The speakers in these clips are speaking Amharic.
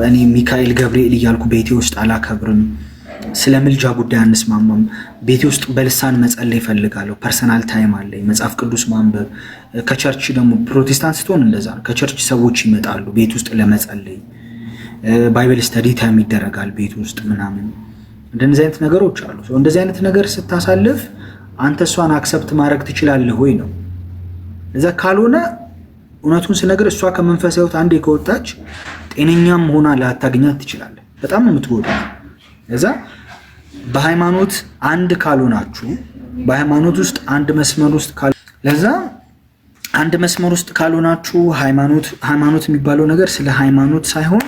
እኔ ሚካኤል ገብርኤል እያልኩ ቤቴ ውስጥ አላከብርም። ስለ ምልጃ ጉዳይ አንስማማም። ቤቴ ውስጥ በልሳን መጸለይ ይፈልጋለሁ። ፐርሰናል ታይም አለኝ። መጽሐፍ ቅዱስ ማንበብ። ከቸርች ደግሞ ፕሮቴስታንት ስትሆን እንደዛ ነው። ከቸርች ሰዎች ይመጣሉ ቤት ውስጥ ለመጸለይ። ባይብል ስተዲ ታይም ይደረጋል ቤት ውስጥ ምናምን። እንደዚህ አይነት ነገሮች አሉ። እንደዚህ አይነት ነገር ስታሳልፍ አንተ እሷን አክሰፕት ማድረግ ትችላለህ ወይ ነው። እዛ ካልሆነ እውነቱን ስነግር እሷ ከመንፈሳዊ ሕይወት አንዴ ከወጣች ጤነኛም ሆና ላታገኛት ትችላለህ። በጣም ነው የምትጎዳው። እዛ በሃይማኖት አንድ ካልሆናችሁ በሃይማኖት ውስጥ አንድ መስመር ውስጥ ለዛ አንድ መስመር ውስጥ ካልሆናችሁ ሃይማኖት የሚባለው ነገር ስለ ሃይማኖት ሳይሆን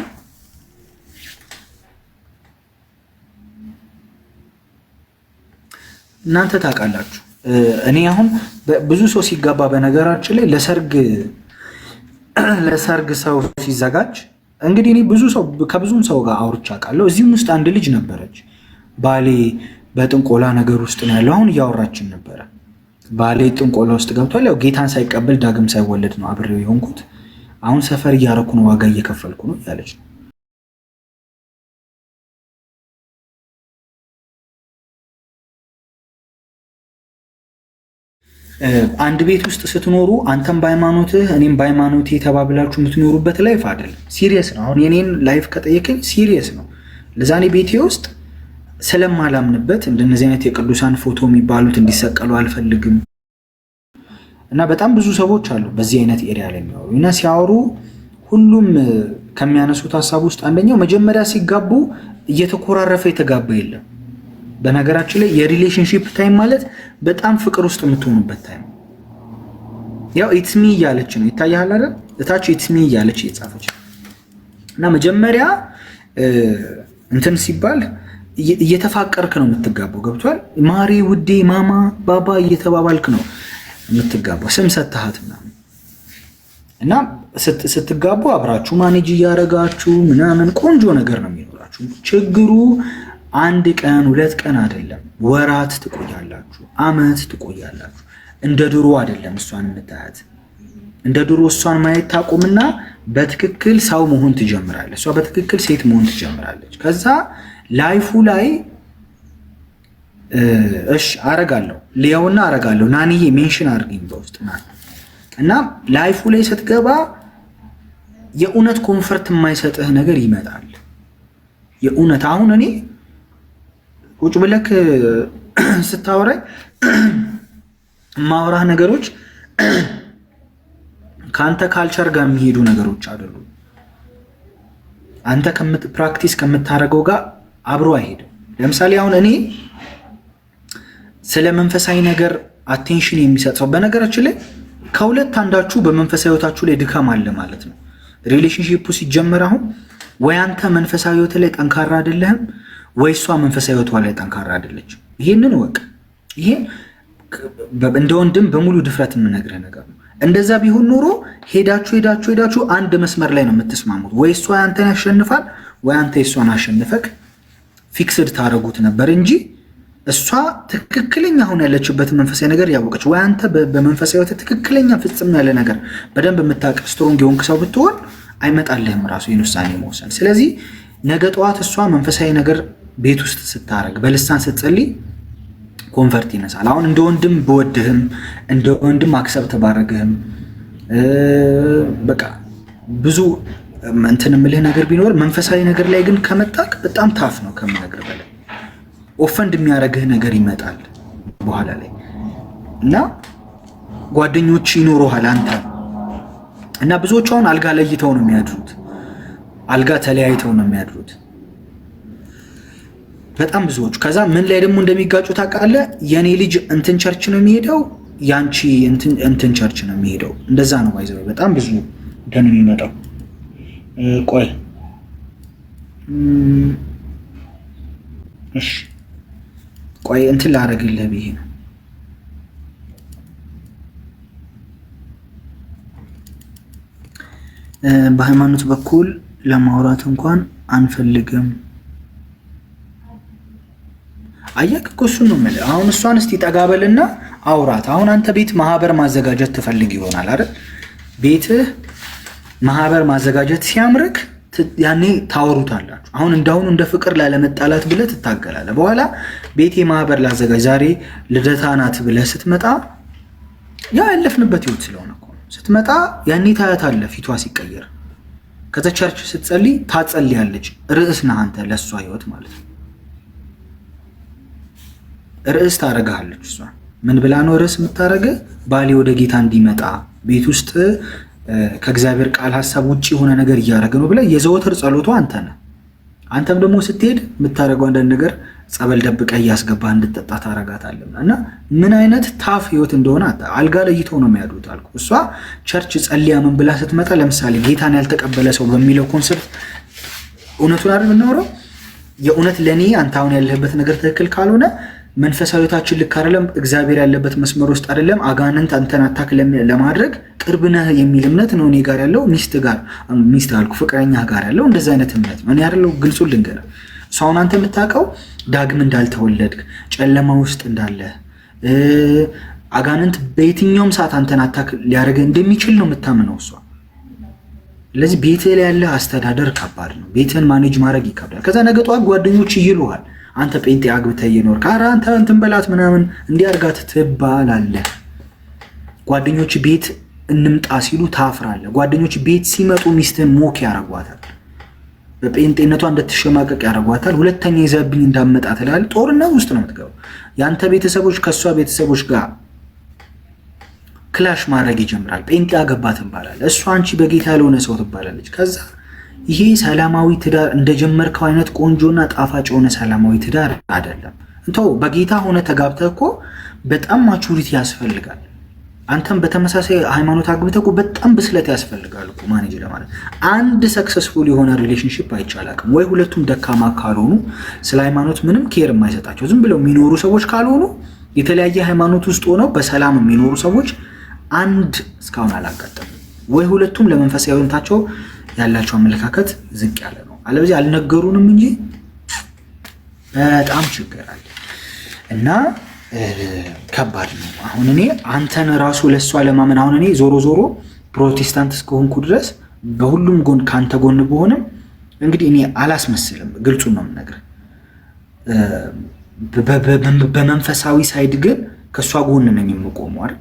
እናንተ ታውቃላችሁ። እኔ አሁን ብዙ ሰው ሲጋባ በነገራችን ላይ ለሰርግ ሰው ሲዘጋጅ እንግዲህ እኔ ከብዙም ሰው ጋር አውርቻ አውቃለሁ። እዚህም ውስጥ አንድ ልጅ ነበረች። ባሌ በጥንቆላ ነገር ውስጥ ነው ያለው። አሁን እያወራችን ነበረ። ባሌ ጥንቆላ ውስጥ ገብቷል። ያው ጌታን ሳይቀበል ዳግም ሳይወለድ ነው አብሬው የሆንኩት። አሁን ሰፈር እያረኩ ነው፣ ዋጋ እየከፈልኩ ነው ያለች ነው። አንድ ቤት ውስጥ ስትኖሩ አንተም በሃይማኖትህ እኔም በሃይማኖቴ ተባብላችሁ የምትኖሩበት ላይፍ አይደለም። ሲሪየስ ነው። አሁን የኔን ላይፍ ከጠየቀኝ ሲሪየስ ነው። ለዛኔ ቤቴ ውስጥ ስለማላምንበት እንደነዚህ አይነት የቅዱሳን ፎቶ የሚባሉት እንዲሰቀሉ አልፈልግም። እና በጣም ብዙ ሰዎች አሉ በዚህ አይነት ኤሪያ ላይ የሚያወሩ እና ሲያወሩ ሁሉም ከሚያነሱት ሀሳብ ውስጥ አንደኛው መጀመሪያ ሲጋቡ እየተኮራረፈ የተጋባ የለም። በነገራችን ላይ የሪሌሽንሺፕ ታይም ማለት በጣም ፍቅር ውስጥ የምትሆኑበት ታይም። ያው ኢትስሚ እያለች ነው ይታያል አይደል? እታች ኢትስሚ እያለች እየጻፈች እና መጀመሪያ እንትን ሲባል እየተፋቀርክ ነው የምትጋባው። ገብቷል? ማሪ፣ ውዴ፣ ማማ፣ ባባ እየተባባልክ ነው የምትጋባው። ስም ሰጥሃት ምናምን እና ስትጋቡ አብራችሁ ማኔጅ እያደረጋችሁ ምናምን ቆንጆ ነገር ነው የሚኖራችሁ። ችግሩ አንድ ቀን ሁለት ቀን አይደለም፣ ወራት ትቆያላችሁ፣ አመት ትቆያላችሁ። እንደ ድሮ አይደለም እሷን የምታያት። እንደ ድሮ እሷን ማየት ታቆምና በትክክል ሰው መሆን ትጀምራለች። እሷ በትክክል ሴት መሆን ትጀምራለች። ከዛ ላይፉ ላይ እሺ አረጋለሁ ሊያውና አረጋለሁ ናንዬ ሜንሽን አድርገኝ በውስጥ እና ላይፉ ላይ ስትገባ የእውነት ኮንፈርት የማይሰጥህ ነገር ይመጣል። የእውነት አሁን እኔ ቁጭ ብለክ ስታወራኝ ማውራህ ነገሮች ከአንተ ካልቸር ጋር የሚሄዱ ነገሮች አይደሉም። አንተ ፕራክቲስ ከምታደርገው ጋር አብሮ አይሄድም። ለምሳሌ አሁን እኔ ስለ መንፈሳዊ ነገር አቴንሽን የሚሰጥ ሰው፣ በነገራችን ላይ ከሁለት አንዳችሁ በመንፈሳዊ ህይወታችሁ ላይ ድካም አለ ማለት ነው። ሪሌሽንሺፑ ሲጀመር አሁን ወይ አንተ መንፈሳዊ ህይወት ላይ ጠንካራ አይደለህም ወይ እሷ መንፈሳዊ ህይወቷ ላይ ጠንካራ አይደለች። ይሄንን ወቅ ይሄ እንደ ወንድም በሙሉ ድፍረት የምነግርህ ነገር ነው። እንደዛ ቢሆን ኖሮ ሄዳችሁ አንድ መስመር ላይ ነው የምትስማሙት። ወይ እሷ አንተን ያሸንፋል ወይ አንተ እሷን አሸንፈክ ፊክስድ ታደርጉት ነበር እንጂ እሷ ትክክለኛ አሁን ያለችበት መንፈሳዊ ነገር ያወቀች ወይ አንተ በመንፈሳዊ ህይወት ትክክለኛ ፍጽም ያለ ነገር በደንብ የምታውቅ ስትሮንግ የሆንክ ሰው ብትሆን አይመጣልህም ራሱ ይህን ውሳኔ መወሰን። ስለዚህ ነገ ጠዋት እሷ መንፈሳዊ ነገር ቤት ውስጥ ስታረግ በልሳን ስትጸልይ ኮንፈርት ይነሳል። አሁን እንደ ወንድም በወድህም እንደ ወንድም አክሰብት ባረግህም በቃ ብዙ እንትን የምልህ ነገር ቢኖር መንፈሳዊ ነገር ላይ ግን ከመጣክ በጣም ታፍ ነው ከምነግርህ በላይ ኦፈንድ የሚያደርግህ ነገር ይመጣል በኋላ ላይ እና ጓደኞች ይኖሩሃል አንተ እና ብዙዎቹ አሁን አልጋ ለይተው ነው የሚያድሩት፣ አልጋ ተለያይተው ነው የሚያድሩት በጣም ብዙዎቹ። ከዛ ምን ላይ ደግሞ እንደሚጋጩ ታውቃለህ? የኔ ልጅ እንትን ቸርች ነው የሚሄደው፣ ያንቺ እንትን ቸርች ነው የሚሄደው። እንደዛ ነው ባይዘው በጣም ብዙ ደን የሚመጣው። ቆይ እሺ ቆይ እንትን ላደርግልህ ብዬ ነው። በሃይማኖት በኩል ለማውራት እንኳን አንፈልግም። አየክ እኮ እሱን ነው የምልህ። አሁን እሷን እስቲ ጠጋበልና አውራት። አሁን አንተ ቤት ማህበር ማዘጋጀት ትፈልግ ይሆናል አይደል? ቤትህ ማህበር ማዘጋጀት ሲያምርክ ያኔ ታወሩታላችሁ። አሁን እንዳሁኑ እንደ ፍቅር ላለመጣላት ብለህ ትታገላለህ። በኋላ ቤቴ ማህበር ላዘጋጅ ዛሬ ልደታ ናት ብለህ ስትመጣ ያ ያለፍንበት ህይወት ስለሆነ እኮ ስትመጣ ያኔ ታያታለህ ፊቷ ሲቀየር። ከዛ ቸርች ስትጸልይ ታጸልያለች። ርዕስ ነህ አንተ ለእሷ ህይወት ማለት ነው። ርዕስ ታደርግሃለች እሷ። ምን ብላ ነው ርዕስ የምታደርገህ? ባሌ ወደ ጌታ እንዲመጣ ቤት ውስጥ ከእግዚአብሔር ቃል ሀሳብ ውጭ የሆነ ነገር እያደረገ ነው ብለህ የዘወትር ጸሎቷ አንተ ነህ። አንተም ደግሞ ስትሄድ የምታደርገው አንዳንድ ነገር ጸበል ደብቀህ እያስገባህ እንድትጠጣ ታደርጋታለህ። እና ምን አይነት ታፍ ህይወት እንደሆነ አልጋ ለይተው ነው የሚያድሩት አልኩ። እሷ ቸርች ጸልያ ምን ብላ ስትመጣ ለምሳሌ ጌታን ያልተቀበለ ሰው በሚለው ኮንሰፕት እውነቱን አይደል የምናወራው? የእውነት ለእኔ አንተ አሁን ያለህበት ነገር ትክክል ካልሆነ መንፈሳዊታችን ልክ አይደለም፣ እግዚአብሔር ያለበት መስመር ውስጥ አይደለም፣ አጋንንት አንተን አታክ ለማድረግ ቅርብ ነህ የሚል እምነት ነው እኔ ጋር ያለው። ሚስት አልኩ ፍቅረኛ ጋር ያለው እንደዛ አይነት እምነት ነው። እኔ አይደለው ግልጹን ልንገርህ፣ እሷ አሁን አንተ የምታውቀው ዳግም እንዳልተወለድክ ጨለማ ውስጥ እንዳለ አጋንንት በየትኛውም ሰዓት አንተን አታክ ሊያደርግ እንደሚችል ነው የምታምነው እሷ። ስለዚህ ቤትህ ላይ ያለ አስተዳደር ከባድ ነው። ቤትህን ማኔጅ ማድረግ ይከብዳል። ከዛ ነገ ጠዋት ጓደኞች ይሉሃል አንተ ጴንጤ አግብተህ እየኖርክ ኧረ አንተ እንትን በላት ምናምን እንዲያርጋት ትባላለህ። ጓደኞች ቤት እንምጣ ሲሉ ታፍራለህ። ጓደኞች ቤት ሲመጡ ሚስትህን ሞክ ያደርጓታል። በጴንጤነቷ እንድትሸማቀቅ ያደርጓታል። ሁለተኛ ይዘብኝ እንዳመጣ ትላለህ። ጦርነት ውስጥ ነው የምትገባው። የአንተ ቤተሰቦች ከእሷ ቤተሰቦች ጋር ክላሽ ማድረግ ይጀምራል። ጴንጤ አገባ ትባላለህ። እሷ አንቺ በጌታ ያልሆነ ሰው ትባላለች። ከዛ ይሄ ሰላማዊ ትዳር እንደጀመርከው አይነት ቆንጆና ጣፋጭ የሆነ ሰላማዊ ትዳር አይደለም። እንተው በጌታ ሆነ ተጋብተህ እኮ በጣም ማቹሪቲ ያስፈልጋል። አንተም በተመሳሳይ ሃይማኖት አግብተህ እኮ በጣም ብስለት ያስፈልጋል እኮ ማኔጅ ለማለት። አንድ ሰክሰስፉል የሆነ ሪሌሽንሺፕ አይቻላቅም ወይ ሁለቱም ደካማ ካልሆኑ፣ ስለ ሃይማኖት ምንም ኬር የማይሰጣቸው ዝም ብለው የሚኖሩ ሰዎች ካልሆኑ፣ የተለያየ ሃይማኖት ውስጥ ሆነው በሰላም የሚኖሩ ሰዎች አንድ እስካሁን አላጋጠምም። ወይ ሁለቱም ለመንፈሳዊነታቸው ያላቸው አመለካከት ዝቅ ያለ ነው። አለበለዚያ አልነገሩንም እንጂ በጣም ችግር አለ እና ከባድ ነው። አሁን እኔ አንተን ራሱ ለሷ ለማመን አሁን እኔ ዞሮ ዞሮ ፕሮቴስታንት እስከሆንኩ ድረስ በሁሉም ጎን ካንተ ጎን በሆንም እንግዲህ እኔ አላስመስልም፣ ግልጹን ነው የምነግርህ። በመንፈሳዊ ሳይድ ግን ከሷ ጎን ነኝ የምቆመው አይደል?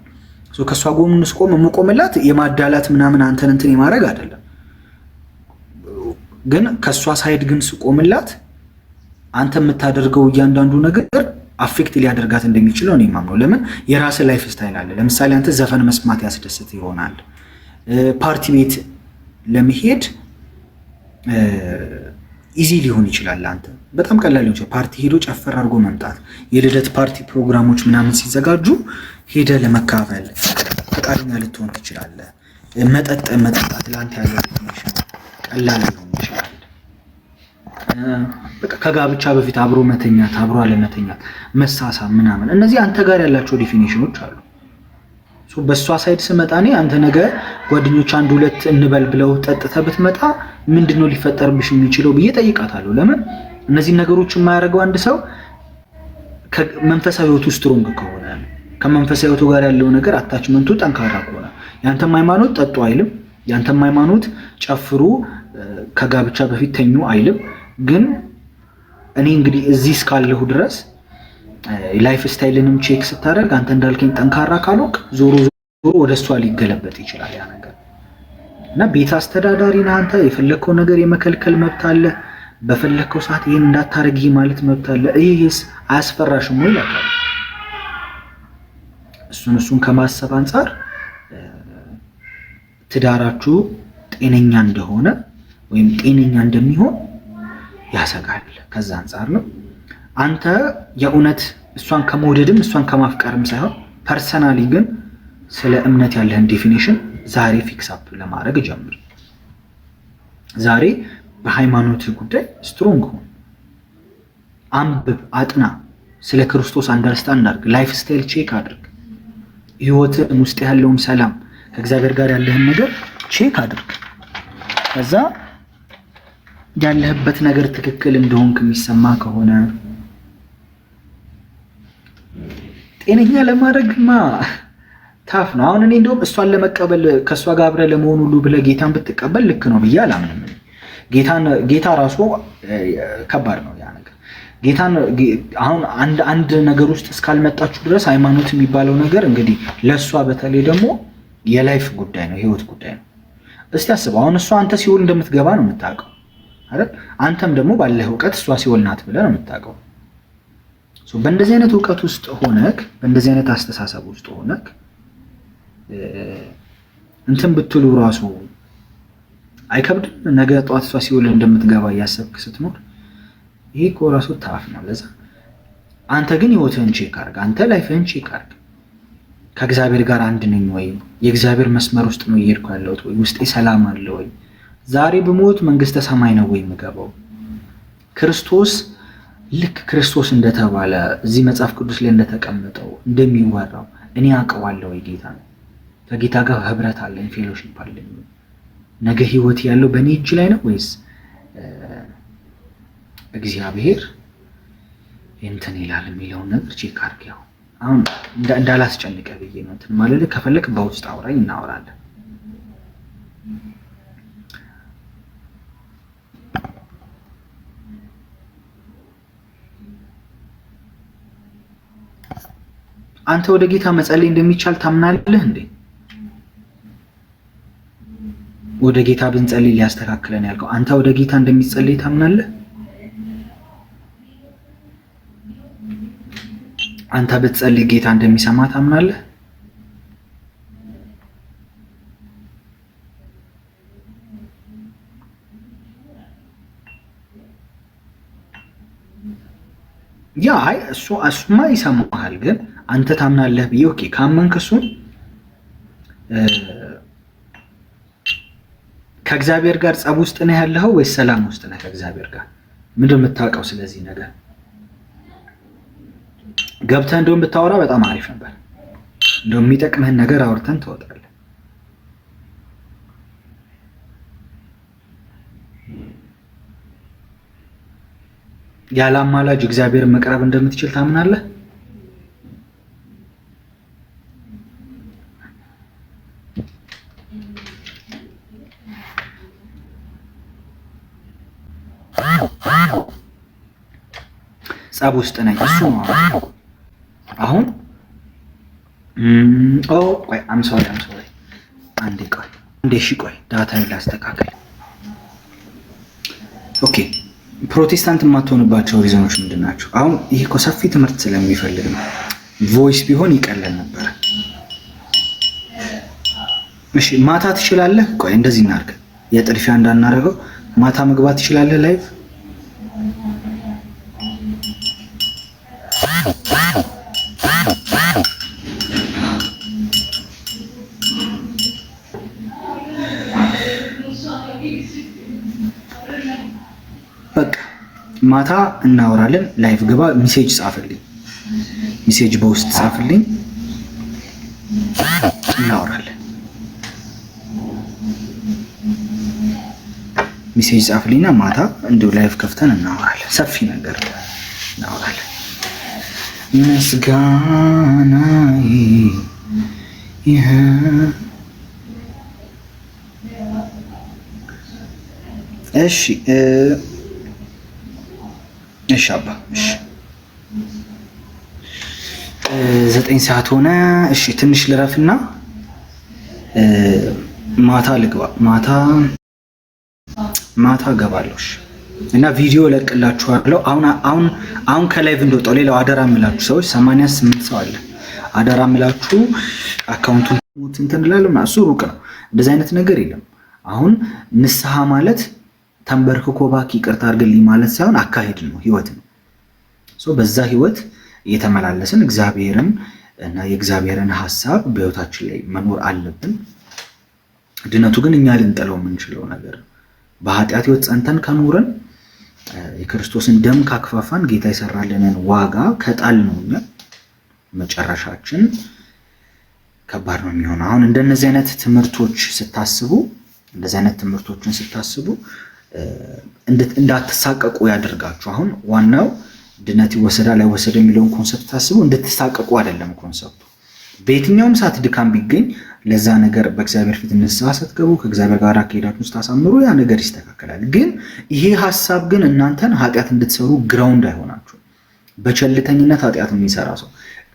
ከሷ ጎን ስቆም የምቆምላት የማዳላት ምናምን አንተን እንትን የማድረግ አይደለም። ግን ከሷ ሳይድ ግን ስቆምላት አንተ የምታደርገው እያንዳንዱ ነገር አፌክት ሊያደርጋት እንደሚችለው እኔ ማምነው። ለምን የራስህ ላይፍ ስታይል አለ። ለምሳሌ አንተ ዘፈን መስማት ያስደስት ይሆናል። ፓርቲ ቤት ለመሄድ ኢዚ ሊሆን ይችላል። አንተ በጣም ቀላል ሊሆን ይችላል። ፓርቲ ሄዶ ጨፈር አድርጎ መምጣት፣ የልደት ፓርቲ ፕሮግራሞች ምናምን ሲዘጋጁ ሄደ ለመካፈል ፈቃደኛ ልትሆን ትችላለህ። መጠጣት ለአንተ ያለው ዴፊኒሽን ቀላል ሊሆን ይችላል። በቃ ከጋብቻ በፊት አብሮ መተኛት፣ አብሮ አለመተኛት፣ መሳሳም ምናምን እነዚህ አንተ ጋር ያላቸው ዴፊኒሽኖች አሉ። በእሷ ሳይድ ስመጣ እኔ አንተ ነገ ጓደኞች አንድ ሁለት እንበል ብለው ጠጥተህ ብትመጣ ምንድነው ሊፈጠርብሽ የሚችለው ብዬ ጠይቃታለሁ። ለምን እነዚህ ነገሮች የማያደርገው አንድ ሰው ከመንፈሳዊ ህይወቱ ስትሮንግ ከሆነ፣ ከመንፈሳዊ ህይወቱ ጋር ያለው ነገር አታችመንቱ ጠንካራ ከሆነ፣ ያንተም ሃይማኖት ጠጡ አይልም፣ ያንተም ሃይማኖት ጨፍሩ ከጋብቻ በፊት ተኙ አይልም። ግን እኔ እንግዲህ እዚህ እስካለሁ ድረስ ላይፍ ስታይልንም ቼክ ስታደርግ አንተ እንዳልከኝ ጠንካራ ካልሆንክ ዞሮ ወደ እሷ ሊገለበጥ ይችላል ያ ነገር እና ቤት አስተዳዳሪ ነህ አንተ። የፈለግከው ነገር የመከልከል መብት አለ። በፈለግከው ሰዓት ይህን እንዳታረግ ማለት መብት አለ። ይህስ አያስፈራሽም ወይ ይላል። እሱን ከማሰብ አንጻር ትዳራችሁ ጤነኛ እንደሆነ ወይም ጤነኛ እንደሚሆን ያሰጋል። ከዛ አንጻር ነው አንተ የእውነት እሷን ከመውደድም እሷን ከማፍቀርም ሳይሆን ፐርሰናሊ ግን ስለ እምነት ያለህን ዴፊኒሽን ዛሬ ፊክስ አፕ ለማድረግ ጀምር። ዛሬ በሃይማኖት ጉዳይ ስትሮንግ ሁን፣ አንብብ፣ አጥና፣ ስለ ክርስቶስ አንደርስታንድ አድርግ፣ ላይፍ ስታይል ቼክ አድርግ፣ ህይወትን ውስጥ ያለውን ሰላም ከእግዚአብሔር ጋር ያለህን ነገር ቼክ አድርግ። ከዛ ያለህበት ነገር ትክክል እንደሆንክ የሚሰማ ከሆነ ጤነኛ ለማድረግማ ታፍ ነው። አሁን እኔ እንደውም እሷን ለመቀበል ከእሷ ጋር አብረህ ለመሆን ሁሉ ብለህ ጌታን ብትቀበል ልክ ነው ብዬ አላምንም። ጌታ ራሱ ከባድ ነው ያ ነገር። ጌታን አሁን አንድ ነገር ውስጥ እስካልመጣችሁ ድረስ ሃይማኖት የሚባለው ነገር እንግዲህ ለእሷ በተለይ ደግሞ የላይፍ ጉዳይ ነው፣ የህይወት ጉዳይ ነው። እስቲ አስበው፣ አሁን እሷ አንተ ሲኦል እንደምትገባ ነው የምታውቀው አይደል? አንተም ደግሞ ባለህ እውቀት እሷ ሲኦል ናት ብለህ ነው የምታውቀው። በእንደዚህ አይነት እውቀት ውስጥ ሆነክ፣ በእንደዚህ አይነት አስተሳሰብ ውስጥ ሆነክ እንትን ብትሉ ራሱ አይከብድም? ነገ ጠዋት እሷ ሲኦል እንደምትገባ እያሰብክ ስትኖር ይሄ እኮ ራሱ ታፍ ነው። ለዛ አንተ ግን ህይወትህን ቼክ አድርግ፣ አንተ ላይፍህን ቼክ አድርግ። ከእግዚአብሔር ጋር አንድ ነኝ ወይ? የእግዚአብሔር መስመር ውስጥ ነው እየሄድኩ ያለሁት ወይ? ውስጤ ሰላም አለ ወይ? ዛሬ ብሞት መንግስተ ሰማይ ነው ወይ የምገባው? ክርስቶስ ልክ ክርስቶስ እንደተባለ እዚህ መጽሐፍ ቅዱስ ላይ እንደተቀመጠው እንደሚወራው እኔ አውቀዋለሁ ወይ? ጌታ ነው ከጌታ ጋር ህብረት አለኝ፣ ፌሎሺፕ አለኝ። ነገ ህይወት ያለው በእኔ እጅ ላይ ነው ወይስ እግዚአብሔር እንትን ይላል የሚለውን ነገር ቼክ አድርግ። ያው አሁን እንዳላስጨንቀ ብዬ ነው እንትን ማለት። ከፈለክ በውስጥ አውራኝ፣ እናወራለን። አንተ ወደ ጌታ መጸለይ እንደሚቻል ታምናለህ እንዴ? ወደ ጌታ ብንጸልይ ሊያስተካክለን ያልከው አንተ ወደ ጌታ እንደሚጸልይ ታምናለህ? አንተ ብትጸልይ ጌታ እንደሚሰማ ታምናለህ? ያ እሱማ ይሰማሃል። ግን አንተ ታምናለህ ብዬ ኦኬ፣ ካመንክ እሱን ከእግዚአብሔር ጋር ጸብ ውስጥ ነህ ያለኸው ወይስ ሰላም ውስጥ ነህ ከእግዚአብሔር ጋር? ምንድን ነው የምታውቀው ስለዚህ ነገር? ገብተህ እንደውም ብታወራ በጣም አሪፍ ነበር። እንደውም የሚጠቅምህን ነገር አውርተን ትወጣለህ። ያለ አማላጅ እግዚአብሔርን መቅረብ እንደምትችል ታምናለህ? ጸብ ውስጥ ነኝ እሱ ነው አሁን። ቆይ አም ሶሪ አንዴ ቆይ ዳታዬን ላስተካክል። ኦኬ ፕሮቴስታንት የማትሆንባቸው ሪዝኖች ምንድን ናቸው? አሁን ይሄ እኮ ሰፊ ትምህርት ስለሚፈልግ ነው። ቮይስ ቢሆን ይቀለል ነበር። እሺ ማታ ትችላለህ? ቆይ እንደዚህ እናድርግ፣ የጥድፊያ እንዳናደርገው። ማታ መግባት ትችላለህ ላይቭ? በቃ ማታ እናወራለን። ላይቭ ግባ፣ ሜሴጅ ጻፍልኝ፣ ሜሴጅ በውስጥ ጻፍልኝ፣ እናወራለን። ሜሴጅ ጻፍልኝና ማታ እንደው ላይቭ ከፍተን እናወራለን። ሰፊ ነገር እናወራለን። ምስጋናዬ ይሄ እሺ እሺ አባ እሺ 9 ሰዓት ሆነ። እሺ ትንሽ ልረፍና ማታ ልግባ። ማታ ገባለሁ እና ቪዲዮ ለቅላችኋለሁ። አሁን ከላይቭ እንደወጣው ሌላው አደራ የምላችሁ ሰዎች 88 ሰው አለ። አደራ የምላችሁ አካውንቱን እንትን እላለሁ። እሱ ሩቅ ነው፣ እንደዚህ አይነት ነገር የለም። አሁን ንስሐ ማለት ተንበርክኮ እባክህ ይቅርታ አድርግልኝ ማለት ሳይሆን አካሄድ ነው፣ ህይወት ነው። በዛ ህይወት እየተመላለስን እግዚአብሔርን እና የእግዚአብሔርን ሀሳብ በህይወታችን ላይ መኖር አለብን። ድነቱ ግን እኛ ልንጠለው የምንችለው ነገር ነው። በኃጢአት ህይወት ጸንተን ከኖርን የክርስቶስን ደም ካክፋፋን ጌታ የሰራልንን ዋጋ ከጣል ነው መጨረሻችን ከባድ ነው የሚሆነው። አሁን እንደነዚህ አይነት ትምህርቶችን ስታስቡ እንዳትሳቀቁ ያደርጋችሁ። አሁን ዋናው ድነት ይወሰዳል አይወሰድ የሚለውን ኮንሰፕት ታስቡ እንድትሳቀቁ አይደለም ኮንሰፕቱ። በየትኛውም ሰዓት ድካም ቢገኝ ለዛ ነገር በእግዚአብሔር ፊት ንስሐ ስትገቡ ከእግዚአብሔር ጋር ከሄዳችሁ ስታሳምሩ ያ ነገር ይስተካከላል። ግን ይሄ ሐሳብ ግን እናንተን ኃጢአት እንድትሰሩ ግራውንድ አይሆናችሁ። በቸልተኝነት ኃጢአት የሚሰራ ሰው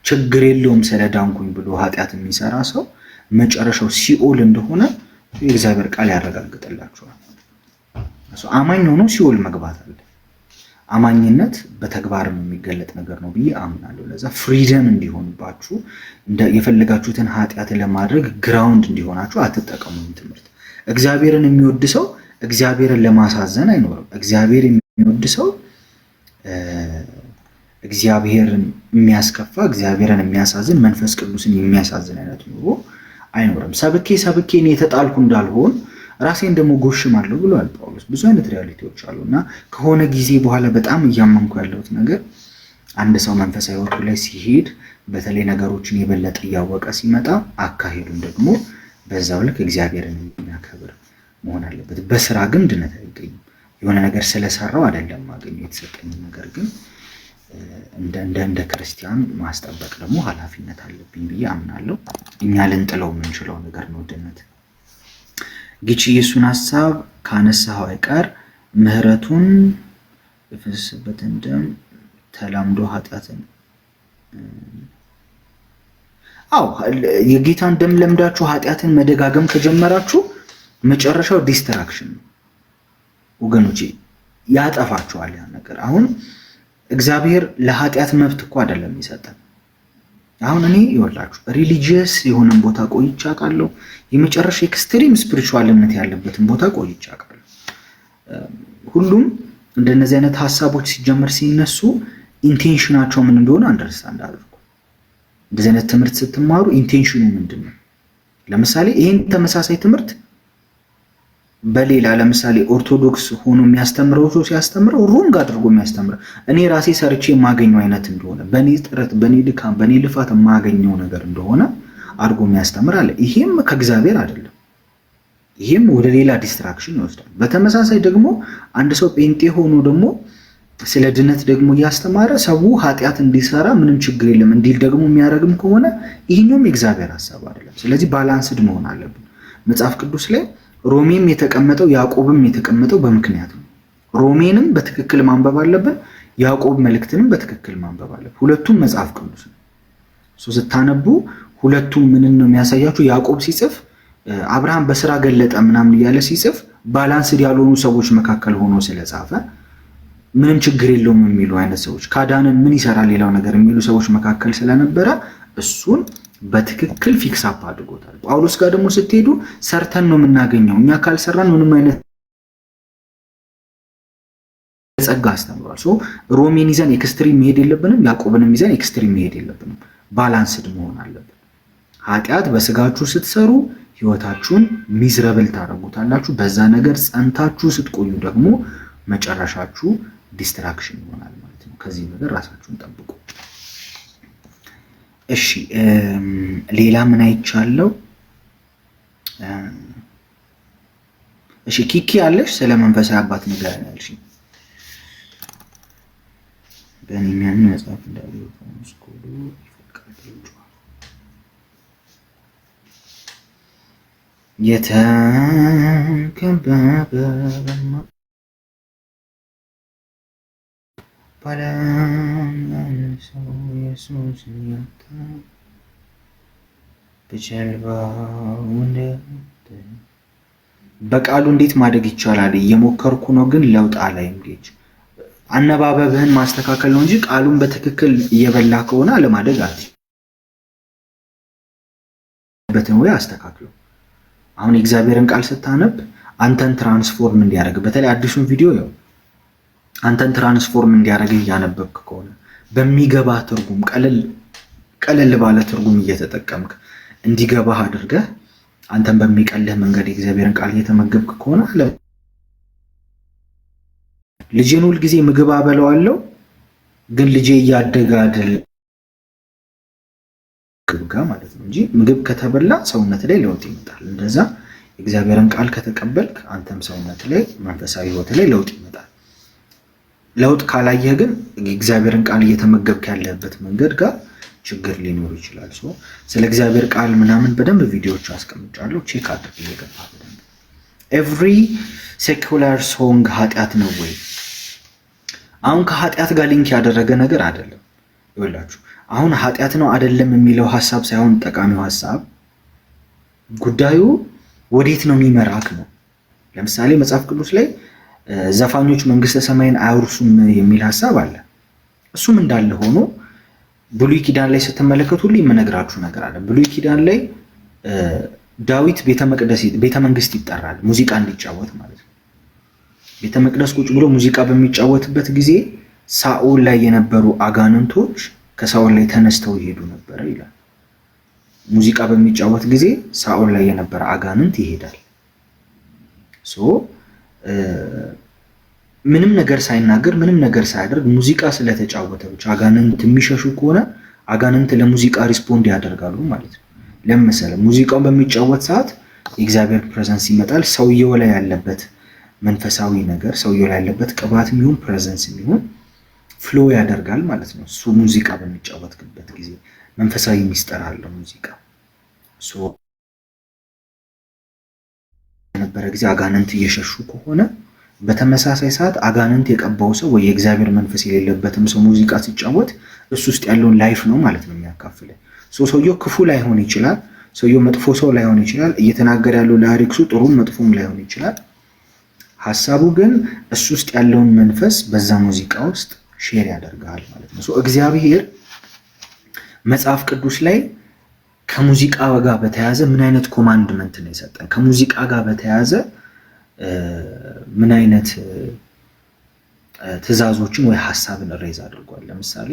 ችግር የለውም ስለ ዳንኩኝ ብሎ ኃጢአት የሚሰራ ሰው መጨረሻው ሲኦል እንደሆነ የእግዚአብሔር ቃል ያረጋግጥላችኋል። አማኝ ሆኖ ሲኦል መግባት አለ። አማኝነት በተግባርም የሚገለጥ ነገር ነው ብዬ አምናለሁ። ለዛ ፍሪደም እንዲሆንባችሁ የፈለጋችሁትን ኃጢአት ለማድረግ ግራውንድ እንዲሆናችሁ አትጠቀሙም። ትምህርት እግዚአብሔርን የሚወድ ሰው እግዚአብሔርን ለማሳዘን አይኖርም። እግዚአብሔር የሚወድ ሰው እግዚአብሔርን የሚያስከፋ እግዚአብሔርን የሚያሳዝን መንፈስ ቅዱስን የሚያሳዝን አይነት ኑሮ አይኖርም። ሰብኬ እኔ የተጣልኩ እንዳልሆን ራሴን ደግሞ ጎሽማለሁ ብሏል ጳውሎስ። ብዙ አይነት ሪያሊቲዎች አሉና ከሆነ ጊዜ በኋላ በጣም እያመንኩ ያለሁት ነገር አንድ ሰው መንፈሳዊ ሕይወቱ ላይ ሲሄድ በተለይ ነገሮችን የበለጠ እያወቀ ሲመጣ አካሄዱን ደግሞ በዛው ልክ እግዚአብሔርን የሚያከብር መሆን አለበት። በስራ ግን ድነት አይገኝም። የሆነ ነገር ስለሰራው አይደለም ማገኘው የተሰጠኝ ነገር ግን እንደ ክርስቲያን ማስጠበቅ ደግሞ ኃላፊነት አለብኝ ብዬ አምናለሁ። እኛ ልንጥለው የምንችለው ነገር ነው ድነት። ጊቺ የሱን ሐሳብ ካነሳው አይቀር ምህረቱን የፈሰሰበትን ደም ተላምዶ ኃጢአትን የጌታን ደም ለምዳችሁ ኃጢአትን መደጋገም ከጀመራችሁ መጨረሻው ዲስትራክሽን ነው ወገኖቼ፣ ያጠፋችኋል ያ ነገር። አሁን እግዚአብሔር ለኃጢአት መብት እኮ አይደለም የሚሰጠን። አሁን እኔ ይወላችሁ ሪሊጂየስ የሆነን ቦታ ቆይቼ አውቃለሁ። የመጨረሻ ኤክስትሪም ስፒሪቹዋልነት ያለበትን ቦታ ቆይቼ አውቃለሁ። ሁሉም እንደነዚህ አይነት ሐሳቦች ሲጀመር ሲነሱ ኢንቴንሽናቸው ምን እንደሆነ አንደርስታንድ አድርጉ። እንደዚህ አይነት ትምህርት ስትማሩ ኢንቴንሽኑ ምንድን ነው? ለምሳሌ ይህን ተመሳሳይ ትምህርት በሌላ ለምሳሌ ኦርቶዶክስ ሆኖ የሚያስተምረው ሰው ሲያስተምረው ሮንግ አድርጎ የሚያስተምረው እኔ ራሴ ሰርቼ የማገኘው አይነት እንደሆነ በእኔ ጥረት፣ በእኔ ድካም፣ በእኔ ልፋት የማገኘው ነገር እንደሆነ አድርጎ የሚያስተምር አለ። ይሄም ከእግዚአብሔር አይደለም። ይሄም ወደ ሌላ ዲስትራክሽን ይወስዳል። በተመሳሳይ ደግሞ አንድ ሰው ጴንጤ ሆኖ ደግሞ ስለ ድነት ደግሞ እያስተማረ ሰው ኃጢአት እንዲሰራ ምንም ችግር የለም እንዲል ደግሞ የሚያደርግም ከሆነ ይህኛውም የእግዚአብሔር ሐሳብ አይደለም። ስለዚህ ባላንስድ መሆን አለብን። መጽሐፍ ቅዱስ ላይ ሮሜም የተቀመጠው ያዕቆብም የተቀመጠው በምክንያት ነው። ሮሜንም በትክክል ማንበብ አለብን፣ ያዕቆብ መልእክትንም በትክክል ማንበብ አለብን። ሁለቱም መጽሐፍ ቅዱስ ነው። ስታነቡ ሁለቱም ምን ነው የሚያሳያችሁ? ያዕቆብ ሲጽፍ አብርሃም በስራ ገለጠ ምናምን እያለ ሲጽፍ ባላንስድ ያልሆኑ ሰዎች መካከል ሆኖ ስለጻፈ ምንም ችግር የለውም የሚሉ አይነት ሰዎች፣ ካዳንን ምን ይሰራል ሌላው ነገር የሚሉ ሰዎች መካከል ስለነበረ እሱን በትክክል ፊክስ አፕ አድርጎታል። ጳውሎስ ጋር ደግሞ ስትሄዱ ሰርተን ነው የምናገኘው፣ እኛ ካልሰራን ምንም አይነት ጸጋ አስተምሯል። ሮሜን ይዘን ኤክስትሪም መሄድ የለብንም፣ ያዕቆብንም ይዘን ኤክስትሪም መሄድ የለብንም። ባላንስድ መሆን አለብን። ኃጢአት በስጋችሁ ስትሰሩ ህይወታችሁን ሚዝረብል ታደርጉታላችሁ። በዛ ነገር ጸንታችሁ ስትቆዩ ደግሞ መጨረሻችሁ ዲስትራክሽን ይሆናል ማለት ነው። ከዚህ ነገር ራሳችሁን ጠብቁ። እሺ ሌላ ምን አይቻለው? እሺ ኪኪ አለሽ ስለ መንፈሳዊ አባት ነገር ያልሽ በእኛን መጽሐፍ እንዳለው ስኮሉ ይፈቀዳል የተከበበማ ሰው ኢየሱስ ያታ በቃሉ እንዴት ማደግ ይቻላል? እየሞከርኩ ነው ግን ለውጥ አላይም። ጌጅ አነባበብህን ማስተካከል ነው እንጂ ቃሉን በትክክል እየበላ ከሆነ አለማደግ አትበትን ወይ አስተካክለው። አሁን የእግዚአብሔርን ቃል ስታነብ አንተን ትራንስፎርም እንዲያደርግ በተለይ አዲሱን ቪዲዮ ያው አንተን ትራንስፎርም እንዲያደርግ እያነበብክ ከሆነ በሚገባ ትርጉም ቀለል ባለ ትርጉም እየተጠቀምክ እንዲገባህ አድርገህ አንተን በሚቀልህ መንገድ የእግዚአብሔርን ቃል እየተመገብክ ከሆነ አለ ልጄን ሁል ጊዜ ምግብ አበላዋለሁ ግን ልጄ እያደገ አይደል ግብጋ ማለት ነው እንጂ ምግብ ከተበላ ሰውነት ላይ ለውጥ ይመጣል። እንደዛ የእግዚአብሔርን ቃል ከተቀበልክ አንተም ሰውነት ላይ መንፈሳዊ ህይወት ላይ ለውጥ ይመጣል። ለውጥ ካላየህ ግን የእግዚአብሔርን ቃል እየተመገብክ ያለበት መንገድ ጋር ችግር ሊኖር ይችላል። ስለ እግዚአብሔር ቃል ምናምን በደንብ ቪዲዮዎች አስቀምጫለሁ፣ ቼክ አድርግ እየገባ በደንብ። ኤቭሪ ሴኩላር ሶንግ ኃጢአት ነው ወይ? አሁን ከኃጢአት ጋር ሊንክ ያደረገ ነገር አይደለም። ይኸውላችሁ አሁን ኃጢአት ነው አይደለም የሚለው ሐሳብ ሳይሆን ጠቃሚው ሐሳብ ጉዳዩ ወዴት ነው የሚመራክ ነው። ለምሳሌ መጽሐፍ ቅዱስ ላይ ዘፋኞች መንግስተ ሰማይን አያወርሱም የሚል ሐሳብ አለ። እሱም እንዳለ ሆኖ ብሉይ ኪዳን ላይ ስትመለከቱ ሁሉ የምነግራችሁ ነገር አለ። ብሉይ ኪዳን ላይ ዳዊት ቤተ መንግስት ይጠራል፣ ሙዚቃ እንዲጫወት ማለት ነው። ቤተ መቅደስ ቁጭ ብሎ ሙዚቃ በሚጫወትበት ጊዜ ሳኦል ላይ የነበሩ አጋንንቶች ከሳኦል ላይ ተነስተው ይሄዱ ነበር ይላል። ሙዚቃ በሚጫወት ጊዜ ሳኦል ላይ የነበረ አጋንንት ይሄዳል። ምንም ነገር ሳይናገር ምንም ነገር ሳያደርግ ሙዚቃ ስለተጫወተ ብቻ አጋንንት የሚሸሹ ከሆነ አጋንንት ለሙዚቃ ሪስፖንድ ያደርጋሉ ማለት ነው። ለምሳሌ ሙዚቃውን በሚጫወት ሰዓት የእግዚአብሔር ፕሬዘንስ ይመጣል። ሰውየው ላይ ያለበት መንፈሳዊ ነገር፣ ሰውየው ላይ ያለበት ቅባት የሚሆን ፕሬዘንስ የሚሆን ፍሎ ያደርጋል ማለት ነው። እሱ ሙዚቃ በሚጫወትበት ጊዜ መንፈሳዊ ሚስጥር አለው ሙዚቃ። የነበረ ጊዜ አጋንንት እየሸሹ ከሆነ በተመሳሳይ ሰዓት አጋንንት የቀባው ሰው ወይ የእግዚአብሔር መንፈስ የሌለበትም ሰው ሙዚቃ ሲጫወት እሱ ውስጥ ያለውን ላይፍ ነው ማለት ነው የሚያካፍለው። ሰውየው ክፉ ላይሆን ይችላል፣ ሰውየው መጥፎ ሰው ላይሆን ይችላል፣ እየተናገረ ያለው ላይሪክሱ ጥሩም መጥፎም ላይሆን ይችላል። ሐሳቡ ግን እሱ ውስጥ ያለውን መንፈስ በዛ ሙዚቃ ውስጥ ሼር ያደርጋል ማለት ነው። እግዚአብሔር መጽሐፍ ቅዱስ ላይ ከሙዚቃ ጋር በተያያዘ ምን አይነት ኮማንድመንት ነው የሰጠን? ከሙዚቃ ጋር በተያያዘ ምን አይነት ትእዛዞችን ወይ ሐሳብን ሬዝ አድርጓል? ለምሳሌ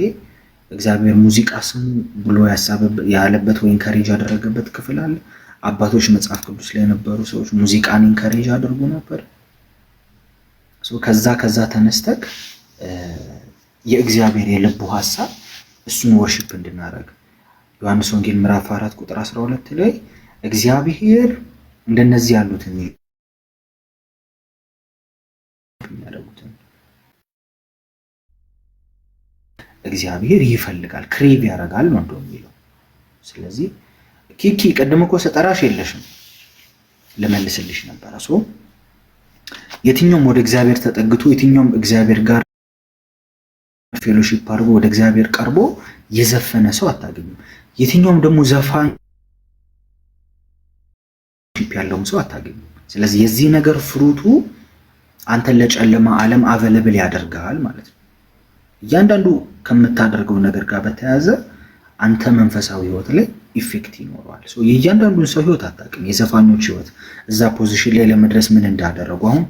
እግዚአብሔር ሙዚቃ ስሙ ብሎ ያለበት ወይ ኢንካሬጅ ያደረገበት ክፍል አለ። አባቶች መጽሐፍ ቅዱስ ላይ የነበሩ ሰዎች ሙዚቃን ኢንካሬጅ አድርጎ ነበር። ከዛ ተነስተክ የእግዚአብሔር የልቡ ሐሳብ እሱን ወርሺፕ እንድናደርግ ዮሐንስ ወንጌል ምዕራፍ 4 ቁጥር 12 ላይ እግዚአብሔር እንደነዚህ ያሉትን የሚያደርጉትን እግዚአብሔር ይፈልጋል፣ ክሬቭ ያደርጋል ነው እንደሚለው። ስለዚህ ኪኪ ቀደም እኮ ሰጠራሽ የለሽም ለመልስልሽ ነበር። የትኛውም ወደ እግዚአብሔር ተጠግቶ የትኛውም እግዚአብሔር ጋር ፌሎሺፕ አድርጎ ወደ እግዚአብሔር ቀርቦ የዘፈነ ሰው አታገኙም። የትኛውም ደግሞ ዘፋኝ ያለውም ሰው አታገኙም። ስለዚህ የዚህ ነገር ፍሩቱ አንተን ለጨለማ ዓለም አቬለብል ያደርጋል ማለት ነው። እያንዳንዱ ከምታደርገው ነገር ጋር በተያያዘ አንተ መንፈሳዊ ህይወት ላይ ኢፌክት ይኖረዋል። የእያንዳንዱን ሰው ህይወት አታውቅም። የዘፋኞች ህይወት እዛ ፖዚሽን ላይ ለመድረስ ምን እንዳደረጉ አሁን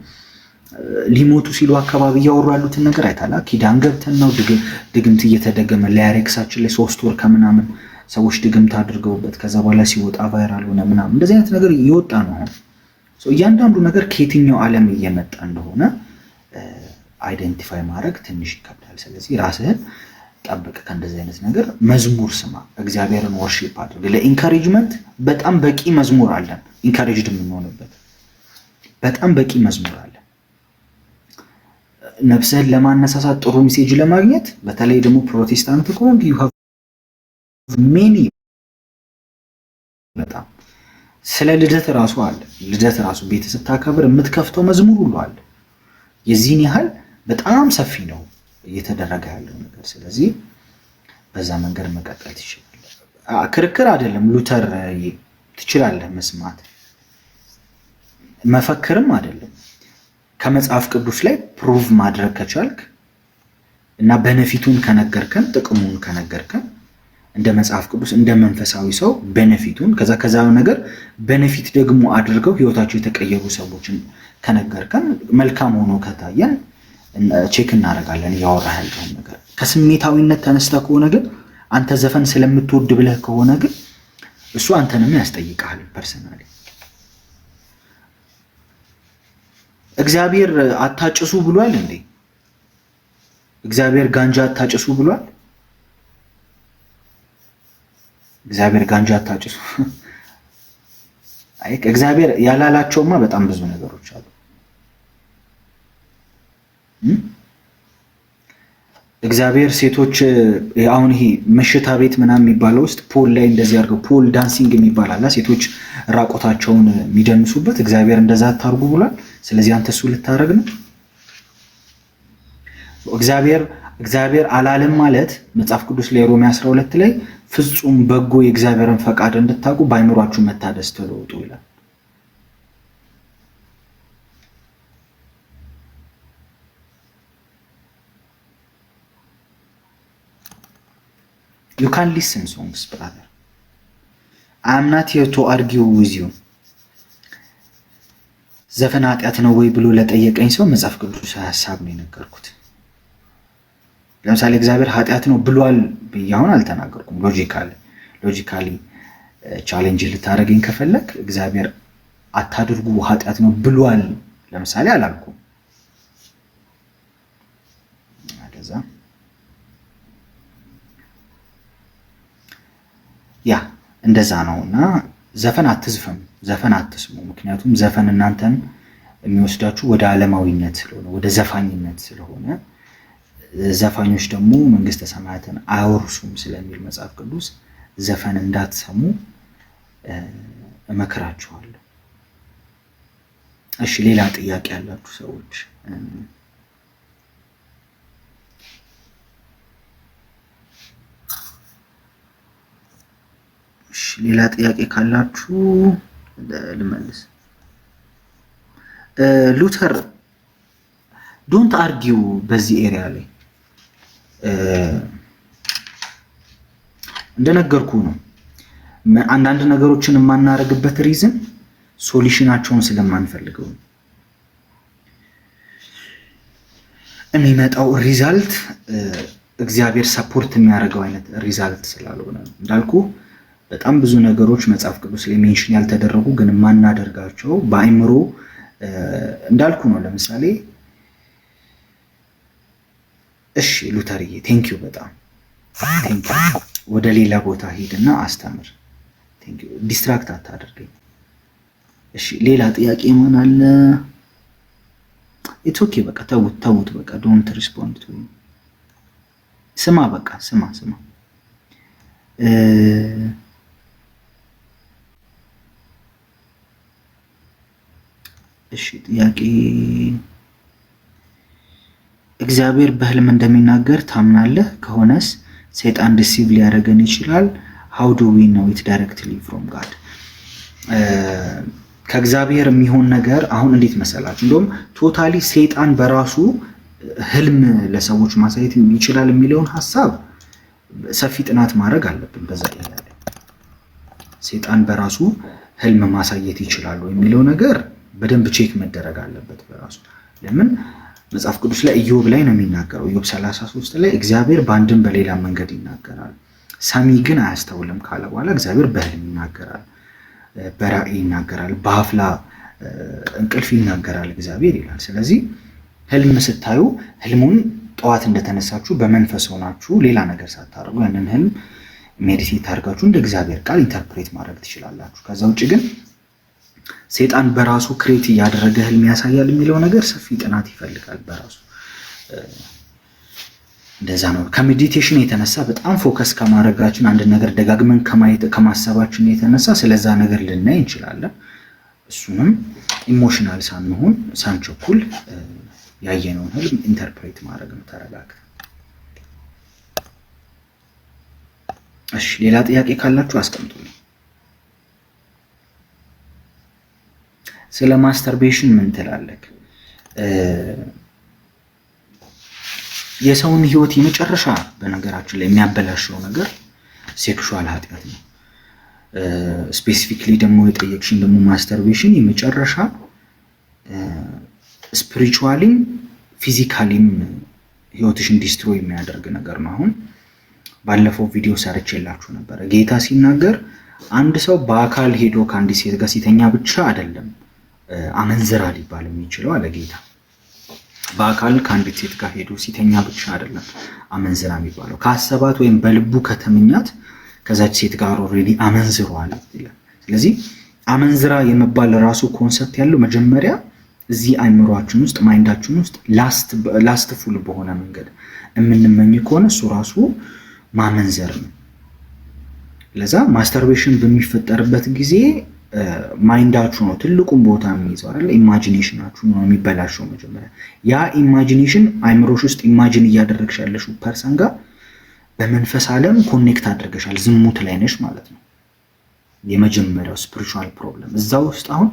ሊሞቱ ሲሉ አካባቢ እያወሩ ያሉትን ነገር አይታላ። ኪዳን ገብተን ነው ድግምት እየተደገመ ላይሬክሳችን ላይ 3 ወር ከምናምን ሰዎች ድግምት አድርገውበት ከዛ በኋላ ሲወጣ ቫይራል ሆነ ምናምን እንደዚህ አይነት ነገር እየወጣ ነው አሁን። እያንዳንዱ ነገር ከየትኛው ዓለም እየመጣ እንደሆነ አይደንቲፋይ ማድረግ ትንሽ ይከብዳል። ስለዚህ ራስህን ጠብቅ ከእንደዚህ አይነት ነገር። መዝሙር ስማ፣ እግዚአብሔርን ወርሺፕ አድርግ። ለኢንካሬጅመንት በጣም በቂ መዝሙር አለን። ኢንካሬጅድ የምንሆንበት በጣም በቂ መዝሙር አለ። ነፍስህን ለማነሳሳት ጥሩ ሜሴጅ ለማግኘት በተለይ ደግሞ ፕሮቴስታንት ከሆንክ you have many በጣም ስለ ልደት ራሱ አለ። ልደት ራሱ ቤት ስታከብር የምትከፍተው መዝሙር ሁሉ አለ። የዚህን ያህል በጣም ሰፊ ነው እየተደረገ ያለው ነገር። ስለዚህ በዛ መንገድ መቀጠል ትችላለህ። ክርክር አይደለም። ሉተር ትችላለህ መስማት፣ መፈክርም አይደለም። ከመጽሐፍ ቅዱስ ላይ ፕሩቭ ማድረግ ከቻልክ እና በነፊቱን ከነገርከን፣ ጥቅሙን ከነገርከን እንደ መጽሐፍ ቅዱስ እንደ መንፈሳዊ ሰው በነፊቱን ከዛ ነገር በነፊት ደግሞ አድርገው ህይወታቸው የተቀየሩ ሰዎችን ከነገርከን፣ መልካም ሆኖ ከታየን ቼክ እናደርጋለን ያወራህ ያለውን ነገር። ከስሜታዊነት ተነስተ ከሆነ ግን አንተ ዘፈን ስለምትወድ ብለህ ከሆነ ግን እሱ አንተንም ያስጠይቃል ፐርሰናሊ። እግዚአብሔር አታጭሱ ብሏል እንዴ? እግዚአብሔር ጋንጃ አታጭሱ ብሏል? እግዚአብሔር ጋንጃ አታጭሱ አይ እግዚአብሔር ያላላቸውማ በጣም ብዙ ነገሮች አሉ። እግዚአብሔር ሴቶች አሁን ይሄ መሽታ ቤት ምናምን የሚባለው ውስጥ ፖል ላይ እንደዚህ አድርገው ፖል ዳንሲንግ የሚባል አለ፣ ሴቶች ራቆታቸውን የሚደንሱበት። እግዚአብሔር እንደዛ አታርጉ ብሏል። ስለዚህ አንተ እሱ ልታረግ ነው? እግዚአብሔር አላለም ማለት መጽሐፍ ቅዱስ ላይ ሮሜ 12 ላይ ፍጹም በጎ የእግዚአብሔርን ፈቃድ እንድታውቁ በአይምሯችሁ መታደስ ተለውጡ ይላል። You can listen songs, brother. I am not here to argue with you. ዘፈን ኃጢአት ነው ወይ ብሎ ለጠየቀኝ ሰው መጽሐፍ ቅዱስ ሐሳብ ነው የነገርኩት። ለምሳሌ እግዚአብሔር ኃጢአት ነው ብሏል ብያውን አልተናገርኩም። ሎጂካሊ ቻሌንጅ ልታረገኝ ከፈለክ እግዚአብሔር አታድርጉ ኃጢአት ነው ብሏል ለምሳሌ አላልኩም። አደዛ ያ እንደዛ ነውና ዘፈን አትዝፈኑ፣ ዘፈን አትስሙ። ምክንያቱም ዘፈን እናንተን የሚወስዳችሁ ወደ ዓለማዊነት ስለሆነ ወደ ዘፋኝነት ስለሆነ ዘፋኞች ደግሞ መንግስተ ሰማያትን አያወርሱም ስለሚል መጽሐፍ ቅዱስ ዘፈን እንዳትሰሙ እመክራችኋለሁ። እሺ ሌላ ጥያቄ ያላችሁ ሰዎች ሌላ ጥያቄ ካላችሁ ልመልስ። ሉተር ዶንት አርጊው በዚህ ኤሪያ ላይ እንደነገርኩ ነው። አንዳንድ ነገሮችን የማናረግበት ሪዝን ሶሉሽናቸውን ስለማንፈልገው የሚመጣው ሪዛልት እግዚአብሔር ሰፖርት የሚያደርገው አይነት ሪዛልት ስላልሆነ እንዳልኩ በጣም ብዙ ነገሮች መጽሐፍ ቅዱስ ላይ ሜንሽን ያልተደረጉ ግን ማናደርጋቸው በአይምሮ እንዳልኩ ነው። ለምሳሌ እሺ ሉተርዬ ቴንኪዩ በጣም ቴንኪዩ። ወደ ሌላ ቦታ ሄድና አስተምር። ቴንኪዩ ዲስትራክት አታደርገኝ። እሺ ሌላ ጥያቄ ማን አለ? ኢትስ ኦኬ በቃ ተውት በቃ ዶንት ሪስፖንድ ቱ ስማ በቃ ስማ እሺ ጥያቄ እግዚአብሔር በህልም እንደሚናገር ታምናለህ? ከሆነስ ሰይጣን ዲሲቭ ሊያደርገን ይችላል? how do we know it directly from God? ከእግዚአብሔር የሚሆን ነገር አሁን እንዴት መሰላችሁ? እንደውም ቶታሊ ሰይጣን በራሱ ህልም ለሰዎች ማሳየት ይችላል የሚለውን ሐሳብ ሰፊ ጥናት ማድረግ አለብን። በዛ ላይ ሰይጣን በራሱ ህልም ማሳየት ይችላል የሚለው ነገር በደንብ ቼክ መደረግ አለበት በራሱ። ለምን መጽሐፍ ቅዱስ ላይ ኢዮብ ላይ ነው የሚናገረው። ኢዮብ 33 ላይ እግዚአብሔር በአንድም በሌላ መንገድ ይናገራል፣ ሰሚ ግን አያስተውልም ካለ በኋላ እግዚአብሔር በህልም ይናገራል፣ በራእይ ይናገራል፣ በአፍላ እንቅልፍ ይናገራል እግዚአብሔር ይላል። ስለዚህ ህልም ስታዩ ህልሙን ጠዋት እንደተነሳችሁ በመንፈስ ሆናችሁ ሌላ ነገር ሳታደርጉ ያንን ህልም ሜዲቴት አድርጋችሁ እንደ እግዚአብሔር ቃል ኢንተርፕሬት ማድረግ ትችላላችሁ። ከዛ ውጭ ግን ሰይጣን በራሱ ክሬት ያደረገ ህልም ያሳያል የሚለው ነገር ሰፊ ጥናት ይፈልጋል በራሱ። እንደዛ ነው። ከሜዲቴሽን የተነሳ በጣም ፎከስ ከማድረጋችን አንድ ነገር ደጋግመን ከማሰባችን የተነሳ ስለዛ ነገር ልናይ እንችላለን። እሱንም ኢሞሽናል ሳንሆን ሳንቸኩል ያየነውን ህልም ኢንተርፕሬት ማድረግ ነው ተረጋግተን። እሺ ሌላ ጥያቄ ካላችሁ አስቀምጡልኝ። ስለ ማስተርቤሽን ምን ትላለህ? የሰውን ህይወት የመጨረሻ በነገራችን ላይ የሚያበላሸው ነገር ሴክሹዋል ኃጢአት ነው። ስፔሲፊክሊ ደግሞ የጠየቅሽኝ ደግሞ ማስተርቤሽን የመጨረሻ ስፒሪቹዋሊም ፊዚካሊም ህይወትሽን ዲስትሮይ የሚያደርግ ነገር ነው። አሁን ባለፈው ቪዲዮ ሰርቼላችሁ ነበር። ጌታ ሲናገር አንድ ሰው በአካል ሄዶ ከአንዲት ሴት ጋር ሲተኛ ብቻ አይደለም አመንዝራ ሊባል የሚችለው አለ ጌታ። በአካል ከአንዲት ሴት ጋር ሄዶ ሲተኛ ብቻ አይደለም አመንዝራ የሚባለው፣ ካሰባት ወይም በልቡ ከተመኛት ከዛች ሴት ጋር ኦልሬዲ አመንዝሯል ይላል። ስለዚህ አመንዝራ የመባል ራሱ ኮንሰፕት ያለው መጀመሪያ እዚህ አይምሯችን ውስጥ ማይንዳችን ውስጥ ላስት ፉል በሆነ መንገድ የምንመኝ ከሆነ እሱ ራሱ ማመንዘር ነው። ለዛ ማስተርቤሽን በሚፈጠርበት ጊዜ ማይንዳችሁ ነው ትልቁን ቦታ የሚይዘው አይደል? ኢማጂኔሽናችሁ ነው የሚበላሸው። መጀመሪያ ያ ኢማጂኔሽን አይምሮሽ ውስጥ ኢማጂን እያደረግሽ ያለሽው ፐርሰን ጋር በመንፈስ ዓለም ኮኔክት አድርገሻል። ዝሙት ላይ ነሽ ማለት ነው። የመጀመሪያው ስፒሪቹዋል ፕሮብለም እዛ ውስጥ አሁን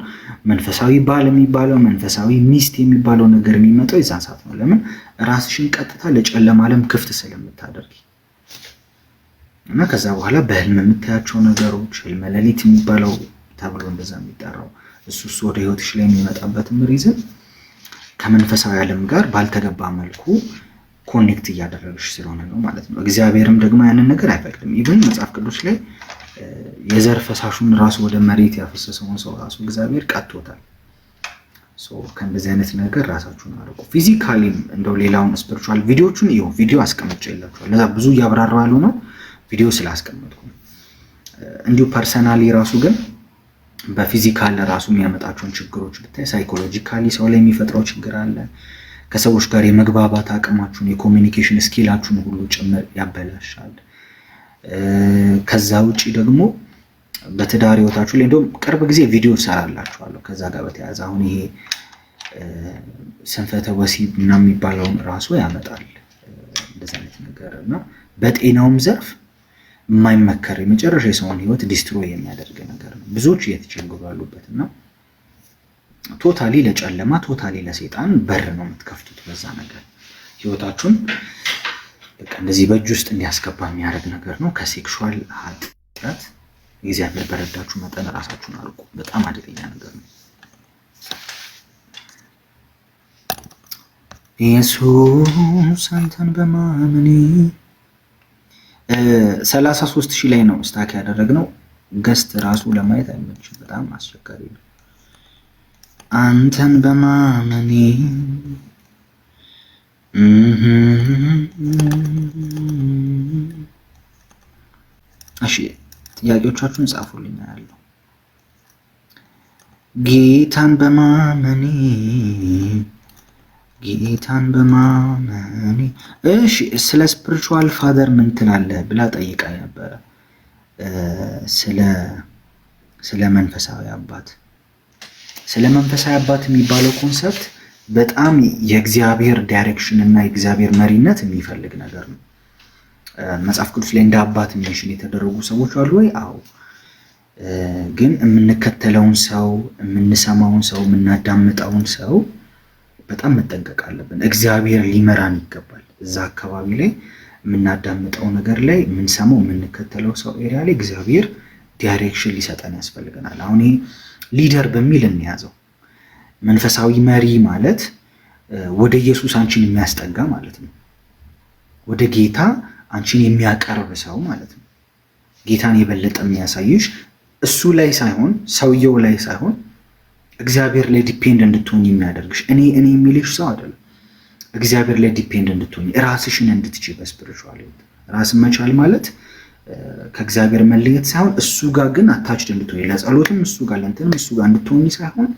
መንፈሳዊ ባል የሚባለው መንፈሳዊ ሚስት የሚባለው ነገር የሚመጣው የዛን ሰዓት ነው። ለምን? ራስሽን ቀጥታ ለጨለማ ዓለም ክፍት ስለምታደርጊ እና ከዛ በኋላ በህልም የምታያቸው ነገሮች ህልመ ሌሊት የሚባለው ተብሎ እንደዛ የሚጠራው እሱ ወደ ህይወትሽ ላይ የሚመጣበትም ሪዝን ከመንፈሳዊ ዓለም ጋር ባልተገባ መልኩ ኮኔክት እያደረግሽ ስለሆነ ነው ማለት ነው። እግዚአብሔርም ደግሞ ያንን ነገር አይፈቅድም። ኢቭን መጽሐፍ ቅዱስ ላይ የዘር ፈሳሹን ራሱ ወደ መሬት ያፈሰሰውን ሰው ራሱ እግዚአብሔር ቀጥቶታል። ከእንደዚህ አይነት ነገር ራሳችሁን አርቁ። ፊዚካሊም እንደው ሌላውን ስፒሪቹዋል ቪዲዮቹን ቪዲዮ አስቀምጬላችኋለሁ። ለዛ ብዙ እያብራራሁ ያልሆነው ቪዲዮ ስላስቀመጥኩ እንዲሁ ፐርሰናሊ ራሱ ግን በፊዚካል ራሱ የሚያመጣቸውን ችግሮች ብታይ ሳይኮሎጂካሊ ሰው ላይ የሚፈጥረው ችግር አለ። ከሰዎች ጋር የመግባባት አቅማችሁን የኮሚኒኬሽን ስኪላችሁን ሁሉ ጭምር ያበላሻል። ከዛ ውጪ ደግሞ በትዳር ህይወታችሁ ላይ እንደውም ቅርብ ጊዜ ቪዲዮ ሰራላችኋለሁ ከዛ ጋር በተያያዘ አሁን ይሄ ስንፈተ ወሲብ ምናምን የሚባለውን ራሱ ያመጣል እንደዚህ አይነት ነገር እና በጤናውም ዘርፍ የማይመከር የመጨረሻ የሰውን ህይወት ዲስትሮይ የሚያደርግ ነገር ነው። ብዙዎች እየተቸገሩ ያሉበት እና ቶታሊ ለጨለማ ቶታሊ ለሰይጣን በር ነው የምትከፍቱት። በዛ ነገር ህይወታችሁን በቃ እንደዚህ በእጅ ውስጥ እንዲያስገባ የሚያደርግ ነገር ነው። ከሴክሹዋል ኃጢአት እግዚአብሔር በረዳችሁ መጠን ራሳችሁን አርቁ። በጣም አደገኛ ነገር ነው። ኢየሱስ አንተን በማመኔ 33,000 ላይ ነው ስታክ ያደረግነው። ገስት ራሱ ለማየት አይመችም፣ በጣም አስቸጋሪ ነው። አንተን በማመኔ እሺ፣ ጥያቄዎቻችሁን ጻፉልኝ ያለው ጌታን በማመኔ እሺ። ስለ ስፒሪቹዋል ፋደር ምን ትላለህ ብላ ጠይቃኝ ነበረ። ስለ መንፈሳዊ አባት የሚባለው ኮንሰፕት በጣም የእግዚአብሔር ዳይሬክሽን እና የእግዚአብሔር መሪነት የሚፈልግ ነገር ነው። መጽሐፍ ቅዱስ ላይ እንደ አባት ሜንሽን የተደረጉ ሰዎች አሉ ወይ? አዎ። ግን የምንከተለውን ሰው፣ የምንሰማውን ሰው፣ የምናዳምጠውን ሰው በጣም መጠንቀቅ አለብን። እግዚአብሔር ሊመራን ይገባል። እዛ አካባቢ ላይ የምናዳምጠው ነገር ላይ የምንሰማው የምንከተለው ሰው ኤሪያ ላይ እግዚአብሔር ዳይሬክሽን ሊሰጠን ያስፈልገናል። አሁን ይሄ ሊደር በሚል እንያዘው። መንፈሳዊ መሪ ማለት ወደ ኢየሱስ አንቺን የሚያስጠጋ ማለት ነው። ወደ ጌታ አንቺን የሚያቀርብ ሰው ማለት ነው። ጌታን የበለጠ የሚያሳይሽ እሱ ላይ ሳይሆን ሰውየው ላይ ሳይሆን እግዚአብሔር ላይ ዲፔንድ እንድትሆኝ የሚያደርግሽ እኔ የሚልሽ ሰው አይደለም። እግዚአብሔር ላይ ዲፔንድ እንድትሆኝ ራስሽን እንድትችይ በስፒሪቹዋል ህይወት ራስን መቻል ማለት ከእግዚአብሔር መለየት ሳይሆን እሱ ጋር ግን አታችድ እንድትሆኝ ለጸሎትም እሱ ጋር ለእንትንም እሱ ጋር እንድትሆኝ ሳይሆን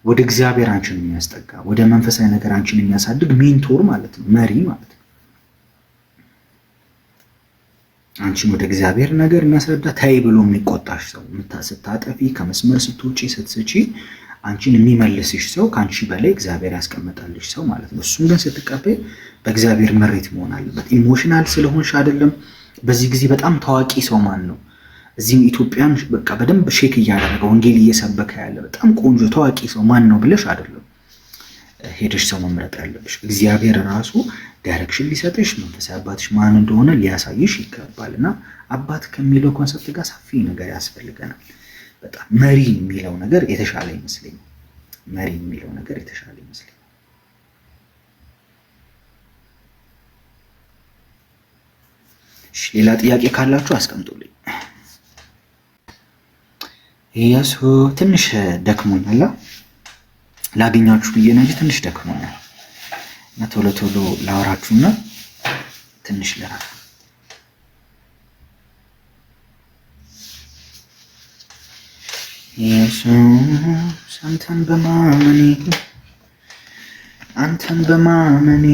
ወደ እግዚአብሔር አንቺን የሚያስጠጋ ወደ መንፈሳዊ ነገር አንቺን የሚያሳድግ ሜንቶር ማለት ነው፣ መሪ ማለት ነው። አንቺን ወደ እግዚአብሔር ነገር የሚያስረዳ ታይ ብሎ የሚቆጣሽ ሰው፣ ስታጠፊ ከመስመር ስትውጪ ስትስቺ አንቺን የሚመልስሽ ሰው፣ ከአንቺ በላይ እግዚአብሔር ያስቀመጠልሽ ሰው ማለት ነው። እሱን ግን ስትቀበይ በእግዚአብሔር መሬት መሆን አለበት። ኢሞሽናል ስለሆንሽ አይደለም። በዚህ ጊዜ በጣም ታዋቂ ሰው ማን ነው? እዚህም ኢትዮጵያን በቃ በደንብ ሼክ እያደረገ ወንጌል እየሰበከ ያለ በጣም ቆንጆ ታዋቂ ሰው ማን ነው ብለሽ አይደለም ሄደሽ ሰው መምረጥ ያለብሽ። እግዚአብሔር ራሱ ዳይሬክሽን ሊሰጥሽ መንፈሳዊ አባትሽ ማን እንደሆነ ሊያሳይሽ ይገባልና አባት ከሚለው ኮንሰፕት ጋር ሰፊ ነገር ያስፈልገናል። በጣም መሪ የሚለው ነገር የተሻለ ይመስለኛል። ሌላ ጥያቄ ካላችሁ አስቀምጡልኝ። ኢየሱስ ትንሽ ደክሞኛል ላገኛችሁ ብዬ ነው እንጂ ትንሽ ደክሞኛል እና ቶሎ ላወራችሁና ትንሽ ልረፍ። ኢየሱስ አንተን በማመኔ አንተን በማመኔ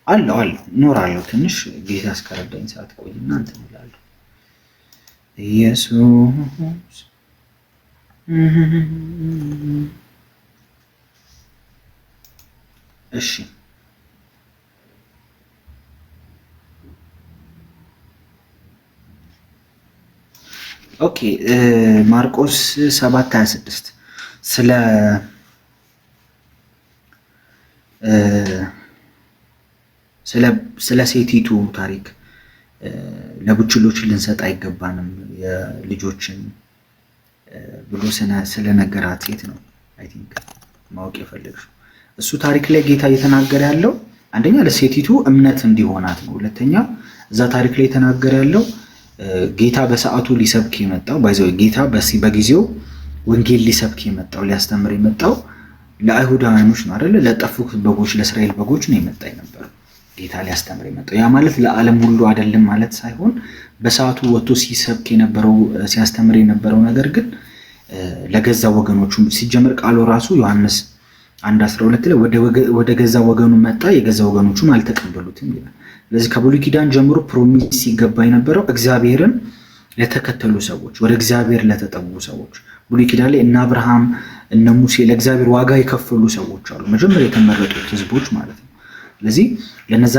አለው እኖራለሁ። ትንሽ ጌታ እስከረዳኝ ሰዓት ቆይና እንትን እላለሁ። ኢየሱስ እሺ ኦኬ። ማርቆስ 7:26 ስለ ሴቲቱ ታሪክ ለቡችሎች ልንሰጥ አይገባንም የልጆችን ብሎ ስለነገራት ሴት ነው አይ ቲንክ ማወቅ የፈለግሽው። እሱ ታሪክ ላይ ጌታ እየተናገረ ያለው አንደኛ ለሴቲቱ እምነት እንዲሆናት ነው። ሁለተኛ እዛ ታሪክ ላይ እየተናገረ ያለው ጌታ በሰዓቱ ሊሰብክ የመጣው ጌታ በጊዜው ወንጌል ሊሰብክ የመጣው ሊያስተምር የመጣው ለአይሁዳውያኖች ነው አይደለ? ለጠፉት በጎች ለእስራኤል በጎች ነው የመጣ የነበረው ጌታ ሊያስተምር የመጣው። ያ ማለት ለዓለም ሁሉ አይደለም ማለት ሳይሆን በሰዓቱ ወጥቶ ሲሰብክ የነበረው ሲያስተምር የነበረው ነገር ግን ለገዛ ወገኖቹ ሲጀምር ቃሉ ራሱ ዮሐንስ 1:12 ላይ ወደ ገዛ ወገኑ መጣ የገዛ ወገኖቹም አልተቀበሉትም ይላል። ስለዚህ ከብሉይ ኪዳን ጀምሮ ፕሮሚስ ሲገባ የነበረው እግዚአብሔርን ለተከተሉ ሰዎች ወደ እግዚአብሔር ለተጠጉ ሰዎች ብሉይ ኪዳን ላይ እነ አብርሃም እነ ሙሴ ለእግዚአብሔር ዋጋ የከፈሉ ሰዎች አሉ፣ መጀመሪያ የተመረጡት ህዝቦች ማለት ነው። ስለዚህ ለነዛ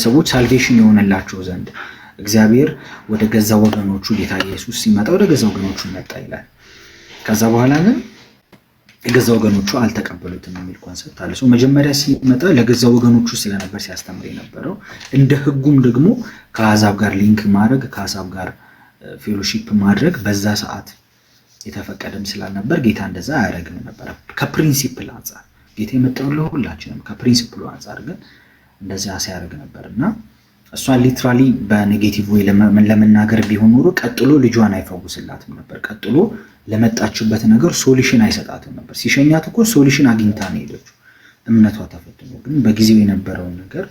ሰዎች ሳልቬሽን የሆነላቸው ዘንድ እግዚአብሔር ወደ ገዛ ወገኖቹ ጌታ ኢየሱስ ሲመጣ ወደ ገዛ ወገኖቹ መጣ ይላል። ከዛ በኋላ ግን የገዛ ወገኖቹ አልተቀበሉትም የሚል ኮንሰፕት አለ። መጀመሪያ ሲመጣ ለገዛ ወገኖቹ ስለነበር ሲያስተምር የነበረው እንደ ህጉም ደግሞ ከአሕዛብ ጋር ሊንክ ማድረግ ከአሕዛብ ጋር ፌሎሺፕ ማድረግ በዛ ሰዓት የተፈቀደም ስላልነበር ጌታ እንደዛ አያደርግም ነበር። ከፕሪንሲፕል አንጻር ጌታ የመጣው ለሁላችንም ከፕሪንሲፕሉ አንጻር ግን እንደዛ ሲያደርግ ነበር እና እሷን ሊትራሊ በኔጌቲቭ ወይ ለመናገር ቢሆን ኖሮ ቀጥሎ ልጇን አይፈውስላትም ነበር። ቀጥሎ ለመጣችበት ነገር ሶሉሽን አይሰጣትም ነበር። ሲሸኛት እኮ ሶሉሽን አግኝታ ነው ሄደችው፣ እምነቷ ተፈትኖ። ግን በጊዜው የነበረውን ነገር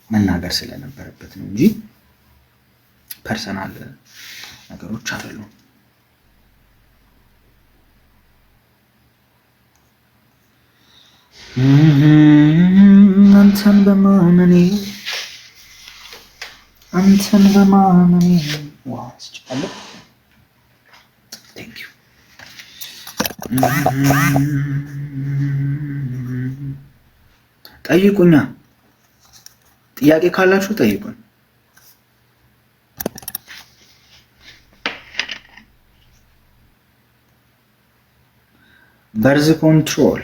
መናገር ስለነበረበት ነው እንጂ ፐርሰናል ነገሮች አይደሉም። አንተን በማመኔ ዋስጫለ ቴንክ ዩ ጠይቁኛ። ጥያቄ ካላችሁ ጠይቁኝ። በርዝ ኮንትሮል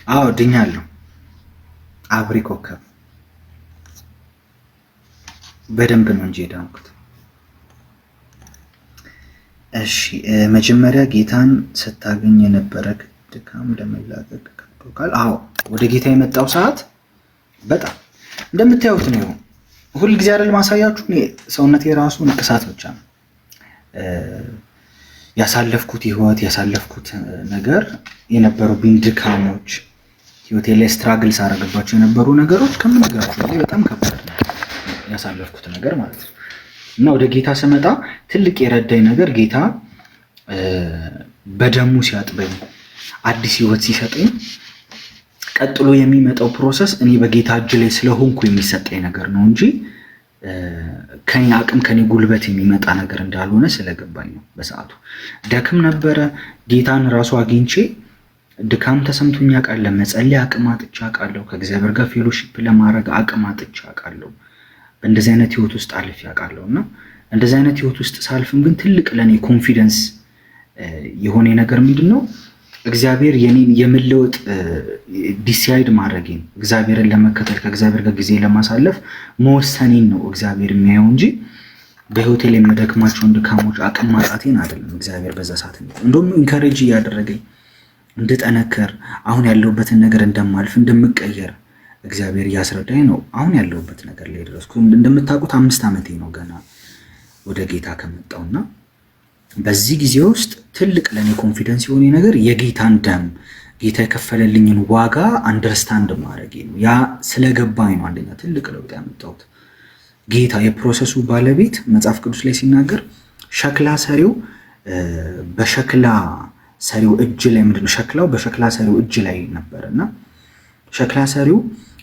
አዎ ድኛለሁ። አብሪ ኮከብ በደንብ ነው እንጂ ዳንኩት። እሺ መጀመሪያ ጌታን ስታገኝ የነበረ ድካም ለመላቀቅ ከብዶካል? አዎ ወደ ጌታ የመጣው ሰዓት በጣም እንደምታዩት ነው። ሁል ጊዜ አይደል ማሳያችሁ ሰውነቴ የራሱ ንቅሳት ብቻ ነው ያሳለፍኩት ህይወት ያሳለፍኩት ነገር የነበሩብኝ ድካሞች ህይወቴ ላይ ስትራግል ሳረግባቸው የነበሩ ነገሮች ከምንገራቸው ላይ በጣም ከባድ ነው ያሳለፍኩት ነገር ማለት ነው። እና ወደ ጌታ ስመጣ ትልቅ የረዳኝ ነገር ጌታ በደሙ ሲያጥበኝ አዲስ ህይወት ሲሰጠኝ ቀጥሎ የሚመጣው ፕሮሰስ እኔ በጌታ እጅ ላይ ስለሆንኩ የሚሰጠኝ ነገር ነው እንጂ ከኔ አቅም ከኔ ጉልበት የሚመጣ ነገር እንዳልሆነ ስለገባኝ ነው። በሰዓቱ ደክም ነበረ። ጌታን ራሱ አግኝቼ ድካም ተሰምቶኝ አውቃለሁ። መጸለይ አቅም አጥቼ አውቃለሁ። ከእግዚአብሔር ጋር ፌሎሺፕ ለማድረግ አቅም አጥቼ አውቃለሁ። በእንደዚህ አይነት ህይወት ውስጥ አልፌ አውቃለሁ። እና እንደዚህ አይነት ህይወት ውስጥ ሳልፍም ግን ትልቅ ለኔ ኮንፊደንስ የሆነ ነገር ምንድነው እግዚአብሔር የኔን የመለወጥ ዲሳይድ ማድረጌን እግዚአብሔርን ለመከተል ከእግዚአብሔር ጋር ጊዜ ለማሳለፍ መወሰኔን ነው እግዚአብሔር የሚያየው እንጂ በህይወቴ ላይ የምደክማቸውን ድካሞች አቅም ማጣቴን አይደለም። እግዚአብሔር በዛ ሰዓት እንደውም ኢንካሬጅ እያደረገኝ እንድጠነከር አሁን ያለሁበትን ነገር እንደማልፍ እንደምቀየር እግዚአብሔር እያስረዳኝ ነው አሁን ያለሁበት ነገር ላይ ደረስኩ። እንደምታውቁት 5 ዓመቴ ነው ገና ወደ ጌታ ከመጣውና በዚህ ጊዜ ውስጥ ትልቅ ለኔ ኮንፊደንስ የሆነ ነገር የጌታን ደም ጌታ የከፈለልኝን ዋጋ አንደርስታንድ ማድረጌ ነው። ያ ስለገባኝ ነው አንደኛ ትልቅ ለውጥ ያመጣሁት። ጌታ የፕሮሰሱ ባለቤት መጽሐፍ ቅዱስ ላይ ሲናገር ሸክላ ሰሪው በሸክላ ሰሪው እጅ ላይ ምንድነው ሸክላው በሸክላ ሰሪው እጅ ላይ ነበርና ሸክላ ሰሪው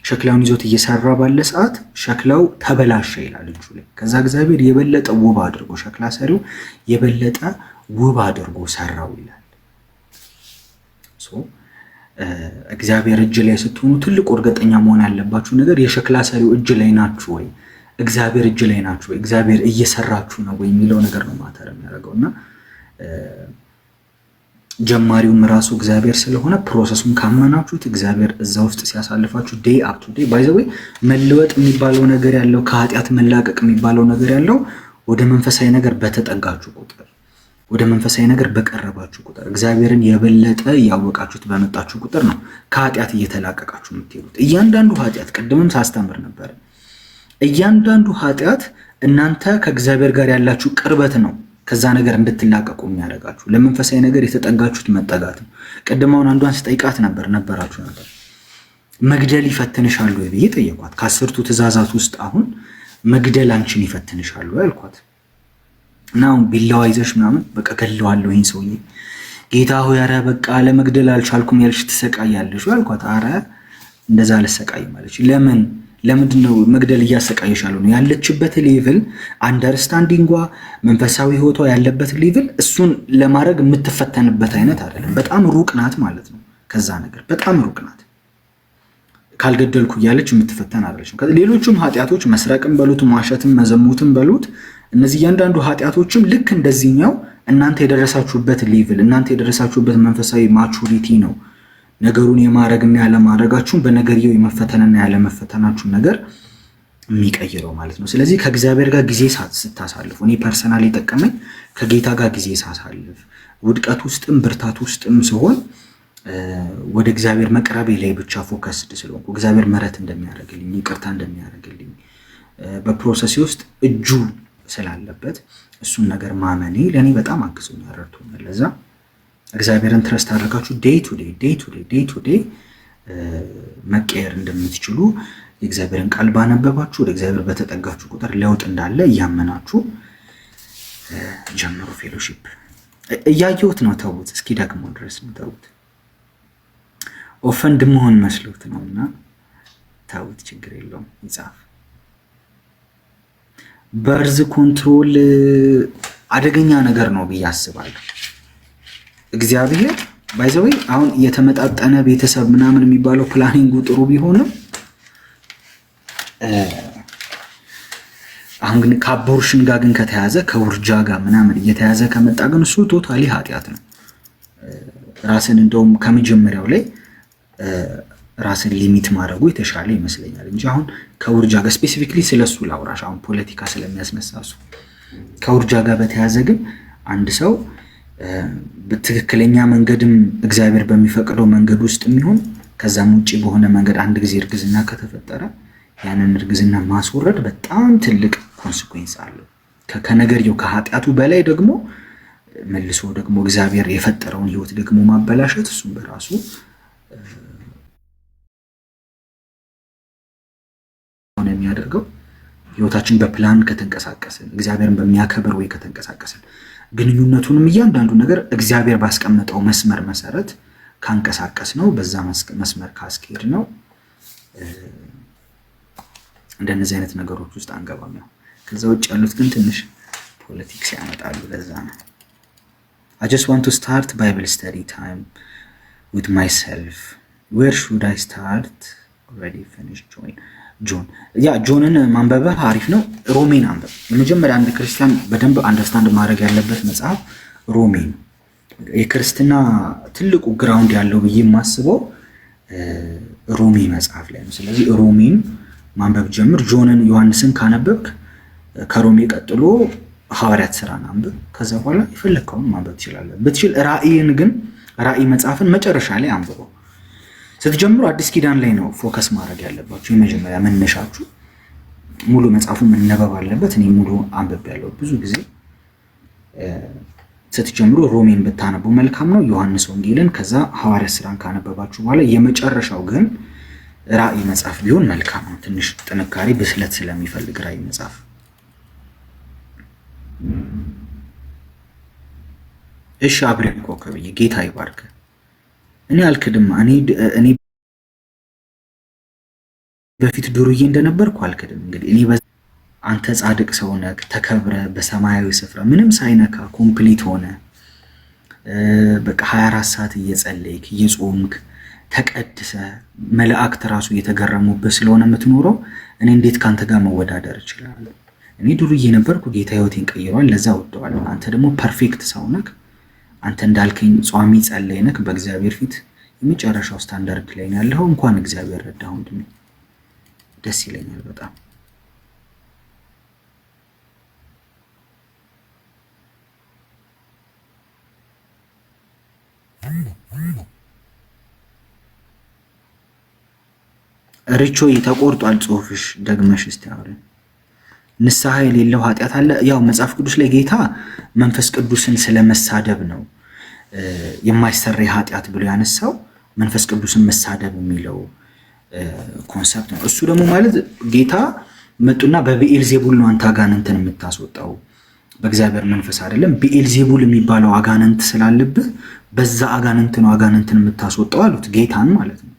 ሸክላውን ይዞት እየሰራ ባለ ሰዓት ሸክላው ተበላሸ ይላል እጁ ላይ። ከዛ እግዚአብሔር የበለጠ ውብ አድርጎ ሸክላ ሰሪው የበለጠ ውብ አድርጎ ሰራው ይላል። እግዚአብሔር እጅ ላይ ስትሆኑ ትልቁ እርግጠኛ መሆን ያለባችሁ ነገር የሸክላ ሰሪው እጅ ላይ ናችሁ ወይ እግዚአብሔር እጅ ላይ ናችሁ ወይ እግዚአብሔር እየሰራችሁ ነው ወይ የሚለው ነገር ነው ማተር የሚያደርገውና ጀማሪውም ራሱ እግዚአብሔር ስለሆነ ፕሮሰሱን ካመናችሁት እግዚአብሔር እዛ ውስጥ ሲያሳልፋችሁ ዴይ አፕ ቱ ዴይ ባይ ዘ ዌይ መለወጥ የሚባለው ነገር ያለው ከኃጢአት መላቀቅ የሚባለው ነገር ያለው ወደ መንፈሳዊ ነገር በተጠጋችሁ ቁጥር ወደ መንፈሳዊ ነገር በቀረባችሁ ቁጥር እግዚአብሔርን የበለጠ ያወቃችሁት በመጣችሁ ቁጥር ነው ከኃጢአት እየተላቀቃችሁ የምትሄዱት። እያንዳንዱ ኃጢአት ቅድምም ሳስተምር ነበር፣ እያንዳንዱ ኃጢአት እናንተ ከእግዚአብሔር ጋር ያላችሁ ቅርበት ነው ከዛ ነገር እንድትላቀቁ የሚያደርጋችሁ። ለመንፈሳዊ ነገር የተጠጋችሁት መጠጋት ነው። ቅድማውን አንዷን ስጠይቃት ነበር መግደል ይፈትንሻል ወይ ብዬ ጠየኳት። ከ10ቱ ትእዛዛት ውስጥ አሁን መግደል አንቺን ይፈትንሻል ወይ አልኳት። እና አሁን ቢላዋ ይዘሽ ምናምን በቃ ገለዋለሁ ይሄን ሰውዬ ጌታ ሆይ ኧረ በቃ ለመግደል አልቻልኩም ያልሽ ትሰቃያለሽ ወይ አልኳት። ኧረ እንደዛ አልሰቃይም አለች። ለምንድነው መግደል እያሰቃየሻለሁ ነው ያለችበት ሌቭል አንደርስታንዲንጓ መንፈሳዊ ህይወቷ ያለበት ሌቭል እሱን ለማድረግ የምትፈተንበት አይነት አይደለም። በጣም ሩቅ ናት ማለት ነው ከዛ ነገር በጣም ሩቅ ናት። ካልገደልኩ እያለች የምትፈተን አይደለችም። ሌሎቹም ኃጢአቶች መስረቅም በሉት ማሸትም መዘሙትም በሉት እነዚህ እያንዳንዱ ኃጢአቶችም ልክ እንደዚህኛው እናንተ የደረሳችሁበት ሌቭል እናንተ የደረሳችሁበት መንፈሳዊ ማቹሪቲ ነው ነገሩን የማድረግና ያለማድረጋችሁን በነገርየው የመፈተንና ያለመፈተናችሁን ነገር የሚቀይረው ማለት ነው። ስለዚህ ከእግዚአብሔር ጋር ጊዜ ስታሳልፉ እኔ ፐርሰናሊ ጠቀመኝ ከጌታ ጋር ጊዜ ሳሳልፍ ውድቀት ውስጥም ብርታት ውስጥም ሲሆን ወደ እግዚአብሔር መቅረቤ ላይ ብቻ ፎከስድ ስለሆንኩ እግዚአብሔር ምሕረት እንደሚያደርግልኝ ይቅርታ እንደሚያደርግልኝ በፕሮሰስ ውስጥ እጁ ስላለበት እሱን ነገር ማመኔ ለኔ በጣም አግዞኛል ረድቶኛል። ለዛ እግዚአብሔርን ትረስት አድርጋችሁ ዴይ ቱ ዴይ መቀየር እንደምትችሉ የእግዚአብሔርን ቃል ባነበባችሁ ወደ እግዚአብሔር በተጠጋችሁ ቁጥር ለውጥ እንዳለ እያመናችሁ ጀምሩ። ፌሎሺፕ እያየሁት ነው ተውት፣ እስኪ ደግሞ ድረስ ነው ተውት። ኦፈንድ መሆን መስሎት ነውና ተውት፣ ችግር የለውም ይጻፍ። በርዝ ኮንትሮል አደገኛ ነገር ነው ብዬ አስባለሁ። እግዚአብሔር ባይ ዘ ዌይ አሁን የተመጣጠነ ቤተሰብ ምናምን የሚባለው ፕላኒንጉ ጥሩ ቢሆንም አሁን ግን ከአቦርሽን ጋር ግን ከተያዘ ከውርጃ ጋር ምናምን እየተያዘ ከመጣ ግን እሱ ቶታሊ ኃጢአት ነው። ራስን እንደውም ከመጀመሪያው ላይ ራስን ሊሚት ማድረጉ የተሻለ ይመስለኛል እንጂ አሁን ከውርጃ ጋር ስፔሲፊክሊ ስለሱ ላውራሽ አሁን ፖለቲካ ስለሚያስነሳሱ ከውርጃ ጋር በተያዘ ግን አንድ ሰው በትክክለኛ መንገድም እግዚአብሔር በሚፈቅደው መንገድ ውስጥ የሚሆን ከዛም ውጪ በሆነ መንገድ አንድ ጊዜ እርግዝና ከተፈጠረ ያንን እርግዝና ማስወረድ በጣም ትልቅ ኮንሲኩዌንስ አለው። ከነገርየው ከኃጢአቱ በላይ ደግሞ መልሶ ደግሞ እግዚአብሔር የፈጠረውን ህይወት ደግሞ ማበላሸት እሱም በራሱ ሆነ የሚያደርገው ህይወታችን በፕላን ከተንቀሳቀስን እግዚአብሔርን በሚያከብር ወይ ከተንቀሳቀስን ግንኙነቱንም እያንዳንዱ ነገር እግዚአብሔር ባስቀመጠው መስመር መሰረት ካንቀሳቀስ ነው በዛ መስመር ካስኬድ ነው እንደነዚህ አይነት ነገሮች ውስጥ አንገባም ነው። ከዛ ውጭ ያሉት ግን ትንሽ ፖለቲክስ ያመጣሉ። ለዛ ነው I just want to start Bible study time with myself. Where should I start? Already finished ጆን ጆንን ማንበብህ አሪፍ ነው። ሮሜን አንበብ። የመጀመሪያ አንድ ክርስቲያን በደንብ አንደርስታንድ ማድረግ ያለበት መጽሐፍ ሮሜ ነው። የክርስትና ትልቁ ግራውንድ ያለው ብዬ የማስበው ሮሜ መጽሐፍ ላይ ነው። ስለዚህ ሮሜን ማንበብ ጀምር። ጆንን ዮሐንስን ካነበብክ ከሮሜ ቀጥሎ ሐዋርያት ሥራን አንብብ። ከዛ በኋላ የፈለግከውን ማንበብ ትችላለህ። ብትችል ራእይን ግን ራእይ መጽሐፍን መጨረሻ ላይ አንብበው። ስትጀምሩ አዲስ ኪዳን ላይ ነው ፎከስ ማድረግ ያለባችሁ። የመጀመሪያ መነሻችሁ ሙሉ መጽሐፉ መነበብ አለበት። እኔ ሙሉ አንብቤያለሁ ብዙ ጊዜ። ስትጀምሩ ሮሜን ብታነቡ መልካም ነው፣ ዮሐንስ ወንጌልን፣ ከዛ ሐዋርያት ሥራን ካነበባችሁ በኋላ የመጨረሻው ግን ራእይ መጽሐፍ ቢሆን መልካም ነው። ትንሽ ጥንካሬ ብስለት ስለሚፈልግ ራእይ መጽሐፍ። እሺ አብሬን ኮከብዬ ጌታ ይባርክ። እኔ አልክድም። እኔ በፊት ዱርዬ እንደነበርኩ አልክድም። እንግዲህ እኔ አንተ ጻድቅ ሰው ነህ፣ ተከብረ በሰማያዊ ስፍራ ምንም ሳይነካ ኮምፕሊት ሆነ በቃ 24 ሰዓት እየጸለይክ እየጾምክ ተቀድሰ መላእክት ራሱ እየተገረሙበት ስለሆነ የምትኖረው እኔ እንዴት ካንተ ጋር መወዳደር እችላለሁ? እኔ ዱርዬ ነበርኩ፣ ጌታ ህይወቴን ቀይሯል፣ ለዛ ወደዋለሁ። አንተ ደግሞ ፐርፌክት ሰው ነህ። አንተ እንዳልከኝ ጿሚ ጸለይ ነህ፣ በእግዚአብሔር ፊት የመጨረሻው ስታንዳርድ ላይ ነው ያለው። እንኳን እግዚአብሔር ረዳህ ወንድሜ፣ ደስ ይለኛል በጣም። ሪቾ ተቆርጧል ጽሁፍሽ፣ ደግመሽ እስቲ አውሪን። ንስሐ የሌለው ኃጢአት አለ? ያው መጽሐፍ ቅዱስ ላይ ጌታ መንፈስ ቅዱስን ስለመሳደብ ነው የማይሰረይ ኃጢአት ብሎ ያነሳው። መንፈስ ቅዱስን መሳደብ የሚለው ኮንሰፕት ነው። እሱ ደግሞ ማለት ጌታ መጡና በብኤልዜቡል ነው አንተ አጋንንትን የምታስወጣው፣ በእግዚአብሔር መንፈስ አይደለም። ብኤልዜቡል የሚባለው አጋንንት ስላለብህ በዛ አጋንንት ነው አጋንንትን የምታስወጣው አሉት፣ ጌታን ማለት ነው።